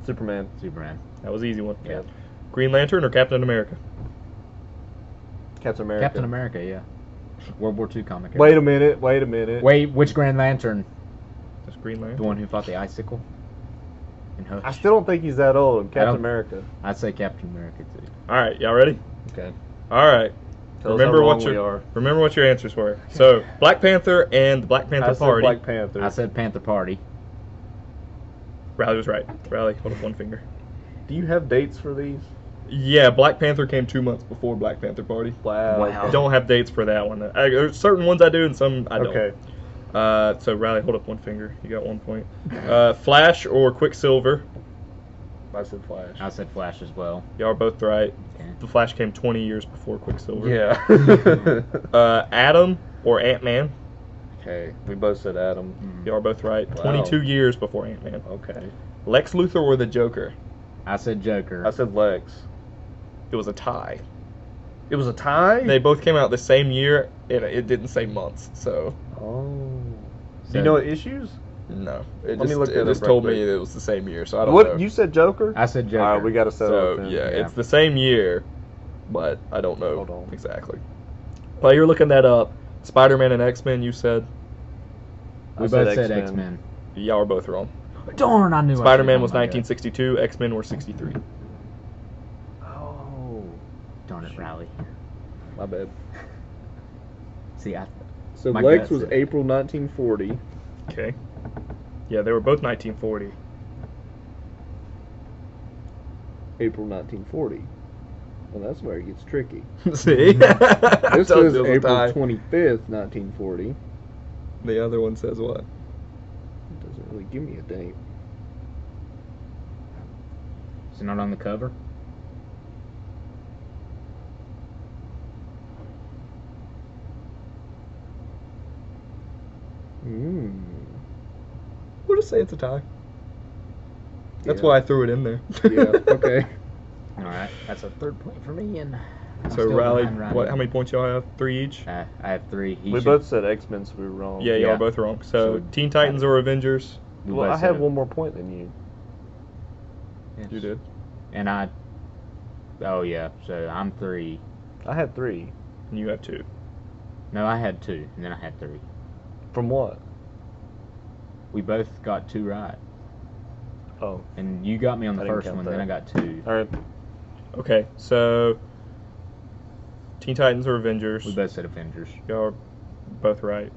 [SPEAKER 2] Superman.
[SPEAKER 3] Superman.
[SPEAKER 1] That was an easy one.
[SPEAKER 3] Yeah.
[SPEAKER 1] Green Lantern or Captain America?
[SPEAKER 2] Captain America.
[SPEAKER 3] Captain America. Yeah. World War II comic.
[SPEAKER 2] Wait a minute. Wait a minute.
[SPEAKER 3] Wait, which Green Lantern?
[SPEAKER 1] That's Green Lantern.
[SPEAKER 3] The one who fought the icicle? In Hush.
[SPEAKER 2] I still don't think he's that old. I'm
[SPEAKER 3] I
[SPEAKER 2] Captain
[SPEAKER 3] don't-
[SPEAKER 2] America.
[SPEAKER 3] I'd say Captain America too.
[SPEAKER 1] All right, y'all ready?
[SPEAKER 2] Okay.
[SPEAKER 1] All right.
[SPEAKER 2] Tell
[SPEAKER 1] Remember
[SPEAKER 2] us how
[SPEAKER 1] what
[SPEAKER 2] wrong we
[SPEAKER 1] your
[SPEAKER 2] are.
[SPEAKER 1] remember what your answers were. So Black Panther and the Black Panther
[SPEAKER 2] I said
[SPEAKER 1] Party.
[SPEAKER 2] Black Panther.
[SPEAKER 3] I said Panther Party.
[SPEAKER 1] Riley was right. Riley, hold up one finger.
[SPEAKER 2] Do you have dates for these?
[SPEAKER 1] Yeah, Black Panther came 2 months before Black Panther Party.
[SPEAKER 2] Wow.
[SPEAKER 3] Wow.
[SPEAKER 1] Don't have dates for that one. There's certain ones I do and some I don't.
[SPEAKER 2] Okay.
[SPEAKER 1] So Riley, hold up one finger. You got 1 point. Flash or Quicksilver?
[SPEAKER 2] I said Flash.
[SPEAKER 3] I said Flash as well.
[SPEAKER 1] Y'all are both right.
[SPEAKER 3] Okay.
[SPEAKER 1] The Flash came 20 years before Quicksilver.
[SPEAKER 2] Yeah.
[SPEAKER 1] Adam or Ant-Man?
[SPEAKER 2] Okay. We both said Adam.
[SPEAKER 1] Y'all are both right.
[SPEAKER 2] Wow.
[SPEAKER 1] 22 years before Ant-Man.
[SPEAKER 2] Okay.
[SPEAKER 1] Lex Luthor or the Joker?
[SPEAKER 3] I said Joker.
[SPEAKER 2] I said Lex.
[SPEAKER 1] It was a tie.
[SPEAKER 2] It was a tie?
[SPEAKER 1] They both came out the same year, and it didn't say months, so
[SPEAKER 2] Oh. Do
[SPEAKER 3] So-
[SPEAKER 2] you know what issues?
[SPEAKER 1] no. It
[SPEAKER 2] Let me look
[SPEAKER 1] it
[SPEAKER 2] that
[SPEAKER 1] just
[SPEAKER 2] up right
[SPEAKER 1] told me
[SPEAKER 2] quick.
[SPEAKER 1] it was the same year, so I don't
[SPEAKER 2] What?
[SPEAKER 1] know.
[SPEAKER 2] You said Joker?
[SPEAKER 3] I said Joker.
[SPEAKER 2] All right, we got to settle
[SPEAKER 1] So
[SPEAKER 2] it then.
[SPEAKER 1] yeah,
[SPEAKER 3] Yeah.
[SPEAKER 1] it's the same year, but I don't know
[SPEAKER 2] Hold on.
[SPEAKER 1] exactly. While you're looking that up, Spider-Man and X-Men, you said
[SPEAKER 3] We
[SPEAKER 2] I
[SPEAKER 3] both
[SPEAKER 2] said
[SPEAKER 3] said
[SPEAKER 2] X-Men.
[SPEAKER 3] X-Men.
[SPEAKER 1] y'all are both wrong.
[SPEAKER 3] Darn, I knew. I
[SPEAKER 1] Spider-Man
[SPEAKER 3] should've
[SPEAKER 1] was
[SPEAKER 3] gone my gut.
[SPEAKER 1] 1962, X-Men were 63.
[SPEAKER 2] Oh.
[SPEAKER 3] Darn it, Riley.
[SPEAKER 2] My bad.
[SPEAKER 3] See,
[SPEAKER 2] So
[SPEAKER 3] My
[SPEAKER 2] Lex
[SPEAKER 3] gut
[SPEAKER 2] was
[SPEAKER 3] said-
[SPEAKER 2] April 1940.
[SPEAKER 1] Okay. Yeah, they were both 1940.
[SPEAKER 2] April 1940. Well, that's where it gets tricky.
[SPEAKER 1] See?
[SPEAKER 2] This
[SPEAKER 1] Told
[SPEAKER 2] is
[SPEAKER 1] you it was a
[SPEAKER 2] April
[SPEAKER 1] tie.
[SPEAKER 2] 25th, 1940.
[SPEAKER 1] The other one says what?
[SPEAKER 2] It doesn't really give me a date.
[SPEAKER 3] Is it not on the cover?
[SPEAKER 1] We'll just say it's a tie. That's
[SPEAKER 2] Yeah.
[SPEAKER 1] why I threw it in there.
[SPEAKER 2] Yeah, okay.
[SPEAKER 3] All right, that's a third point for me. And I'm
[SPEAKER 1] So
[SPEAKER 3] still
[SPEAKER 1] Riley,
[SPEAKER 3] behind Riley.
[SPEAKER 1] what? How many points y'all have? 3 each.
[SPEAKER 3] I have 3. He
[SPEAKER 2] We
[SPEAKER 3] should-
[SPEAKER 2] both said X-Men, so we were wrong.
[SPEAKER 1] Yeah, y'all
[SPEAKER 3] Yeah.
[SPEAKER 1] are both wrong. So
[SPEAKER 3] So-
[SPEAKER 1] Teen Titans or Avengers?
[SPEAKER 3] we
[SPEAKER 2] Well,
[SPEAKER 3] both
[SPEAKER 2] I
[SPEAKER 3] said
[SPEAKER 2] had
[SPEAKER 3] it.
[SPEAKER 2] one more point than you.
[SPEAKER 3] Yes.
[SPEAKER 1] You did.
[SPEAKER 3] And I. Oh yeah, so I'm 3.
[SPEAKER 2] I had 3.
[SPEAKER 1] And you have 2.
[SPEAKER 3] No, I had 2, and then I had 3.
[SPEAKER 2] From what?
[SPEAKER 3] We both got 2 right,
[SPEAKER 2] Oh.
[SPEAKER 3] and you got me on
[SPEAKER 2] I
[SPEAKER 3] the
[SPEAKER 2] didn't
[SPEAKER 3] first
[SPEAKER 2] count
[SPEAKER 3] one.
[SPEAKER 2] that.
[SPEAKER 3] Then I got 2.
[SPEAKER 2] All right.
[SPEAKER 1] Okay, so Teen Titans or Avengers?
[SPEAKER 3] We both said Avengers.
[SPEAKER 1] Y'all are both right.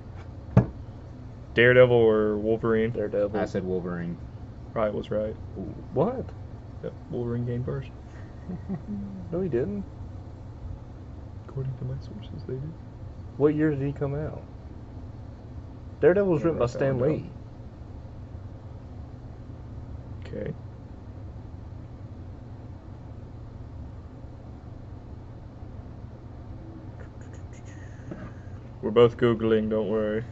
[SPEAKER 1] Daredevil or Wolverine?
[SPEAKER 2] Daredevil.
[SPEAKER 3] I said Wolverine.
[SPEAKER 1] Right was right.
[SPEAKER 2] What?
[SPEAKER 1] Yep, Wolverine came first.
[SPEAKER 2] No, he didn't.
[SPEAKER 1] According to my sources, they did.
[SPEAKER 2] What year did he come out? Daredevil was
[SPEAKER 1] Yeah,
[SPEAKER 2] written by
[SPEAKER 1] write that
[SPEAKER 2] Stan
[SPEAKER 1] one
[SPEAKER 2] Lee.
[SPEAKER 1] down. Okay. We're both Googling, don't worry.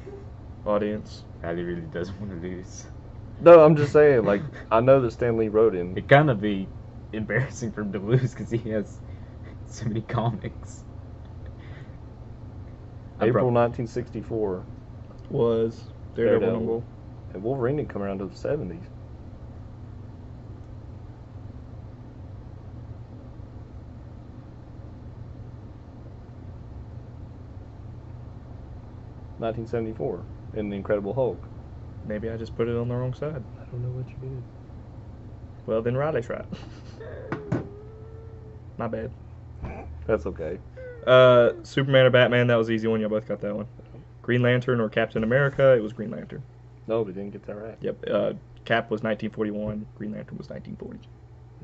[SPEAKER 1] Audience.
[SPEAKER 3] Riley really doesn't want to lose.
[SPEAKER 2] No, I'm just saying, like, I know that Stan Lee wrote him.
[SPEAKER 3] It kind of be embarrassing for him to lose because he has so many comics.
[SPEAKER 2] April 1964.
[SPEAKER 1] Was Daredevil.
[SPEAKER 2] Daredevil. And Wolverine didn't come around to the 70s. $1974 in The Incredible Hulk.
[SPEAKER 1] Maybe I just put it on the wrong side.
[SPEAKER 2] I don't know what you did.
[SPEAKER 1] Well, then Riley's right. My bad.
[SPEAKER 2] That's okay.
[SPEAKER 1] Superman or Batman, that was the easy one. Y'all both got that one. Green Lantern or Captain America, it was Green Lantern.
[SPEAKER 2] No, we didn't get that right.
[SPEAKER 1] Yep. Cap was 1941. Green Lantern was 1940.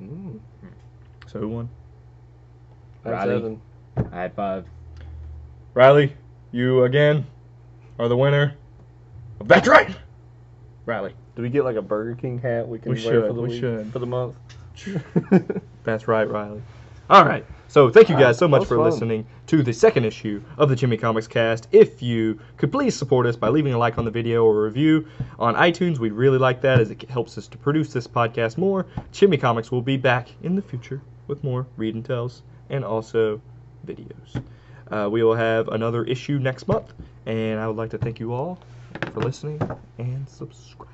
[SPEAKER 2] Mm.
[SPEAKER 1] So who won?
[SPEAKER 3] Riley.
[SPEAKER 2] 7.
[SPEAKER 3] I had 5.
[SPEAKER 1] Riley, you again are the winner. That's right. Riley.
[SPEAKER 2] Do we get like a Burger King hat we can
[SPEAKER 1] We
[SPEAKER 2] wear
[SPEAKER 1] should,
[SPEAKER 2] for the
[SPEAKER 1] we
[SPEAKER 2] week,
[SPEAKER 1] should.
[SPEAKER 2] for the month?
[SPEAKER 1] That's right, Riley. All right. So thank you guys so
[SPEAKER 2] That
[SPEAKER 1] much
[SPEAKER 2] was
[SPEAKER 1] for
[SPEAKER 2] fun.
[SPEAKER 1] listening to the second issue of the ChimiComicsCast. If you could please support us by leaving a like on the video or a review on iTunes, we'd really like that as it helps us to produce this podcast more. ChimiComics will be back in the future with more read and tells and also videos. We will have another issue next month, and I would like to thank you all for listening and subscribing.